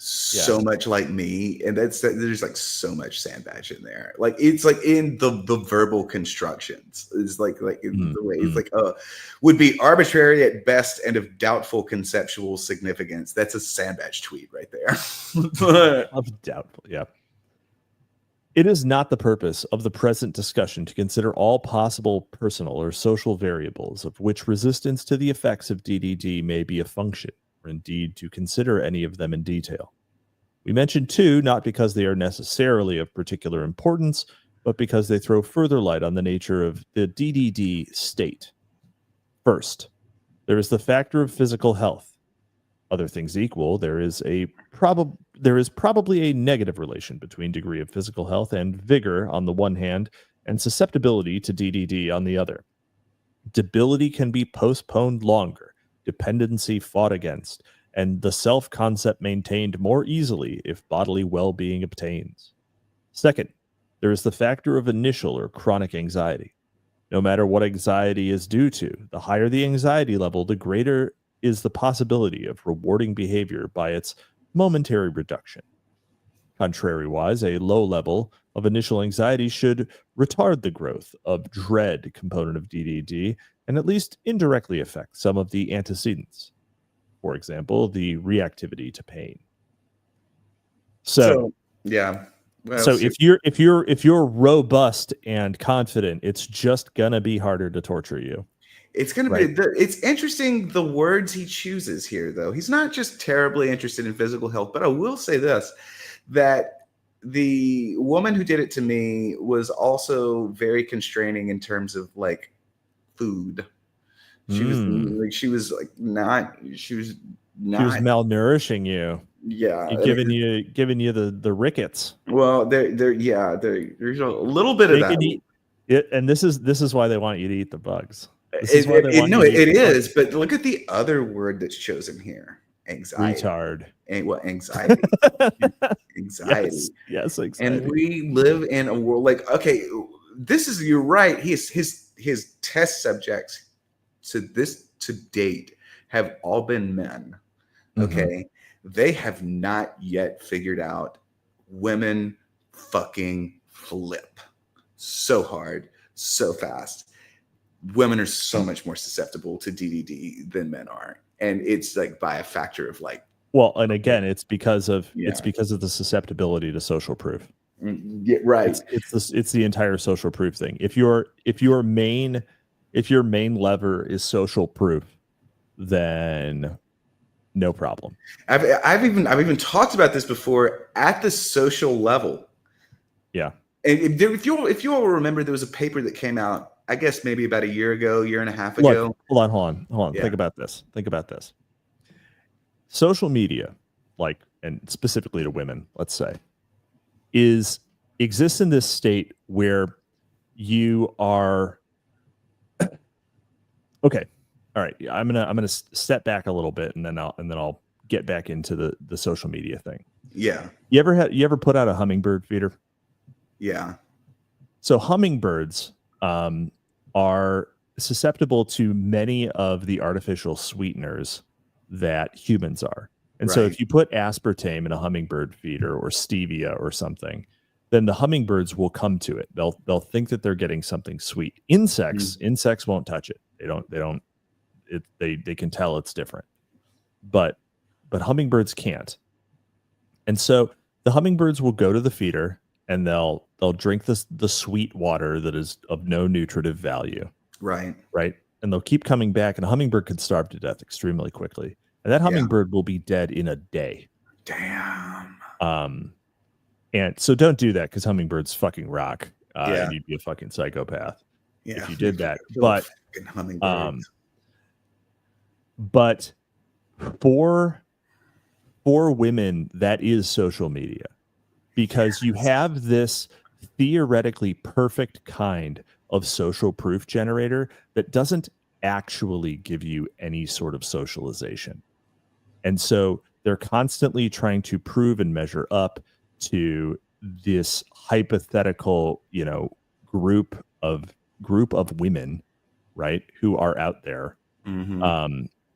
So much like me, and there's like so much Sandbatch in there. Like it's like in the verbal constructions is like in the way it's like would be arbitrary at best and of doubtful conceptual significance. That's a Sandbatch tweet right there. Of doubtful, yeah. It is not the purpose of the present discussion to consider all possible personal or social variables of which resistance to the effects of DDD may be a function, or indeed to consider any of them in detail. We mention two, not because they are necessarily of particular importance, but because they throw further light on the nature of the DDD state. First, there is the factor of physical health. Other things equal, there is probably a negative relation between degree of physical health and vigor on the one hand, and susceptibility to DDD on the other. Debility can be postponed longer, dependency fought against, and the self-concept maintained more easily if bodily well-being obtains. Second, there is the factor of initial or chronic anxiety. No matter what anxiety is due to, the higher the anxiety level, the greater is the possibility of rewarding behavior by its momentary reduction. Contrariwise, a low level of initial anxiety should retard the growth of dread component of DDD and at least indirectly affect some of the antecedents. For example, the reactivity to pain. So yeah. Well, so if you're robust and confident, it's just gonna be harder to torture you. It's going to be, it's interesting the words he chooses here, though. He's not just terribly interested in physical health, but I will say this, that the woman who did it to me was also very constraining in terms of like food. She was malnourishing you. Yeah. Giving you the rickets. Well, there's a little bit of that. And this is why they want you to eat the bugs. It is, but look at the other word that's chosen here. Anxiety. Retard. Anxiety. Anxiety. Yes, anxiety. And we live in a world like, okay, you're right. His test subjects to date have all been men. Okay. They have not yet figured out women fucking flip so hard, so fast. Women are so much more susceptible to DDD than men are. and it's like by a factor of like, well, and again, it's because of Yeah. the susceptibility to social proof. yeah, right. It's the entire social proof thing. If your main lever is social proof, then no problem. I've even talked about this before at the social level. Yeah. And if you all remember, there was a paper that came out, I guess maybe about a year and a half ago. Look, hold on. Yeah. Think about this. Social media, like, and specifically to women, let's say, exists in this state where you are okay. All right. I'm gonna step back a little bit, and then I'll get back into the social media thing. Yeah. You ever put out a hummingbird feeder? Yeah. So hummingbirds are susceptible to many of the artificial sweeteners that humans are. And so Right. if you put aspartame in a hummingbird feeder or stevia or something, then the hummingbirds will come to it. They'll think that they're getting something sweet. Insects won't touch it. They can tell it's different. But hummingbirds can't. And so the hummingbirds will go to the feeder and they'll drink the sweet water that is of no nutritive value. Right. Right. And they'll keep coming back, and a hummingbird could starve to death extremely quickly. And that hummingbird will be dead in a day. Damn. And so don't do that, because hummingbirds fucking rock. Yeah. And you'd be a fucking psychopath Yeah. if you did that. Kill But fucking hummingbirds. but for women, that is social media, because you have this theoretically perfect kind of social proof generator that doesn't actually give you any sort of socialization. And so they're constantly trying to prove and measure up to this hypothetical, group of women, right, who are out there.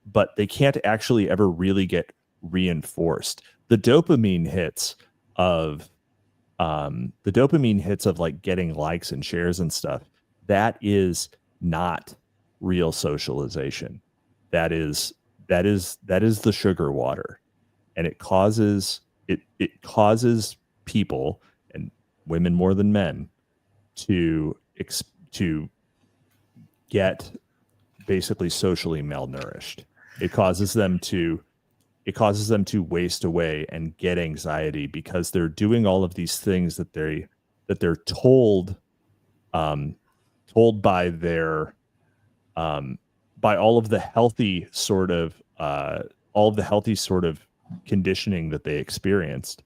But they can't actually ever really get reinforced. The dopamine hits of like getting likes and shares and stuff, that is not real socialization. That is the sugar water, and it causes people, and women more than men, to get basically socially malnourished. It causes them to waste away and get anxiety, because they're doing all of these things that they're told by their by all of the healthy sort of conditioning that they experienced,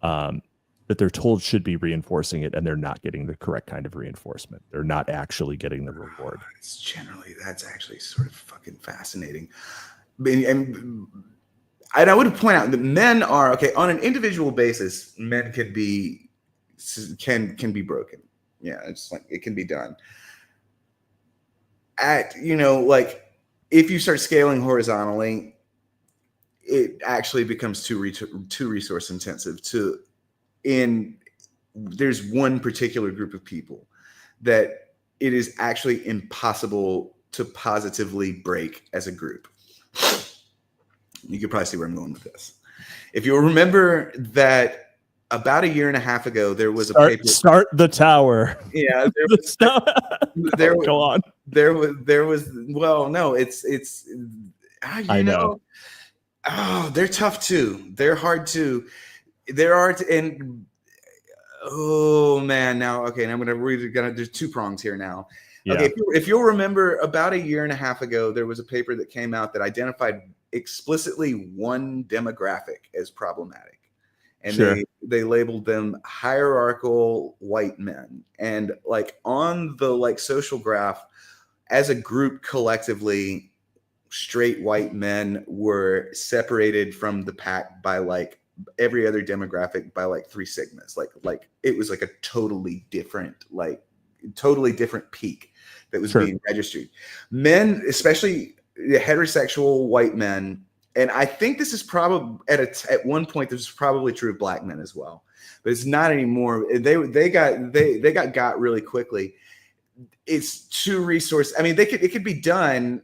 that they're told should be reinforcing it, and they're not getting the correct kind of reinforcement. They're not actually getting the reward. That's actually sort of fucking fascinating. And I would point out that men are okay on an individual basis. Men can be broken. Yeah, it's like it can be done. Like if you start scaling horizontally, it actually becomes too resource intensive. There's one particular group of people that it is actually impossible to positively break as a group. You could probably see where I'm going with this. If you'll remember that about a year and a half ago, there was a paper. Start the tower. Yeah, go on. There was. Well, no, it's. I know. Oh, they're tough too. They're hard too. Oh man, now I'm there's two prongs here now. Yeah. Okay, if you'll remember, about a year and a half ago, there was a paper that came out that identified explicitly one demographic as problematic, and Sure. they labeled them hierarchical white men. And like on the like social graph, as a group collectively, straight white men were separated from the pack by like every other demographic by like 3 sigmas. Like it was like a totally different peak that was being registered. Men, especially heterosexual white men, and I think this is probably at one point this was probably true of black men as well, but it's not anymore. They got really quickly. it's too resource. I mean, it could be done.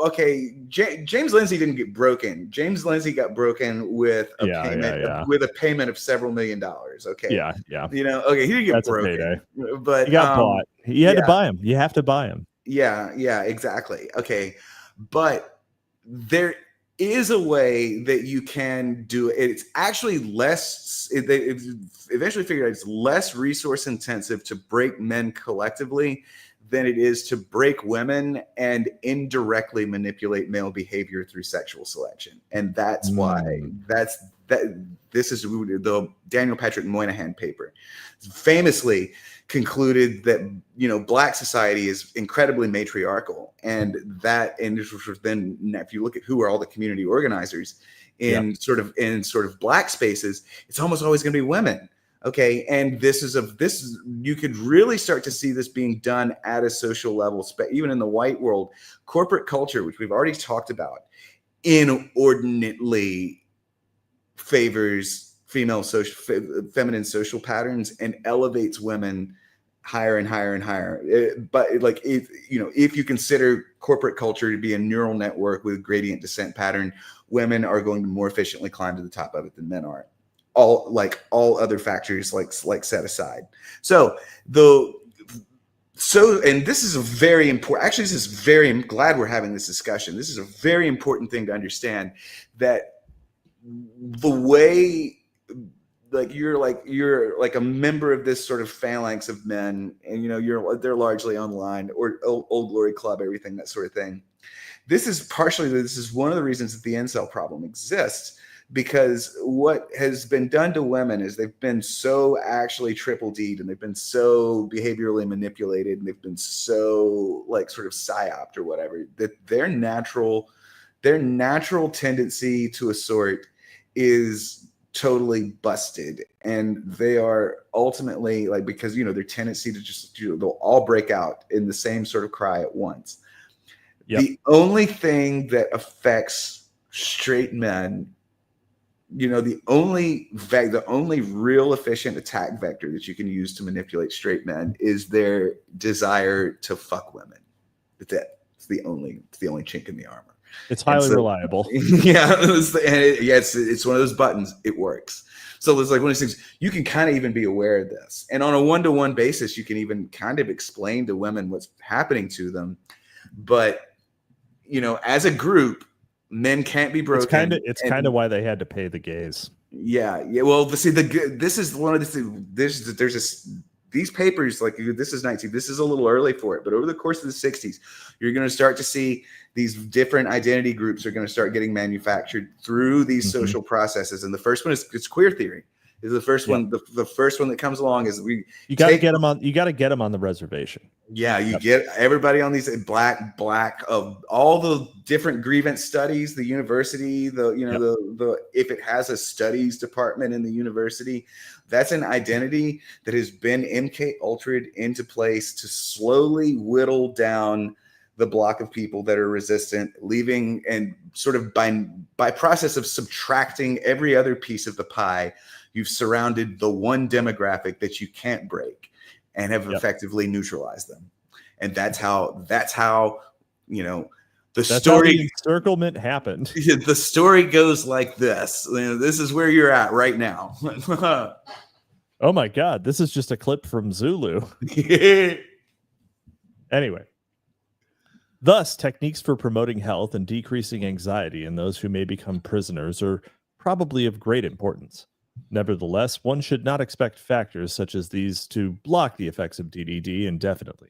Okay, James Lindsay didn't get broken. James Lindsay got broken with a payment of several $1 million. Okay. Yeah. Okay, he didn't get broken, but he got bought. You had to buy him. You have to buy him. Yeah, exactly. Okay, but there is a way that you can do it. It's actually less. They eventually figured out it's less resource intensive to break men collectively than it is to break women and indirectly manipulate male behavior through sexual selection. And that's why this is the Daniel Patrick Moynihan paper famously concluded that Black society is incredibly matriarchal, and then if you look at who are all the community organizers in sort of Black spaces, it's almost always going to be women. Okay, and this is you could really start to see this being done at a social level, even in the white world. Corporate culture, which we've already talked about, inordinately favors feminine social patterns and elevates women higher and higher and higher. But if you consider corporate culture to be a neural network with gradient descent pattern, women are going to more efficiently climb to the top of it than men are. All other factors set aside. And this is a very important, actually, I'm glad we're having this discussion. This is a very important thing to understand, that the way you're like a member of this sort of phalanx of men, and they're largely online or Old Glory Club, everything, that sort of thing. This is one of the reasons that the incel problem exists, because what has been done to women is they've been so actually triple D'd, and they've been so behaviorally manipulated, and they've been so sort of psyoped or whatever, that their natural tendency to assort is totally busted. And they are ultimately because their tendency to just they'll all break out in the same sort of cry at once. Yep. The only thing that affects straight men, the only real efficient attack vector that you can use to manipulate straight men is their desire to fuck women. That's it. It's the only chink in the armor. It's highly reliable. Yeah, it's one of those buttons. It works. So it's like one of those things, you can kind of even be aware of this. And on a one-to-one basis, you can even kind of explain to women what's happening to them. But, as a group, men can't be broken. It's kind of why they had to pay the gays. Yeah. Well, see, this is one of the things. These papers, this is 19. This is a little early for it, but over the course of the 60s, you're going to start to see these different identity groups are going to start getting manufactured through these social processes. And the first one is queer theory. Is the first one. The first one that comes along is you got to get them on. You got to get them on the reservation. Yeah, you get everybody on these black of all the different grievance studies. The university, the if it has a studies department in the university, that's an identity that has been MK Ultra'd into place to slowly whittle down the block of people that are resistant, leaving, and sort of by process of subtracting every other piece of the pie, you've surrounded the one demographic that you can't break and have effectively neutralized them. And that's how that's how the encirclement happened. The story goes like this. This is where you're at right now. Oh my God, this is just a clip from Zulu. Anyway. Thus, techniques for promoting health and decreasing anxiety in those who may become prisoners are probably of great importance. Nevertheless, one should not expect factors such as these to block the effects of DDD indefinitely.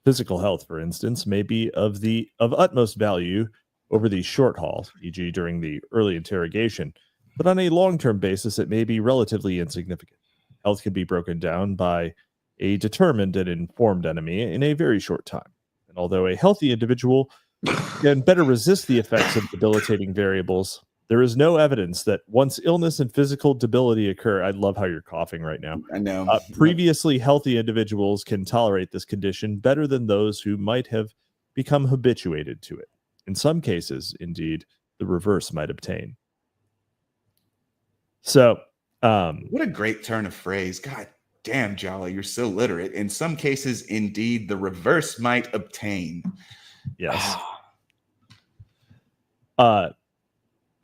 Physical health, for instance, may be of utmost value over the short haul, e.g. during the early interrogation, but on a long-term basis, it may be relatively insignificant. Health can be broken down by a determined and informed enemy in a very short time. And although a healthy individual can better resist the effects of debilitating variables, there is no evidence that once illness and physical debility occur, I love how you're coughing right now. I know. Previously healthy individuals can tolerate this condition better than those who might have become habituated to it. In some cases, indeed, the reverse might obtain. So, what a great turn of phrase. God damn, Jolly, you're so literate. In some cases, indeed, the reverse might obtain. Yes.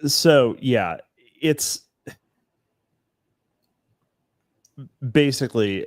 So yeah, it's basically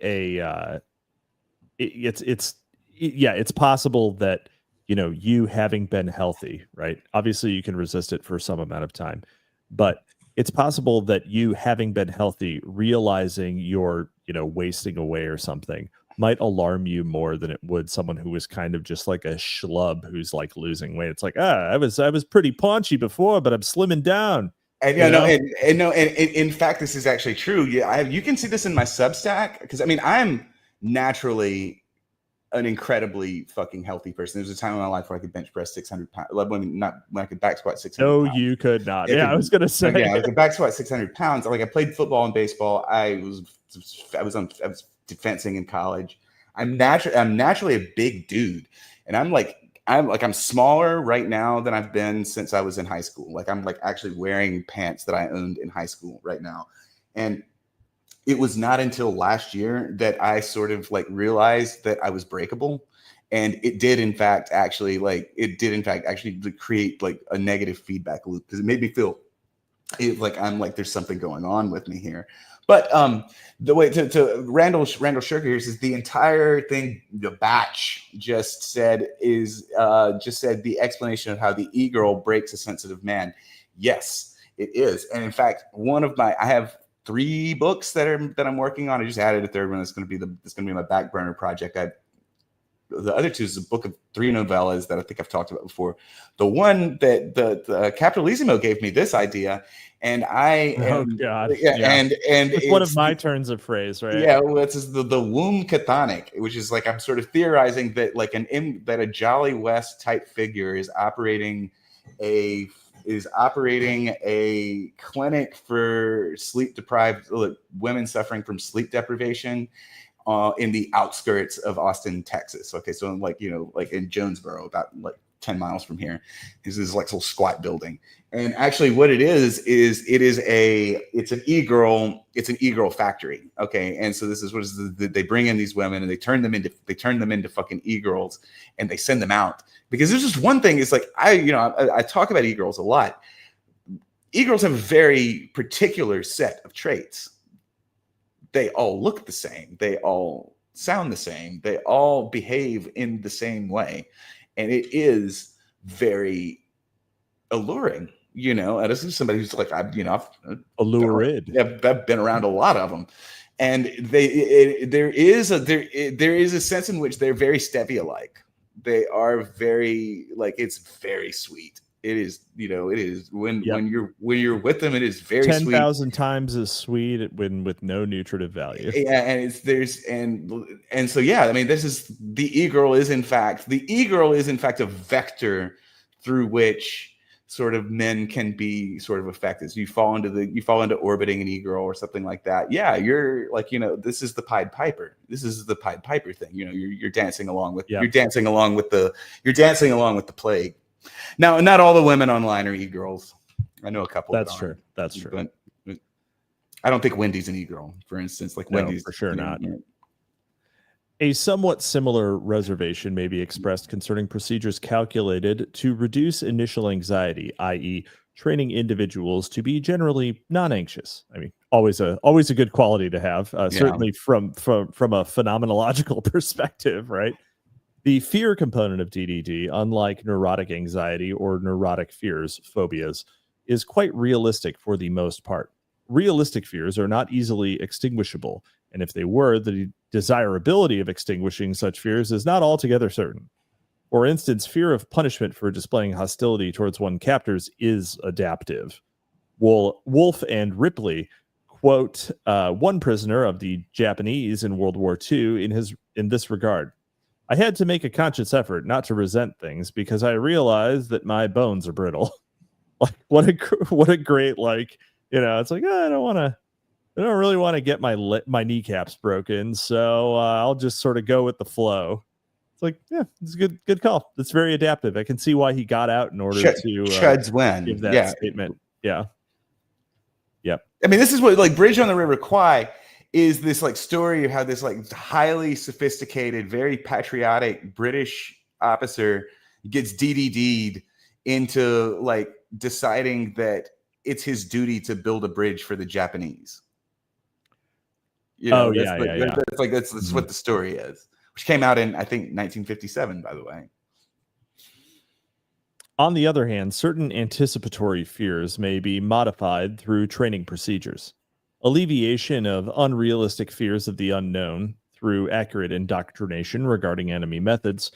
it's possible that, you know, you having been healthy, right? Obviously you can resist it for some amount of time, but it's possible that you having been healthy, realizing you're, you know, wasting away or something might alarm you more than it would someone who was kind of just like a schlub who's like losing weight. It's like, I was pretty paunchy before, but I'm slimming down. And in fact, this is actually true. Yeah, you can see this in my Substack, because I mean, I'm naturally an incredibly fucking healthy person. There's a time in my life where I could bench press 600 pounds. Not when I could back squat 600 No, pounds. you could not. I was gonna say. Yeah, I could back squat 600 pounds. Like, I played football and baseball. I was defensing in college. I'm naturally a big dude, and I'm smaller right now than I've been since I was in high school. Like, I'm like actually wearing pants that I owned in high school right now. And it was not until last year that I sort of like realized that I was breakable. And it did in fact actually create like a negative feedback loop, because it made me feel like I'm like, there's something going on with me here. But the way to Randall Sugar here says the entire thing the batch just said the explanation of how the e-girl breaks a sensitive man. Yes, it is. And in fact, I have 3 books that I'm working on. I just added a third one that's going to be my back burner project. The other 2 is a book of 3 novellas that I think I've talked about before. The one that the Capitalisimo gave me this idea, and and it's one of my turns of phrase, right? Yeah, well, it's the womb chthonic, which is like, I'm sort of theorizing that like that a Jolly West type figure is operating a clinic for sleep deprived women suffering from sleep deprivation in the outskirts of Austin, Texas. Okay, so like in Jonesboro, about like 10 miles from here, is this like little squat building. And actually, what it is it's an e-girl factory. Okay, and so this is they bring in these women and they turn them into fucking e-girls, and they send them out. Because there's just one thing, it's like I talk about e-girls a lot. E-girls have a very particular set of traits. They all look the same. They all sound the same. They all behave in the same way. And it is very alluring. And this is somebody who's like, I've been around a lot of them. And there is a sense in which they're very stevia-like. They are very it's very sweet. It is, it is when you're with them, it is very 10,000 times as sweet with no nutritive value. Yeah, and so yeah, I mean, the e-girl is in fact a vector through which sort of men can be sort of affected. So you fall into orbiting an e-girl or something like that. Yeah, you're like, this is the Pied Piper. This is the Pied Piper thing. You're dancing along with you're dancing along with the plague. Now, not all the women online are e-girls. I know a couple. That's true. That's true. But I don't think Wendy's an e-girl, for instance. Like Wendy's, for sure not. A somewhat similar reservation may be expressed concerning procedures calculated to reduce initial anxiety, i.e., training individuals to be generally non-anxious. I mean, always a good quality to have. Certainly from a phenomenological perspective, right? The fear component of DDD, unlike neurotic anxiety or neurotic fears, phobias, is quite realistic for the most part. Realistic fears are not easily extinguishable, and if they were, the desirability of extinguishing such fears is not altogether certain. For instance, fear of punishment for displaying hostility towards one's captors is adaptive. Wolf and Ripley quote one prisoner of the Japanese in World War II in this regard. I had to make a conscious effort not to resent things because I realized that my bones are brittle. Like what a great it's like I don't really want to get my kneecaps broken, so I'll just sort of go with the flow. It's like, yeah, it's a good call. It's very adaptive. I can see why he got out in order to Chuds win. Give that statement. Yeah. Yep. I mean, this is what Bridge on the River Kwai is this like story of how this like highly sophisticated, very patriotic British officer gets DDD'd into like deciding that it's his duty to build a bridge for the Japanese. You know, that's what the story is, which came out in, I think, 1957, by the way. On the other hand, certain anticipatory fears may be modified through training procedures. Alleviation of unrealistic fears of the unknown through accurate indoctrination regarding enemy methods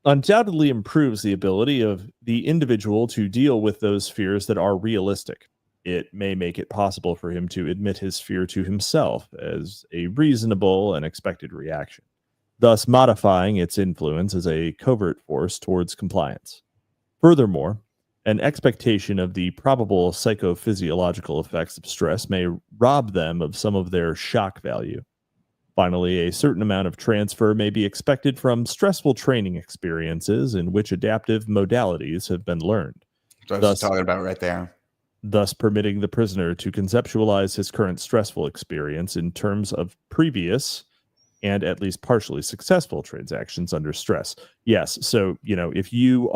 undoubtedly improves the ability of the individual to deal with those fears that are realistic. It may make it possible for him to admit his fear to himself as a reasonable and expected reaction, thus modifying its influence as a covert force towards compliance. Furthermore, an expectation of the probable psychophysiological effects of stress may rob them of some of their shock value. Finally, a certain amount of transfer may be expected from stressful training experiences in which adaptive modalities have been learned. That's what I was talking about right there. Thus permitting the prisoner to conceptualize his current stressful experience in terms of previous and at least partially successful transactions under stress. Yes. So, if you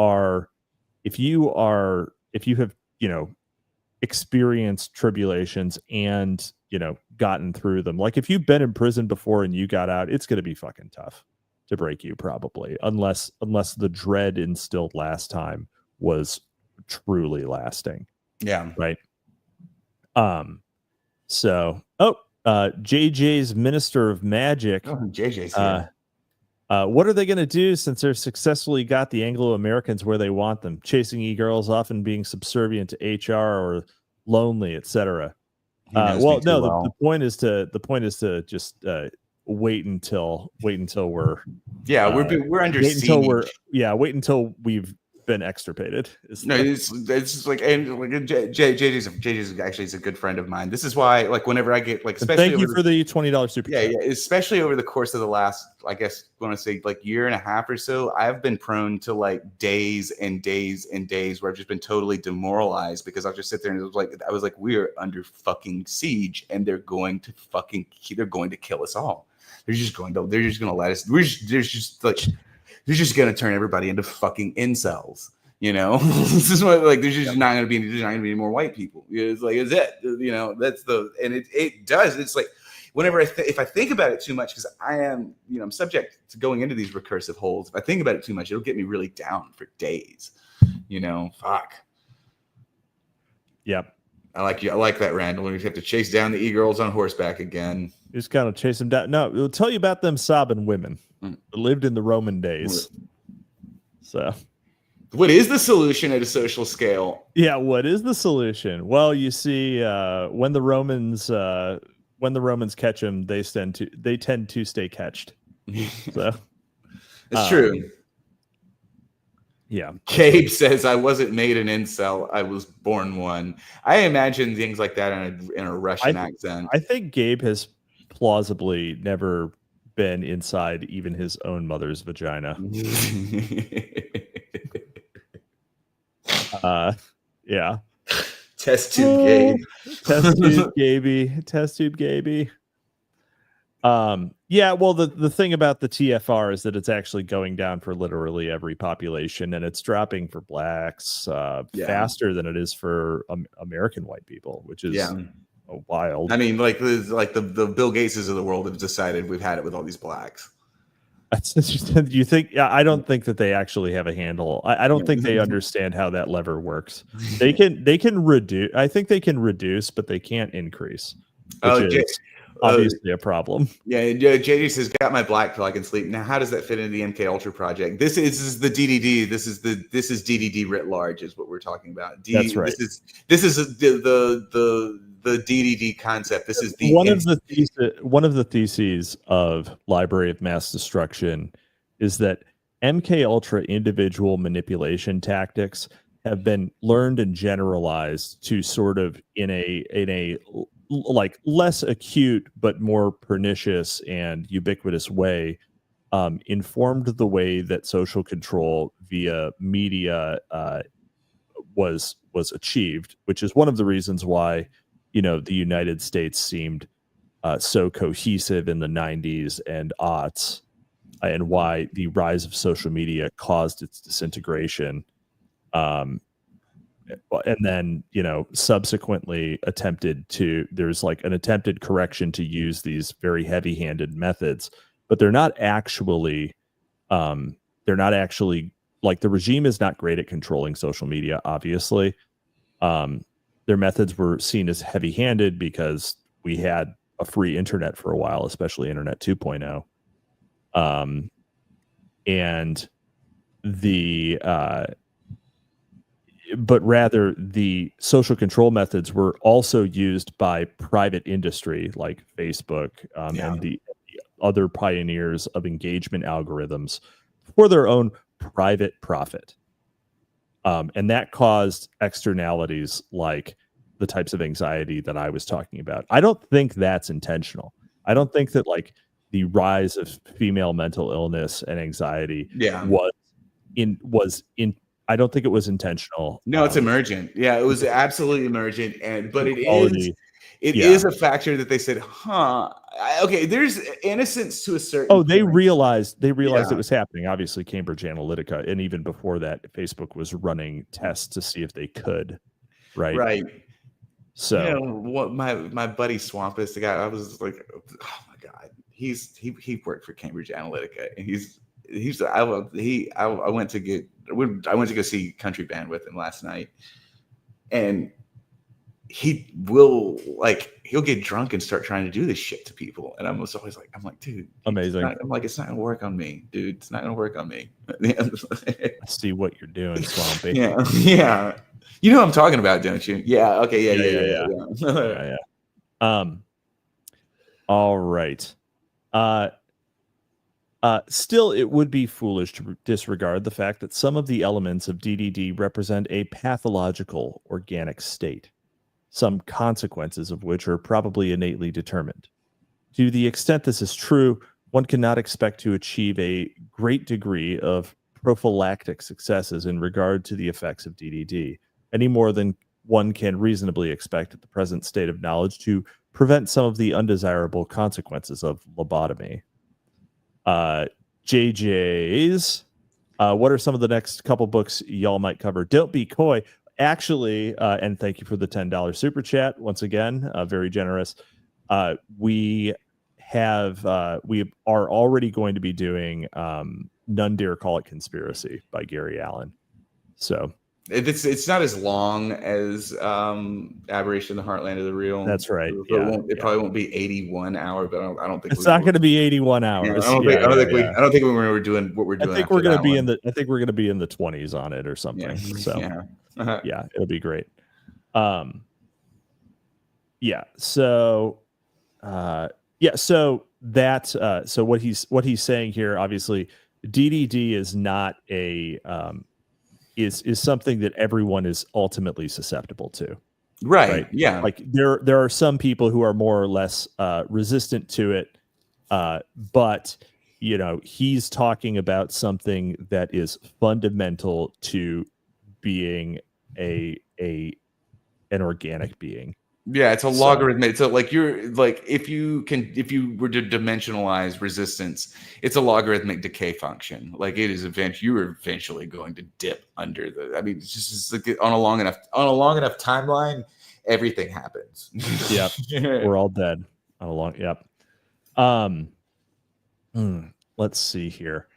have, experienced tribulations and, gotten through them, like if you've been in prison before and you got out, it's going to be fucking tough to break you probably, unless the dread instilled last time was truly lasting. Yeah. Right. JJ's Minister of Magic. Oh, JJ's here. What are they going to do since they're successfully got the Anglo-Americans where they want them, chasing e-girls, often being subservient to HR or lonely, etc.? The point is to just wait until we're we're under siege. Wait until we've been extirpated. It's like, and like JJ's actually is a good friend of mine. This is why, like, whenever I get like, especially thank you for the $20 super chat. Yeah, especially over the course of the last, I guess, I want to say like year and a half or so, I've been prone to like days and days and days where I've just been totally demoralized because I'll just sit there and I was like, we're under fucking siege and they're going to kill us all. They're just going to let us. They're just going to turn everybody into fucking incels, This is what, like, there's just not going to be any more white people. It's like, is it, that's and it does. It's like, whenever if I think about it too much, because I am, I'm subject to going into these recursive holes. If I think about it too much, it'll get me really down for days, fuck. Yep. I like that, Randall. When you have to chase down the e-girls on horseback again. You just gotta chase them down. No, it'll tell you about them sobbing women that lived in the Roman days. So, what is the solution at a social scale? Yeah, what is the solution? Well, you see, when the Romans catch them, they tend to stay catched. So, it's true. Yeah. Gabe says, I wasn't made an incel. I was born one. I imagine things like that in a Russian accent. I think Gabe has plausibly never been inside even his own mother's vagina. Yeah. Test tube Gabe. Test tube Gaby. Test tube Gaby. Yeah, well, the thing about the TFR is that it's actually going down for literally every population, and it's dropping for blacks faster than it is for American white people, which is wild. I mean, like the Bill Gateses of the world have decided we've had it with all these blacks. You think? I don't think that they actually have a handle. I don't think they understand how that lever works. They can reduce. I think they can reduce, but they can't increase. Which is obviously a problem. Yeah, JD says, got my black pill, I can sleep. Now, how does that fit into the MK Ultra project? This is the DDD. This is DDD writ large, is what we're talking about. That's right. This is the DDD concept. This is the one of the theses of Library of Mass Destruction is that MK Ultra individual manipulation tactics have been learned and generalized to sort of in a like less acute but more pernicious and ubiquitous way, informed the way that social control via media was achieved, which is one of the reasons why the United States seemed so cohesive in the 90s and aughts, and why the rise of social media caused its disintegration. And then, subsequently there's like an attempted correction to use these very heavy-handed methods, but they're not actually like, the regime is not great at controlling social media, obviously. Their methods were seen as heavy-handed because we had a free internet for a while, especially Internet 2.0. And but rather the social control methods were also used by private industry like Facebook, and the other pioneers of engagement algorithms for their own private profit. And that caused externalities like the types of anxiety that I was talking about. I don't think that's intentional. I don't think that like the rise of female mental illness and anxiety was in I don't think it was intentional. No, it's emergent. Yeah, it was absolutely emergent, but it quality, is a factor that they said, okay, there's innocence to a certain they point. realized it was happening. Obviously, Cambridge Analytica, and even before that, Facebook was running tests to see if they could. Right. So what my buddy Swampus, the guy, I was like, oh my god, he worked for Cambridge Analytica, and I went to go see Country Band with him last night, and he'll get drunk and start trying to do this shit to people, and I'm always like, dude, amazing. It's not gonna work on me, dude. It's not gonna work on me. I see what you're doing, Swampy. Yeah. You know what I'm talking about, don't you? Yeah. Okay. Yeah. All right. Still, it would be foolish to disregard the fact that some of the elements of DDD represent a pathological organic state, some consequences of which are probably innately determined. To the extent this is true, one cannot expect to achieve a great degree of prophylactic successes in regard to the effects of DDD, any more than one can reasonably expect at the present state of knowledge to prevent some of the undesirable consequences of lobotomy. JJ's, what are some of the next couple books y'all might cover? Don't be coy. Actually, and thank you for the $10 super chat once again, very generous. We are already going to be doing None Dare Call It Conspiracy by Gary Allen. So it's not as long as Aberration, the Heartland of the Real. That's right. It probably won't be 81 hour, but I don't think it's not going to be 81 hours. I don't think when we were doing what we're doing. I think we're going to be in the 20s on it or something. Yeah. So yeah, it'll be great. So what he's saying here, obviously, DDD is not a is something that everyone is ultimately susceptible to. Right. Yeah. Like there are some people who are more or less resistant to it, but he's talking about something that is fundamental to being an organic being. Yeah, it's a logarithmic. So if you were to dimensionalize resistance, it's a logarithmic decay function. Like it is you're eventually going to dip under the. I mean, it's just like on a long enough timeline, everything happens. Yep, we're all dead on a long. Yep. Let's see here.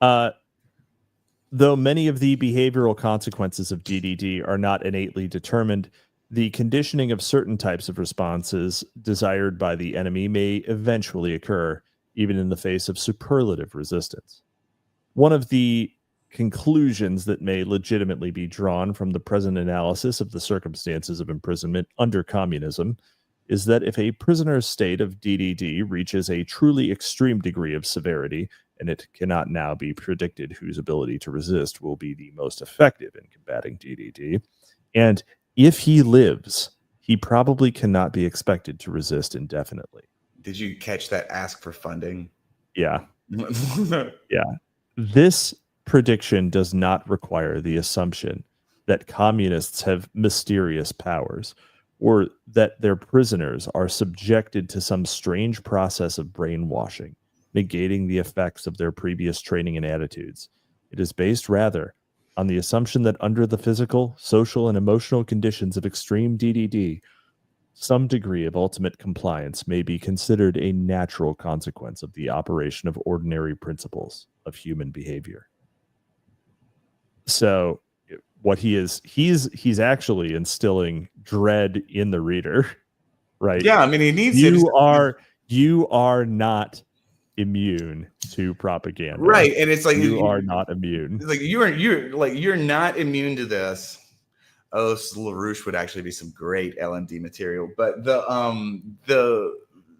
Though many of the behavioral consequences of DDD are not innately determined, the conditioning of certain types of responses desired by the enemy may eventually occur, even in the face of superlative resistance. One of the conclusions that may legitimately be drawn from the present analysis of the circumstances of imprisonment under communism is that if a prisoner's state of DDD reaches a truly extreme degree of severity, and it cannot now be predicted whose ability to resist will be the most effective in combating DDD, and if he lives, he probably cannot be expected to resist indefinitely. Did you catch that ask for funding? Yeah. Yeah. This prediction does not require the assumption that communists have mysterious powers, or that their prisoners are subjected to some strange process of brainwashing, negating the effects of their previous training and attitudes. It is based rather on the assumption that under the physical, social, and emotional conditions of extreme DDD, some degree of ultimate compliance may be considered a natural consequence of the operation of ordinary principles of human behavior. So what he's actually instilling dread in the reader, right? Yeah, I mean, he needs you are not immune to propaganda, right? And it's like you are not immune. Like you're not immune to this. Oh, LaRouche would actually be some great LMD material. But the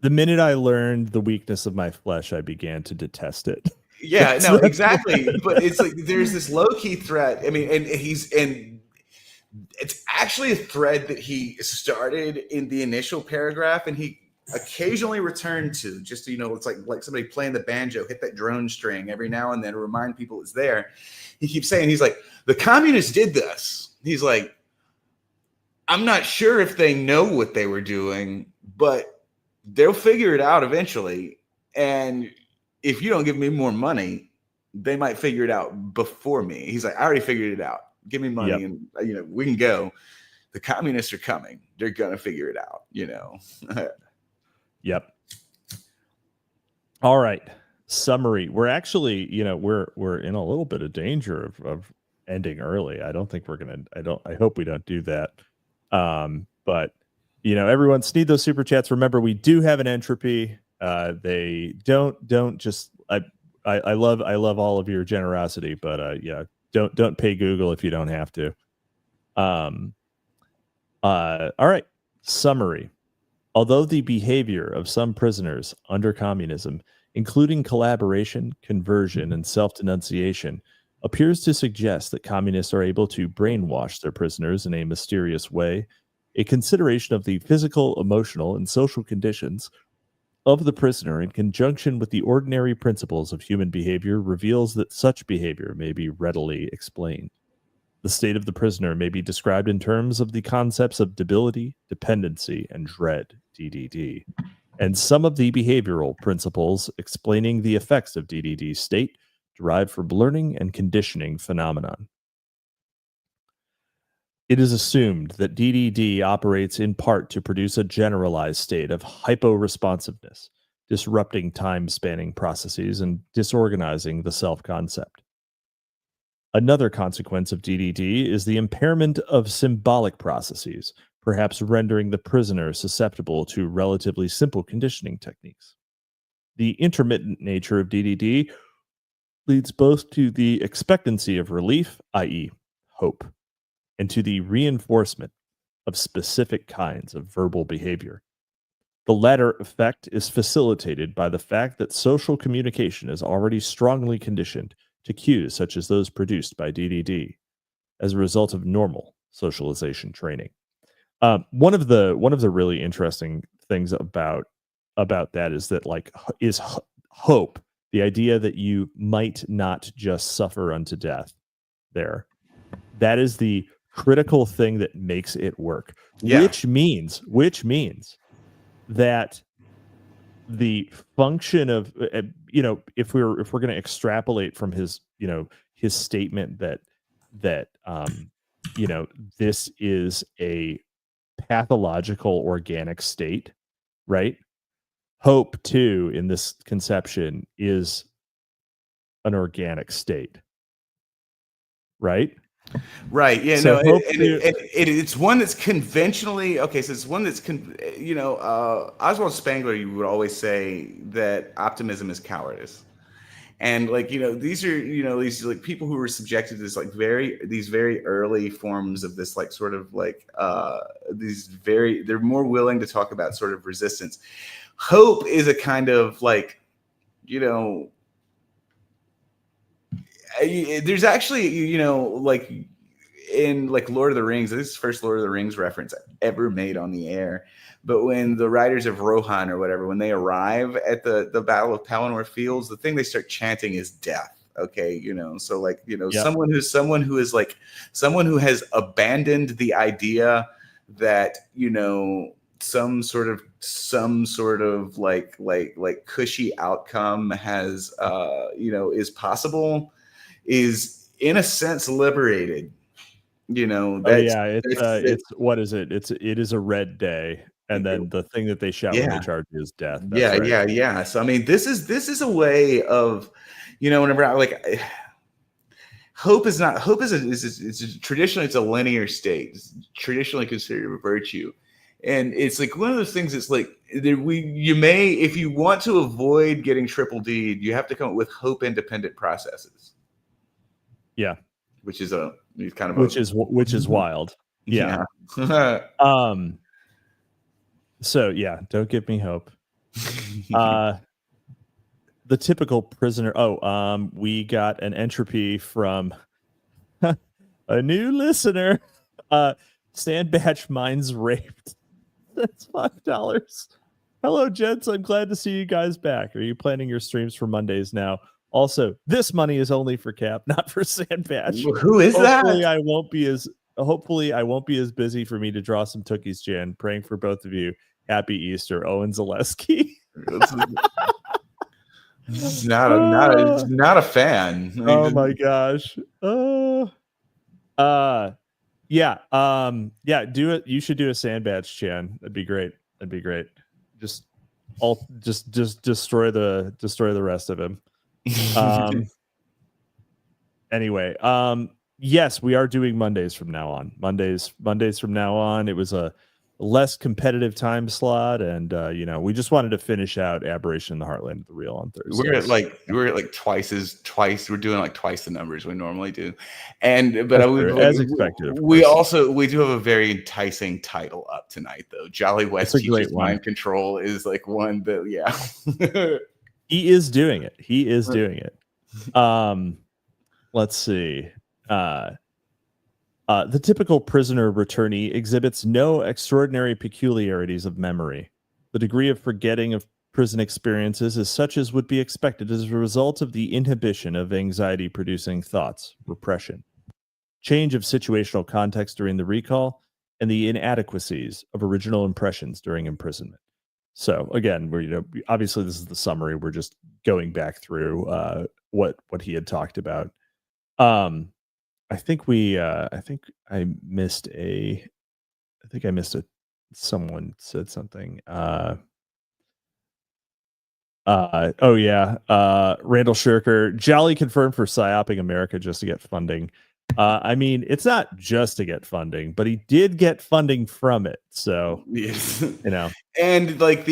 minute I learned the weakness of my flesh, I began to detest it. Yeah, no, exactly. But it's like there's this low key thread. I mean, and it's actually a thread that he started in the initial paragraph, and he occasionally returned to, just to, it's like somebody playing the banjo, hit that drone string every now and then to remind people it's there. He keeps saying, he's like, the communists did this. He's like, I'm not sure if they know what they were doing, but they'll figure it out eventually. And if you don't give me more money, they might figure it out before me. He's like, I already figured it out. Give me money, and we can go. The communists are coming. They're gonna figure it out. Yep. All right. Summary. We're actually, we're in a little bit of danger of ending early. I don't think we're gonna. I hope we don't do that. But everyone need those super chats. Remember, we do have an entropy. They don't just. I love all of your generosity, but don't pay Google if you don't have to. All right. Summary. Although the behavior of some prisoners under communism, including collaboration, conversion, and self-denunciation, appears to suggest that communists are able to brainwash their prisoners in a mysterious way, a consideration of the physical, emotional, and social conditions of the prisoner in conjunction with the ordinary principles of human behavior reveals that such behavior may be readily explained. The state of the prisoner may be described in terms of the concepts of debility, dependency, and dread, DDD, and some of the behavioral principles explaining the effects of DDD state derived from learning and conditioning phenomenon. It is assumed that DDD operates in part to produce a generalized state of hypo-responsiveness, disrupting time-spanning processes and disorganizing the self-concept. Another consequence of DDD is the impairment of symbolic processes, perhaps rendering the prisoner susceptible to relatively simple conditioning techniques. The intermittent nature of DDD leads both to the expectancy of relief, i.e., hope, and to the reinforcement of specific kinds of verbal behavior. The latter effect is facilitated by the fact that social communication is already strongly conditioned to cues such as those produced by DDD as a result of normal socialization training. One of the really interesting things about that is that hope, the idea that you might not just suffer unto death there. That is the critical thing that makes it work, which means that the function of if we're going to extrapolate from his statement that this is a pathological organic state, right? Hope too in this conception is an organic state, right? Right. Yeah. So no. It's one that's conventionally okay. So it's one that's Oswald Spengler. You would always say that optimism is cowardice, and these are these people who were subjected to this these very early forms of this they're more willing to talk about sort of resistance. Hope is a kind of there's actually, in Lord of the Rings, this is the first Lord of the Rings reference ever made on the air. But when the riders of Rohan or whatever, when they arrive at the Battle of Pelennor Fields, the thing they start chanting is death. Okay, so Yep. someone who has abandoned the idea that, you know, some sort of like cushy outcome has you know, is possible, is in a sense liberated. You know, Oh yeah, it's what is it? It is a red day, and then the thing that they shout when they yeah. charge you is death. That's Yeah, right. yeah. So I mean, this is a way of, you know, whenever I like hope is not hope is traditionally it's a linear state. It's traditionally considered a virtue. And it's like one of those things that's like you may, if you want to avoid getting triple D, you have to come up with hope independent processes. Yeah. Which is kind of which is wild. Yeah. So yeah, don't give me hope. The typical prisoner. We got an entropy from a new listener. Sandbatch minds raped. That's $5. Hello, gents. I'm glad to see you guys back. Are you planning your streams for Mondays now? Also, this money is only for Cap, not for Sandbatch. Who is Hopefully that? Hopefully I won't be as busy for me to draw some cookies, Jan. Praying for both of you. Happy Easter, Owen Zaleski. not a fan. Oh my gosh. Yeah. Do it. You should do a Sandbatch, Chan. That'd be great. Just destroy the rest of him. Anyway, yes, we are doing Mondays from now on. Mondays from now on. It was a less competitive time slot, and you know, we just wanted to finish out Aberration in the Heartland of the Real on Thursday. We're at twice. We're doing like twice the numbers we normally do, but as expected. We do have a very enticing title up tonight, though. Jolly West teaches mind control is like one that he is doing it. Let's see. The typical prisoner returnee exhibits no extraordinary peculiarities of memory. The degree of forgetting of prison experiences is such as would be expected as a result of the inhibition of anxiety-producing thoughts, repression, change of situational context during the recall, and the inadequacies of original impressions during imprisonment. So again, obviously this is the summary. We're just going back through what he had talked about. I think I missed someone said something. Randall Shirker, Jolly confirmed for psyoping America just to get funding. I mean, it's not just to get funding, but he did get funding from it. So, yes. You know, and like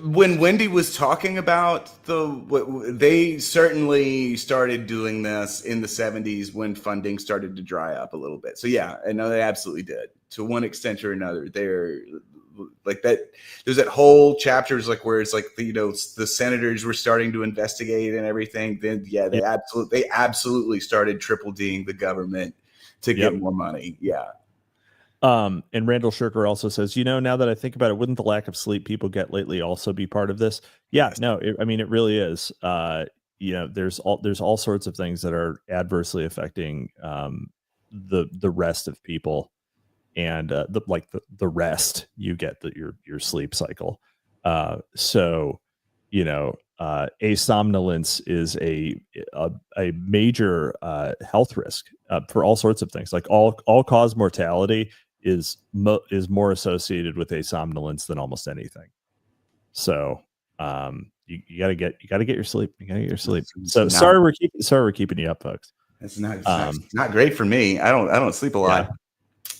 when Wendy was talking about they certainly started doing this in the 70s when funding started to dry up a little bit. So yeah, I know they absolutely did to one extent or another. They're like that. There's that whole chapters like where it's like the senators were starting to investigate and everything. Then they absolutely started triple D'ing the government to get more money. Yeah. And Randall Shirker also says, now that I think about it, wouldn't the lack of sleep people get lately also be part of this? Yeah, no, it really is. There's all sorts of things that are adversely affecting the rest of people, and the rest you get your sleep cycle. Asomnolence is a major health risk for all sorts of things. Like all cause mortality is more associated with asomnolence than almost anything. So you gotta get your sleep. So sorry we're keeping you up, folks. It's not great for me. I don't sleep a lot.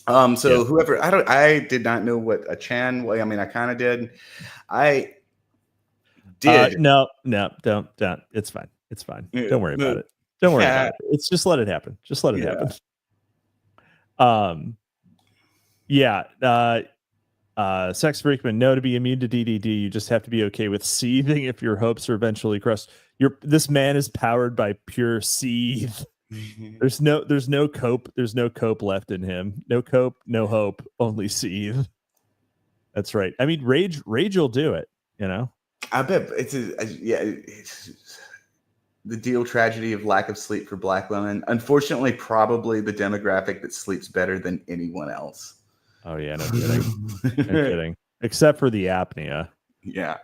Whoever I did not know what a Chan. Well, I mean, I kind of did. I did. No, don't. It's fine. Don't worry about it. It's just let it happen. Sex Freakman, no, to be immune to DDD, you just have to be okay with seething if your hopes are eventually crushed. This man is powered by pure seethe. There's no cope left in him. No cope, no hope, only seethe. That's right. I mean, rage will do it, I bet it's the deal tragedy of lack of sleep for Black women. Unfortunately, probably the demographic that sleeps better than anyone else. Oh yeah, no kidding. No kidding. Except for the apnea. Yeah.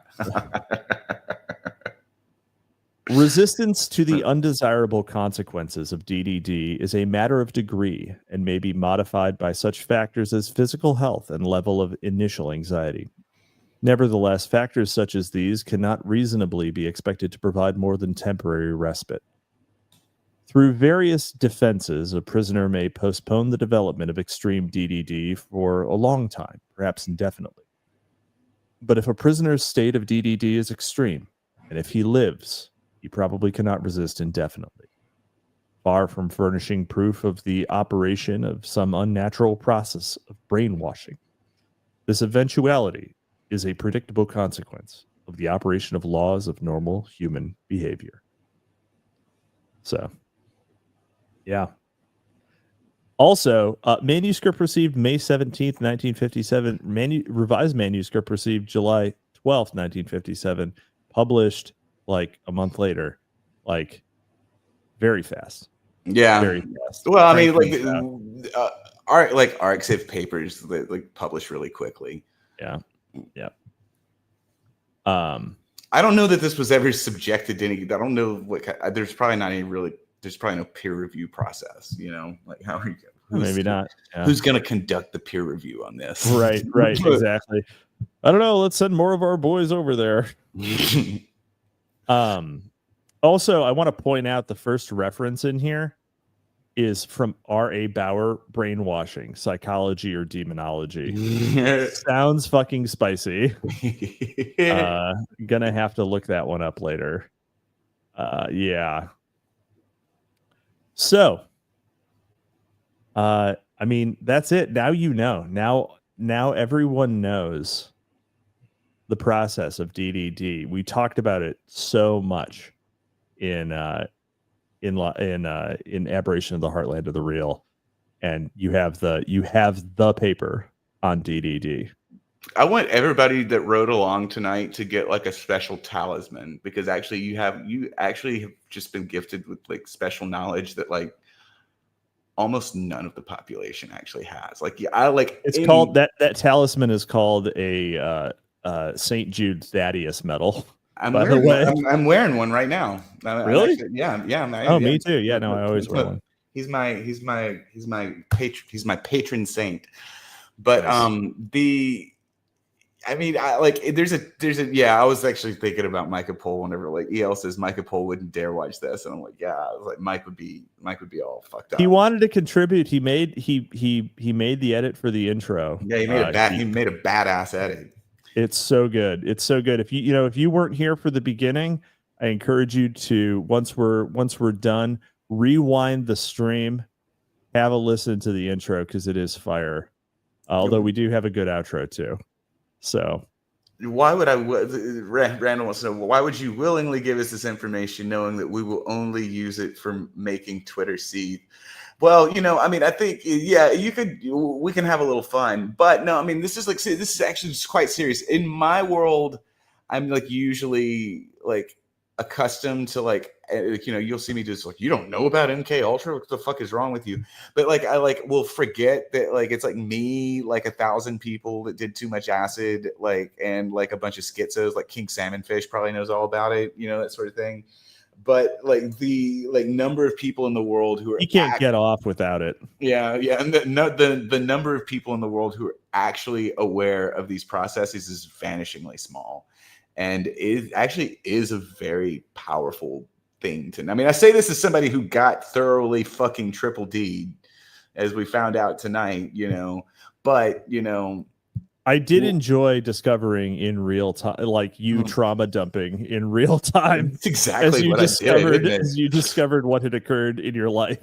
Resistance to the undesirable consequences of DDD is a matter of degree and may be modified by such factors as physical health and level of initial anxiety. Nevertheless, factors such as these cannot reasonably be expected to provide more than temporary respite. Through various defenses, a prisoner may postpone the development of extreme DDD for a long time, perhaps indefinitely. But if a prisoner's state of DDD is extreme, and if he lives, he probably cannot resist indefinitely. Far from furnishing proof of the operation of some unnatural process of brainwashing, this eventuality is a predictable consequence of the operation of laws of normal human behavior. So, yeah. Also, manuscript received May 17th, 1957. Revised manuscript received July 12th, 1957. Published like a month later. Like, very fast. Yeah. Very fast. Well, I mean, like ARCs have papers that like publish really quickly. Yeah. Yeah. I don't know that this was ever subjected to any. I don't know what. There's probably not any really. There's probably no peer review process. You know, like how are you? Maybe not. Yeah. Who's going to conduct the peer review on this? Right. Exactly. I don't know. Let's send more of our boys over there. Also, I want to point out the first reference in here is from R.A. Bauer, Brainwashing, Psychology or Demonology. Sounds fucking spicy. Gonna have to look that one up later. Yeah. So, I mean, that's it. Now you know. Now everyone knows the process of DDD. We talked about it so much in Aberration of the Heartland of the Real, and you have the paper on DDD. I want everybody that rode along tonight to get like a special talisman, because actually you actually have just been gifted with like special knowledge that like almost none of the population actually has. Like, yeah, it's called that talisman is called a St. Jude Thaddeus medal. I'm wearing one right now. Really? Yeah. Me too. Yeah, no, I always wear one. He's my patron saint. But nice. I was actually thinking about Micah Pohl whenever like EL says Micah Pohl wouldn't dare watch this, and I'm like, yeah, I was like, Mike would be all fucked up. He wanted to contribute. He made the edit for the intro. Yeah, he made a badass edit. It's so good. It's so good. If you weren't here for the beginning, I encourage you to once we're done, rewind the stream, have a listen to the intro because it is fire. Although we do have a good outro too. So why would Randall wants to know, why would you willingly give us this information knowing that we will only use it for making Twitter seethe? Well, I mean, I think, yeah, we can have a little fun, but no, I mean, this is actually just quite serious. In my world, I'm like usually like accustomed to like, you'll see me just like, you don't know about MK Ultra? What the fuck is wrong with you? But like, I like will forget that like, it's like me, like 1,000 people that did too much acid, like, and like a bunch of schizos, like King Salmonfish probably knows all about it, that sort of thing. But like the number of people in the world who are get off without it. Yeah, and the number of people in the world who are actually aware of these processes is vanishingly small, and it actually is a very powerful thing to. I mean, I say this as somebody who got thoroughly fucking triple D, as we found out tonight. But I did enjoy discovering in real time, like you trauma dumping in real time. That's exactly what I did. As you discovered what had occurred in your life.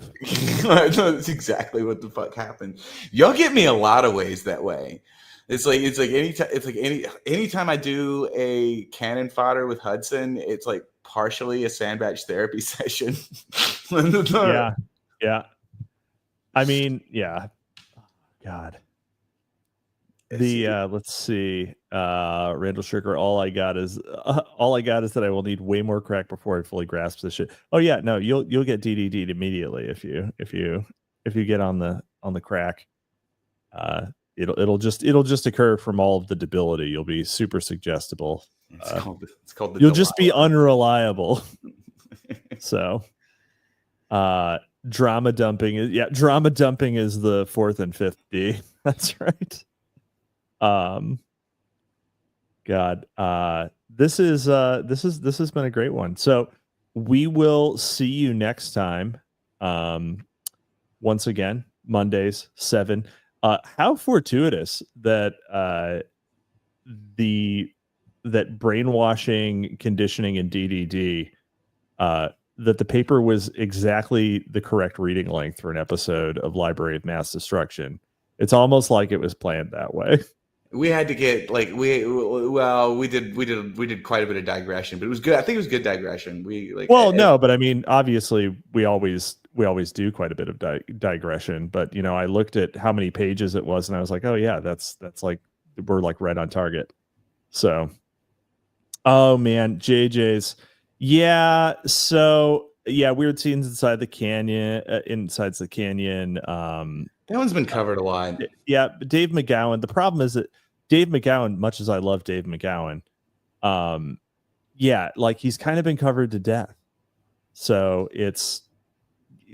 That's exactly what the fuck happened. Y'all get me a lot of ways that way. It's like anytime I do a cannon fodder with Hudson, it's like partially a Sandbatch therapy session. Yeah. I mean, yeah. God. Let's see. Randall Sugar. All I got is that I will need way more crack before I fully grasp this shit. Oh yeah, no, you'll get DDD'd immediately if you get on the crack. it'll just occur from all of the debility. You'll be super suggestible. It's called the you'll just be unreliable. So drama dumping is the fourth and fifth D. That's right. God, this has been a great one. So we will see you next time. Once again, Mondays 7. How fortuitous that that brainwashing, conditioning, and DDD, that the paper was exactly the correct reading length for an episode of Library of Mass Destruction. It's almost like it was planned that way. We had to get like we did quite a bit of digression, but it was good. I think it was good digression. But I mean, obviously we always do quite a bit of digression. But you know, I looked at how many pages it was, and I was like, oh yeah, that's like we're like right on target. So, oh man, JJ's, yeah. So yeah, weird scenes inside the canyon. That one's been covered a lot. Yeah, Dave McGowan. The problem is that Dave McGowan, much as I love Dave McGowan, yeah, like he's kind of been covered to death. So it's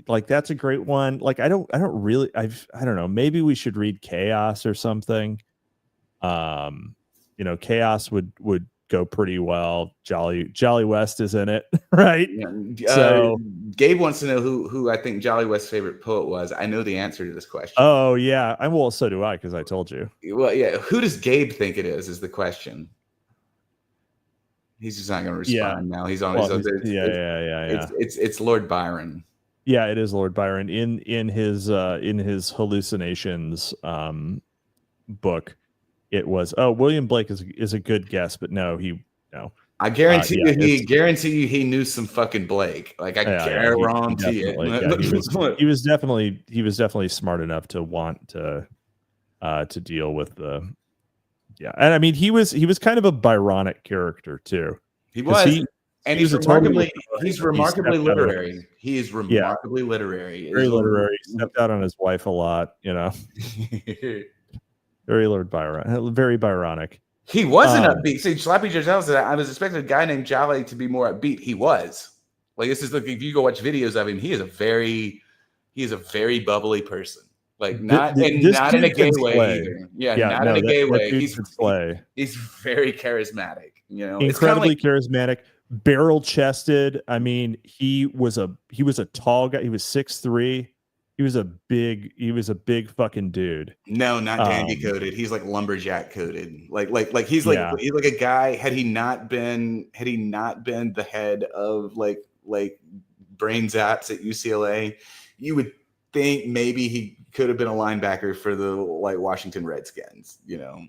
like that's a great one. Like I don't know. Maybe we should read Chaos or something. You know, Chaos would go pretty well. Jolly West is in it, right? Yeah. So Gabe wants to know who I think Jolly West's favorite poet was. I know the answer to this question. Oh yeah, well, so do I, because I told you. Well, yeah. Who does Gabe think it is the question. He's just not going to respond now. He's on his own. It's Lord Byron. Yeah, it is Lord Byron in his hallucinations book. It was William Blake is a good guess, but no. I guarantee you he knew some fucking Blake. Like I guarantee it. He was definitely smart enough to want to deal with the and I mean he was kind of a Byronic character too. He was. And he's remarkably literary. He is remarkably literary. Very literary. Stepped out on his wife a lot, you know. Very Lord Byron, very Byronic. He wasn't upbeat. See, Slappy just tells us that I was expecting a guy named Jolly to be more upbeat. He was. Like this is if you go watch videos of him, he is a very bubbly person. Like not in a gay way either. Yeah, not in a gay way. He's very charismatic. You know, incredibly charismatic, barrel chested. I mean, he was a tall guy. He was 6'3". He was a big fucking dude. No, not dandy coated. He's like lumberjack coated. Like he's like a guy. Had he not been the head of like brain zaps at UCLA, you would think maybe he could have been a linebacker for the Washington Redskins. You know?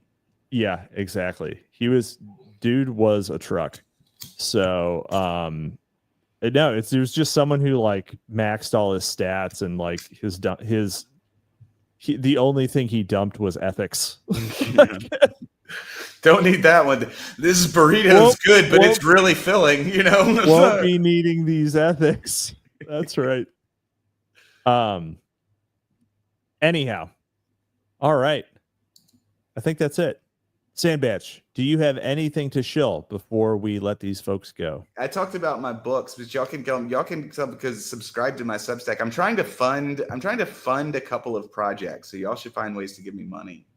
Yeah, exactly. Dude was a truck. So no, it was just someone who like maxed all his stats and like the only thing he dumped was ethics. Don't need that one. This burrito's good, but it's really filling, you know. Won't be needing these ethics. That's right. Anyhow. All right. I think that's it. Sandbatch, do you have anything to shill before we let these folks go? I talked about my books, but y'all can subscribe to my Substack. I'm trying to fund a couple of projects, so y'all should find ways to give me money.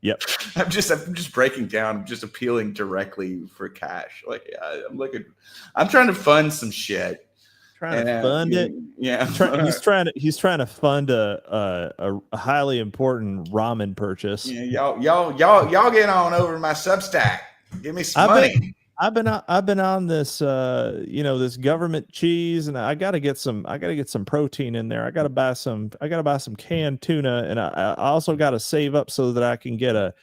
Yep. I'm just breaking down. I'm just appealing directly for cash. Like I'm trying to fund some shit. Trying to fund it. Yeah. He's trying to fund a highly important ramen purchase. Yeah, y'all get on over to my Substack. Give me some money. I've been on this this government cheese, and I gotta get some protein in there. I gotta buy some canned tuna, and I also gotta save up so that I can get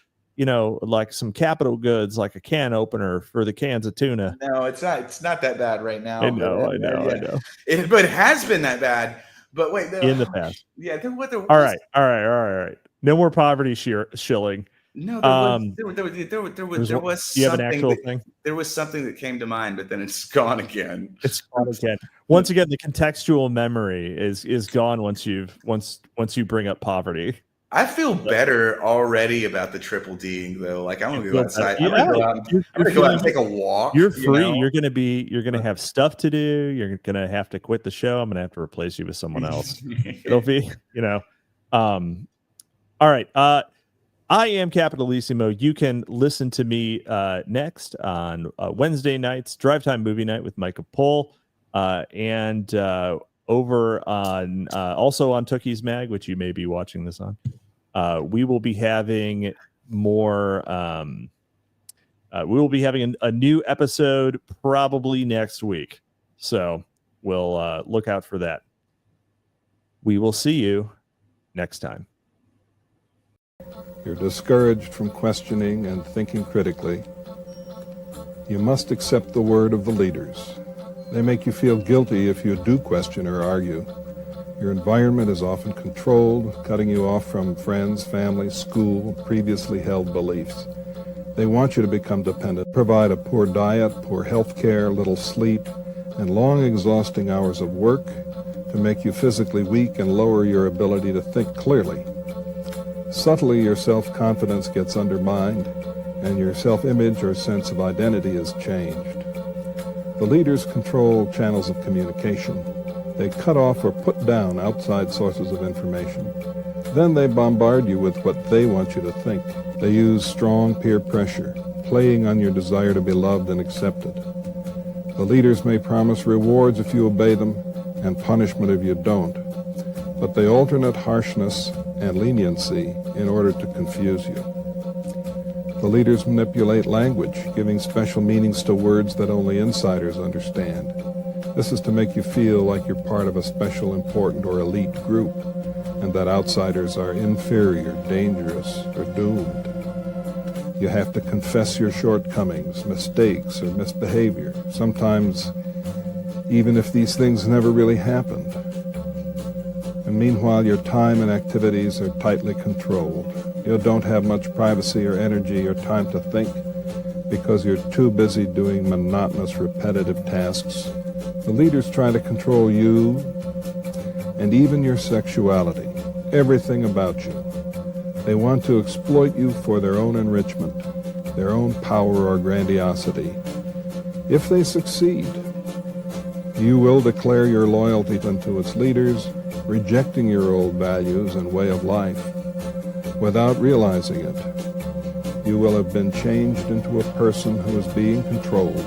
like some capital goods, like a can opener for the cans of tuna. No, it's not that bad right now. I know. But it has been that bad. But wait, in the past. Yeah. All right. No more poverty shilling. No, there was something. You have an actual thing? There was something that came to mind, but then it's gone again. It's gone again. Once again, the contextual memory is gone once you bring up poverty. I feel better already about the triple D'ing though. Like I'm gonna go outside. I'm gonna go out. I'm gonna go out and take a walk. You're free. You know? You're gonna have stuff to do. You're gonna have to quit the show. I'm gonna have to replace you with someone else. It'll be, all right. I am Capitalisimo. You can listen to me next on Wednesday nights, Drive Time Movie Night with Micah Pohl, and over on also on Tookie's Mag, which you may be watching this on. We will be having more. We will be having a new episode probably next week, so we'll look out for that. We will see you next time. You're discouraged from questioning and thinking critically. You must accept the word of the leaders. They make you feel guilty if you do question or argue. Your environment is often controlled, cutting you off from friends, family, school, previously held beliefs. They want you to become dependent, provide a poor diet, poor health care, little sleep, and long exhausting hours of work to make you physically weak and lower your ability to think clearly. Subtly, your self-confidence gets undermined, and your self-image or sense of identity is changed. The leaders control channels of communication. They cut off or put down outside sources of information. Then they bombard you with what they want you to think. They use strong peer pressure, playing on your desire to be loved and accepted. The leaders may promise rewards if you obey them and punishment if you don't, but they alternate harshness and leniency in order to confuse you. The leaders manipulate language, giving special meanings to words that only insiders understand. This is to make you feel like you're part of a special, important, or elite group, and that outsiders are inferior, dangerous, or doomed. You have to confess your shortcomings, mistakes, or misbehavior, sometimes even if these things never really happened. And meanwhile, your time and activities are tightly controlled. You don't have much privacy or energy or time to think because you're too busy doing monotonous, repetitive tasks. The leaders try to control you and even your sexuality, everything about you. They want to exploit you for their own enrichment, their own power or grandiosity. If they succeed, you will declare your loyalty unto its leaders, rejecting your old values and way of life. Without realizing it, you will have been changed into a person who is being controlled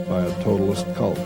by a totalist cult.